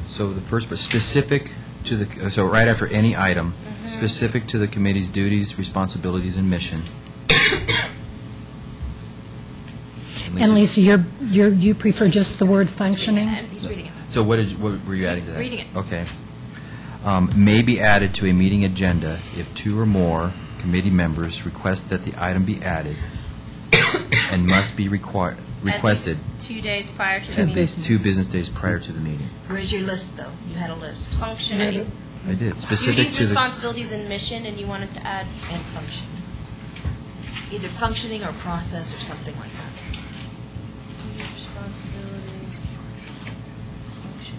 So the first, but specific to the, so right after any item, specific to the committee's duties, responsibilities, and mission. And Lisa, you prefer just the word functioning? He's reading it. So what were you adding to that? Reading it. Okay. May be added to a meeting agenda if 2 or more committee members request that the item be added and must be requested At least 2 days prior to the at meeting. least 2 business days prior to the meeting. Where's your list, though? You had a list. Functioning. I did. Specific Duties, to the, responsibilities, and mission, and you wanted to add And function. Either functioning or process or something like that. duties, responsibilities, function.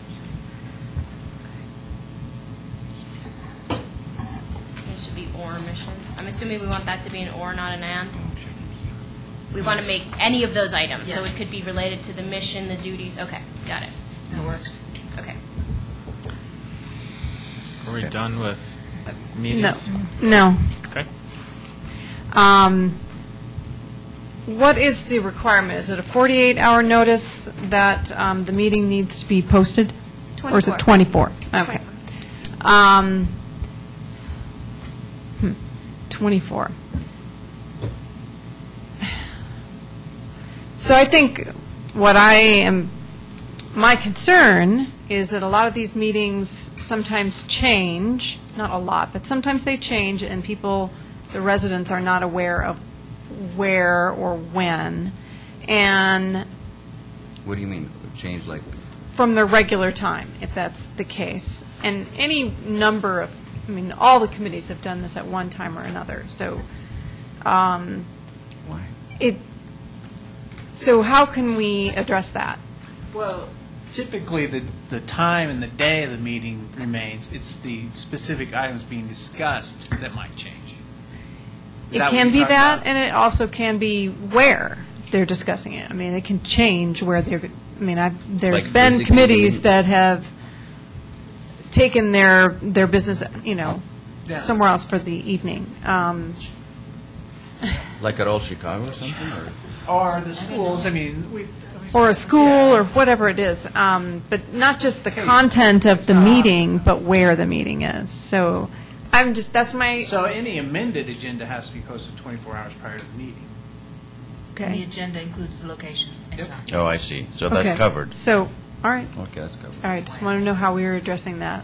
or mission? I'm assuming we want that to be an or, not an and? We want to make any of those items, so it Yes. could be related to the mission, the duties, okay, got it, That works. okay. Are we done with meetings? No. Okay. What is the requirement? Is it a 48-hour notice that the meeting needs to be posted? Or is it 24? Okay. 24. So I think my concern is that a lot of these meetings sometimes change, not a lot, but sometimes they change, and the residents are not aware of where or when, and What do you mean, change like? from their regular time, if that's the case. And any number of, all the committees have done this at one time or another, so. Why? So how can we address that? Well, typically, the time and the day of the meeting remains. It's the specific items being discussed that might change. Is It that what can you're be talking that, about? and it also can be where they're discussing it. It can change where they're, there's Like been physically committees meeting? that have taken their business, Yeah. somewhere else for the evening. Like at Old Chicago or something, or? Or the schools, Or a school, or whatever it is, but not just the content of the meeting, but where the meeting is. So that's my, So any amended agenda has to be posted 24 hours prior to the meeting. And the okay. agenda includes the location and time. Oh, I see. So that's Okay. covered. So, all right, Okay, that's covered. all right, just want to know how we were addressing that.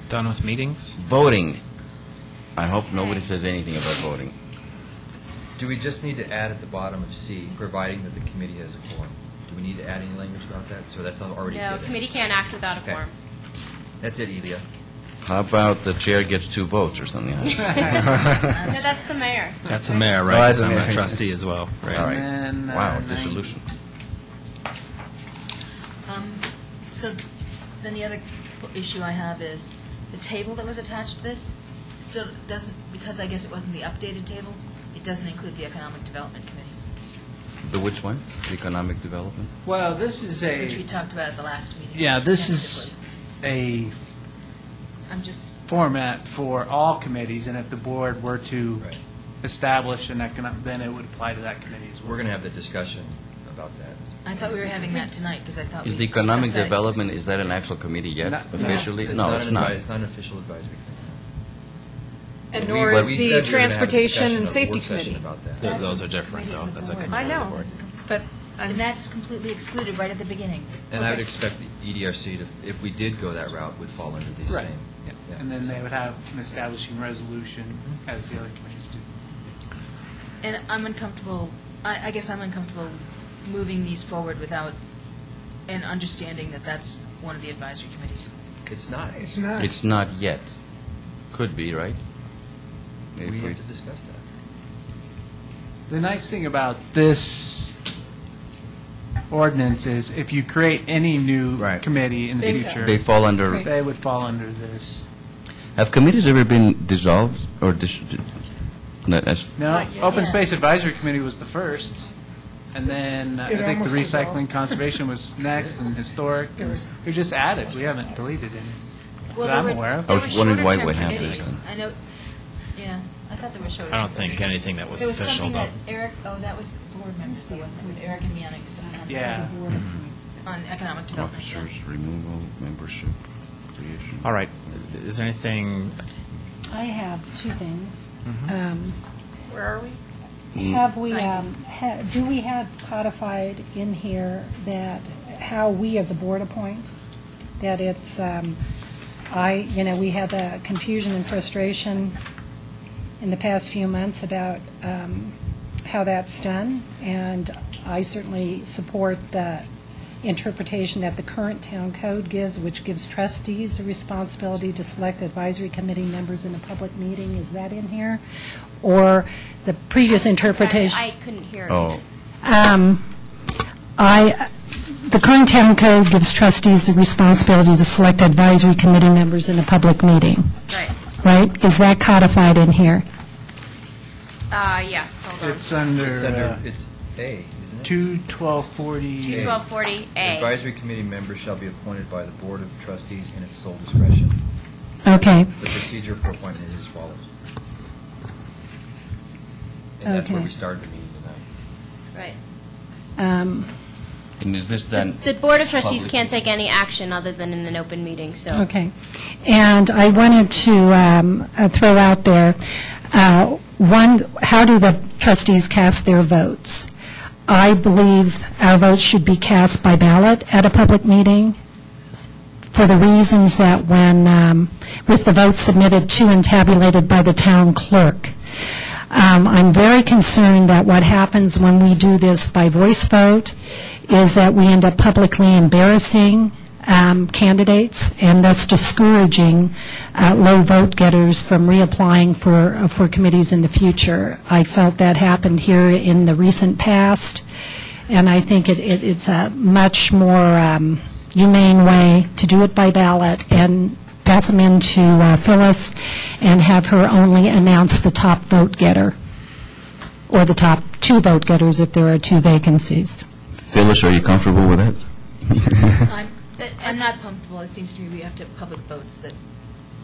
Done with meetings? Voting. I hope nobody says anything about voting. Do we just need to add at the bottom of C, providing that the committee has a quorum? Do we need to add any language about that? So that's already No, given. committee can't act without a Okay. quorum. That's it, Elia. How about the chair gets 2 votes or something? No, that's the mayor. That's a mayor, Oh, right? that's 'Cause a I'm mayor. a trustee as well, right? All right. And then, Wow, 9. dissolution. So then the other issue I have is the table that was attached to this still doesn't, because I guess it wasn't the updated table, it doesn't include the Economic Development Committee, The which one? Economic development? Well, this is which we a, talked about at the last meeting. yeah, this is extensively. a I'm just, format for all committees, and if the board were to Right. establish an economic, then it would apply to that committee as well. We're going to have the discussion about that. I thought we were having that tonight, because I thought we Is the discussed economic that. development, is that an actual committee yet, No. officially? It's No, not it's an not. It's not an official advisory committee. And We- nor but is we the said we were gonna have a Transportation discussion and of Safety work session Committee. about that. Those are different, though. That's a committee I of the know, board. but And that's completely excluded right at the beginning. And I would Okay. expect the EDRC to, if we did go that route, would fall under these Right. same. Yeah. And then they would have an establishing resolution, as the other committees do. And I'm uncomfortable, I guess I'm uncomfortable moving these forward without an understanding that that's one of the advisory committees. It's not. It's not. It's not yet. Could be, right? We If have to discuss that. The nice thing about this ordinance is if you create any new Right. committee in the Big future, They fall under, they would fall under this. have committees ever been dissolved or not as, No, Not yet. Open Yeah. Space Advisory Committee was the first, and then I It think the almost Recycling dissolved. Conservation was next, and Historic. It was- We just added, we haven't deleted any. Well, That I'm there were- aware of. I was there were wondering why it shorter-term would happen. committees. I know, yeah, I thought there were shorter. I don't think anything that was There was official, something though. that Eric, that was board members, though, wasn't it, with Eric and Yannick Yeah. on economic development. yeah. officers, removal, membership, creation. All right. Is there anything, I have 2 things. where are we? Have we, do we have codified in here that how we as a board appoint? That it's, we had the confusion and frustration in the past few months about how that's done, and I certainly support the interpretation that the current town code gives, which gives trustees the responsibility to select advisory committee members in a public meeting. Is that in here? Or the previous interpretation? Sorry, I couldn't hear Oh, it. The current town code gives trustees the responsibility to select advisory committee members in a public meeting. Right. right? Is that codified in here? Yes, hold on. It's under It's A, isn't it? 21240. 1240A. Advisory committee members shall be appointed by the Board of Trustees in its sole discretion. Okay. The procedure for appointment is as follows. And that's where Okay. we started the meeting tonight. Right. And is this done? The Board of Trustees publicly? can't take any action other than in an open meeting, so. Okay. And I wanted to throw out there, one, how do the trustees cast their votes? I believe our votes should be cast by ballot at a public meeting for the reasons that when, with the votes submitted to and tabulated by the town clerk. I'm very concerned that what happens when we do this by voice vote is that we end up publicly embarrassing candidates and thus discouraging low vote getters from reapplying for committees in the future. I felt that happened here in the recent past, and I think it's a much more humane way to do it by ballot and pass them into Phyllis and have her only announce the top vote getter, or the top 2 vote getters if there are 2 vacancies. Phyllis, are you comfortable with that? I'm not comfortable. It seems to me we have to have public votes that,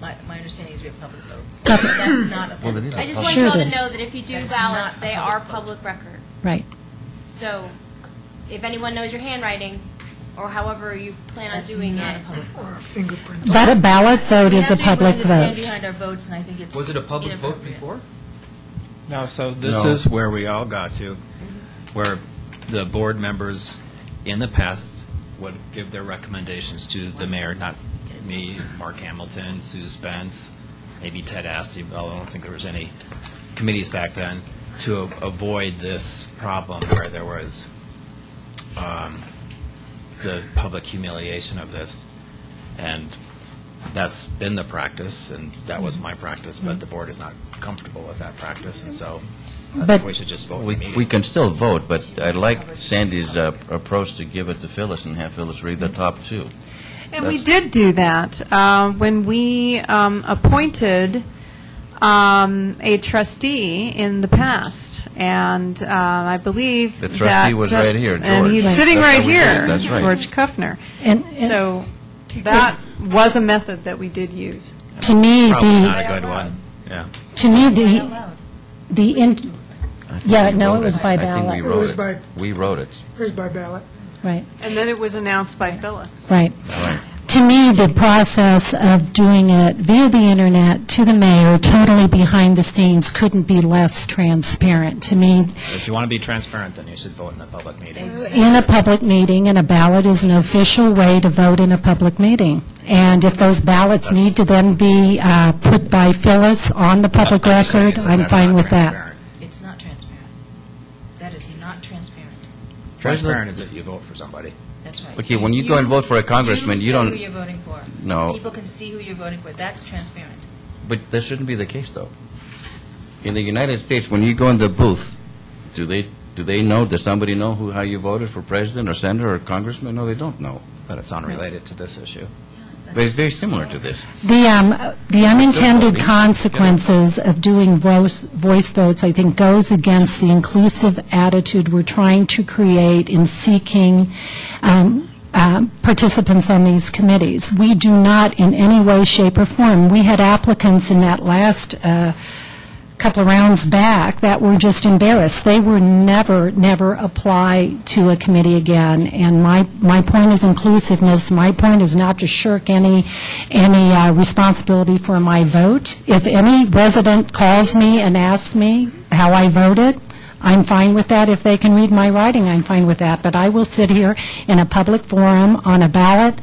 my understanding is we have public votes. Public- That's not a Well, it public is. I just want Sure you all it to is. know that if you do That's ballots, not they public are vote. public record. Right. So if anyone knows your handwriting, or however you plan on That's doing not it. a public vote. Or fingerprints. But a ballot vote is a public We have to be willing to stand vote. behind our votes, and I think it's Was it a public vote inappropriate. before? No, so this No. is where we all got to, where the board members in the past would give their recommendations to the mayor, not me, Mark Hamilton, Sue Spence, maybe Ted Asti, although I don't think there was any committees back then, to avoid this problem where there was the public humiliation of this. And that's been the practice, and that was my practice, but the board is not comfortable with that practice, and so I But- think we should just vote in We the meeting. we can still vote, but I like Sandy's approach to give it to Phyllis and have Phyllis read the top 2. And we did do that when we appointed a trustee in the past, and I believe The trustee that, was right here, and George. he's Right. sitting That's right how we did it. here, That's right. George Kuffner. And So that was a method that we did use. to me, Probably not the, a good one, yeah. to me, the, I think yeah, we no, wrote it was by I think ballot. we It wrote was it. by- We wrote it. Here's by ballot. right, And then it was announced by Phyllis. right. Right. To me, the process of doing it via the internet to the mayor, totally behind the scenes, couldn't be less transparent. To me, If you want to be transparent, then you should vote in a public meeting. in a public meeting, and a ballot is an official way to vote in a public meeting. And if those ballots need to then be put by Phyllis on the public I'm just saying record, it's- I'm that's fine not with that. transparent. It's not transparent. That is not transparent. Transparent is if you vote for somebody. That's right. Okay, when you go and vote for a congressman, you say don't... who you're voting for. No. People can see who you're voting for. That's transparent. But that shouldn't be the case, though. In the United States, when you go in the booth, do they know, does somebody know how you voted for president or senator or congressman? No, they don't know. But it's unrelated to this issue. But it's very similar to this. The unintended voting. consequences of doing voice votes, I think, goes against the inclusive attitude we're trying to create in seeking participants on these committees. We do not in any way, shape, or form. We had applicants in that last couple of rounds back that were just embarrassed. They were never apply to a committee again. And my point is inclusiveness. My point is not to shirk any responsibility for my vote. If any resident calls me and asks me how I voted, I'm fine with that. If they can read my writing, I'm fine with that. But I will sit here in a public forum on a ballot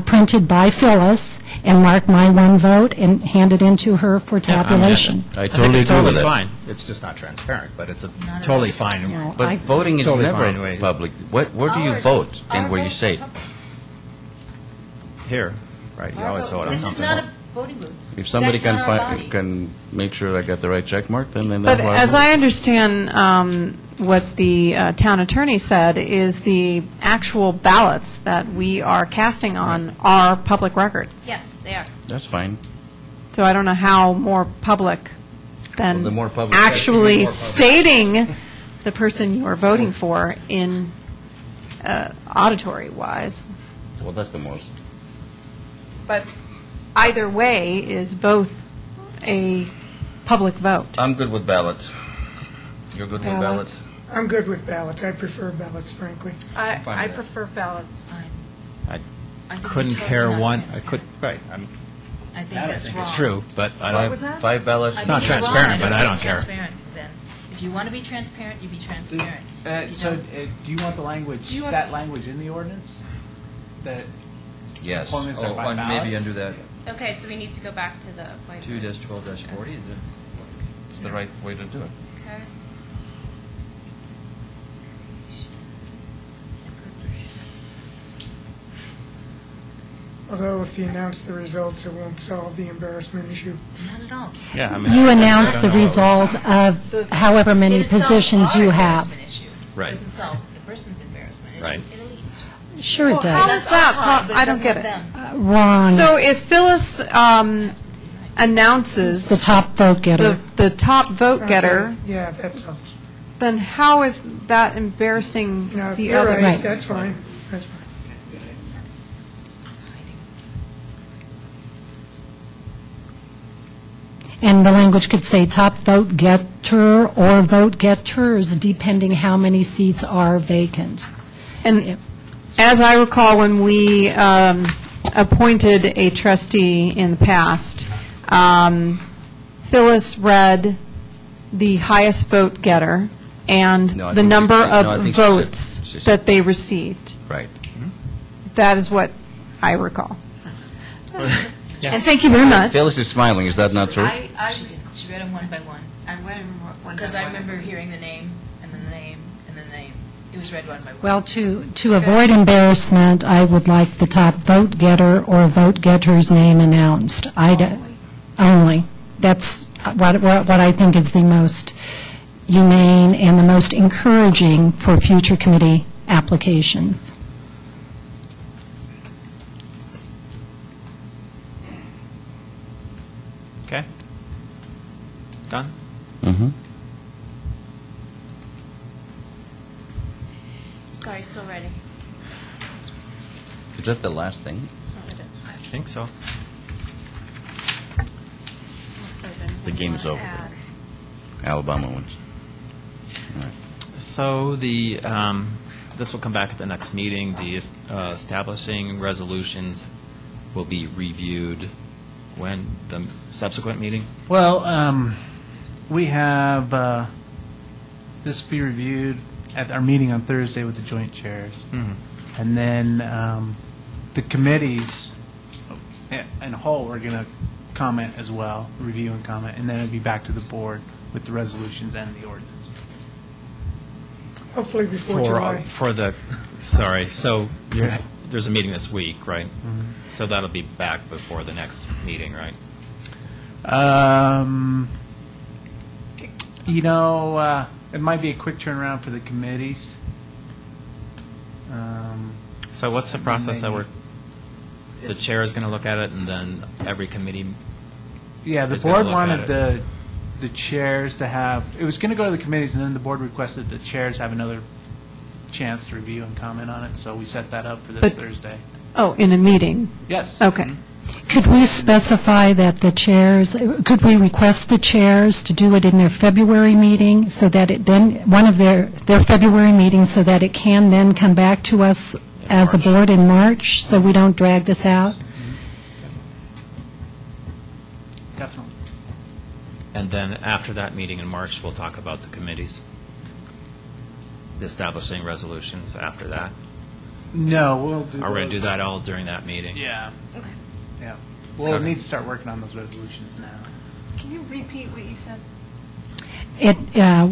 printed by Phyllis and mark my one vote and hand it in to her for tabulation. I think totally it's agree totally with that. fine. It's just not transparent, but it's a totally fine. No, But I- voting is Totally never fine way. public. Where do you Ours- vote and our where you votes say? are public. Here, right, you Our always vote- vote on This is something. not a voting booth. If somebody That's not our body. can make sure I got the right check mark, then But that's why as vote. I understand what the town attorney said, is the actual ballots that we are casting on are public record. Yes, they are. That's fine. So I don't know how more public than Well, the more public, actually that's stating the person you are voting for in auditory-wise. Well, that's the most. But either way is both a public vote. I'm good with ballot. You're good with Ballot. ballot? I'm good with ballots. I prefer ballots, frankly. I prefer ballots. I think couldn't you're care totally not one, I transparent. could, right, I think that's it's wrong. true, but I What don't. was that? 5 ballots? I It's think not it's wrong. transparent, but I think don't it's care. transparent then. If you want to be transparent, you be transparent. You So, don't- do you want the language, Do you want- that language in the ordinance? That Yes. appointments are by Oh, ballot? maybe under that Okay, so we need to go back to the appointment. 2-12-40, is it? It's the right way to do it. Okay. Although if you announce the results, it won't solve the embarrassment issue. Not at all. Yeah, I mean. You I announce don't the know. result of however many It solves positions our you have. embarrassment issue. Right. It doesn't solve the person's embarrassment issue Right. in the least. Sure it Well, how does. is that? fine, but I it don't doesn't get help it. them. Wrong. So if Phyllis announces The top vote getter. the top vote getter, Okay, yeah, that helps. then how is that embarrassing No, the you're others? right, that's fine. That's fine. And the language could say top vote getter or vote getters, depending how many seats are vacant. And as I recall, when we appointed a trustee in the past, Phyllis read the highest vote getter and No, I the think number she- no, I of think she said- votes she said- that they received. Right. That is what I recall. Yes. And thank you very much. Phyllis is smiling, is that not true? She didn't. She read them one by one. I read them one by one. Because I remember hearing the name, and then the name, and then the name. It was read one by one. Well, to avoid embarrassment, I would like the top vote getter or vote getter's name announced. Only. That's what I think is the most humane and the most encouraging for future committee applications. Okay. Done? Mm-hmm. Sorry, still ready. Is that the last thing? I think so. The game is over. Alabama wins. All right. So this will come back at the next meeting. The establishing resolutions will be reviewed when, the subsequent meeting? Well, we have, this will be reviewed at our meeting on Thursday with the joint chairs. And then the committees, in whole, we're going to comment as well, review and comment, and then it'll be back to the board with the resolutions and the ordinance. Hopefully before July. Sorry, so there's a meeting this week, right? So that'll be back before the next meeting, right? It might be a quick turnaround for the committees. So what's the process that the chair is going to look at it, and then every committee? Yeah, the is gonna board look wanted at the chairs to have, it was going to go to the committees, and then the board requested the chairs have another chance to review and comment on it, so we set that up for this Thursday. Oh, in a meeting? Yes. Okay. Could we specify that the chairs, could we request the chairs to do it in their February meeting, so that it then, one of their February meetings, so that it can then come back to us as a board in March, so we don't drag this out? Definitely. And then after that meeting in March, we'll talk about the committees, the establishing resolutions after that. No, we'll do Are we going to do those- that all during that meeting? Yeah. Okay. Yeah. We'll Okay. need to start working on those resolutions now. Can you repeat what you said?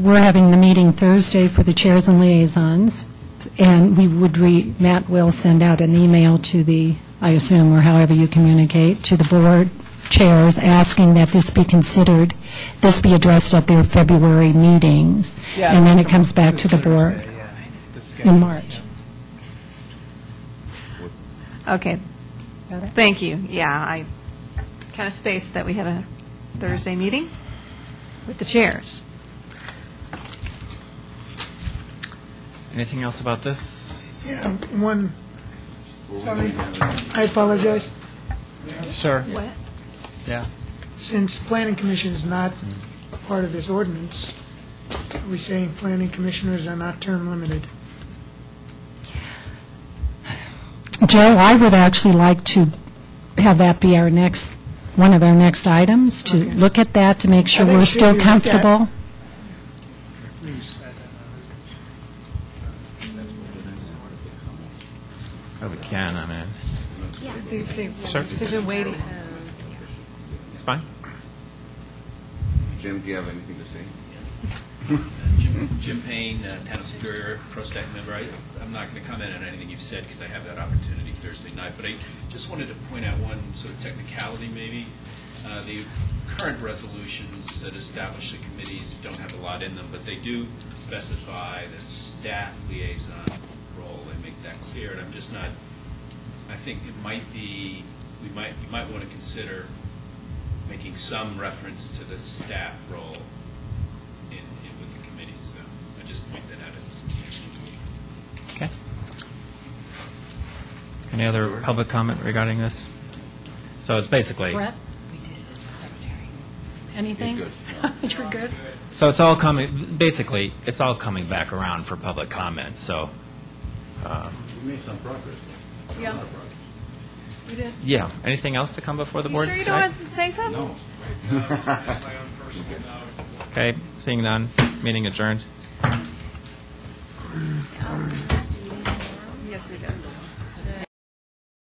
We're having the meeting Thursday for the chairs and liaisons, and Matt will send out an email to the, I assume, or however you communicate, to the board chairs, asking that this be considered, this be addressed at their February meetings, and then it comes back to the board in March. Okay. Thank you. Yeah, kind of space that we had a Thursday meeting with the chairs. Anything else about this? Yeah, one, sorry, I apologize. Sure. What? Yeah. Since planning commission is not part of this ordinance, are we saying planning commissioners are not term limited? Joe, I would actually like to have that be our next, one of our next items, to Okay. look at that, to make sure I think we're should still we look at- comfortable. Oh, we can, I mean, Sure. Because you're waiting. it's fine. Jim, do you have anything to say? Jim Payne, Town of Superior, Pro Stack member. I'm not going to comment on anything you've said because I have that opportunity Thursday night, but I just wanted to point out one sort of technicality maybe. The current resolutions that establish the committees don't have a lot in them, but they do specify the staff liaison role and make that clear, and I'm just not, I think it might be, you might want to consider making some reference to the staff role in with the committees. So I just point that out as a suggestion. Okay. Any other public comment regarding this? So it's basically, Brett, We did it as a secretary. anything? You're You're good? so it's all coming, basically, it's all coming back around for public comment, so, We made some progress. Yeah. We did. yeah. Anything else to come before the You board sure you tonight? don't want to say something? No. Okay, seeing none, meeting adjourned. Yes, we did.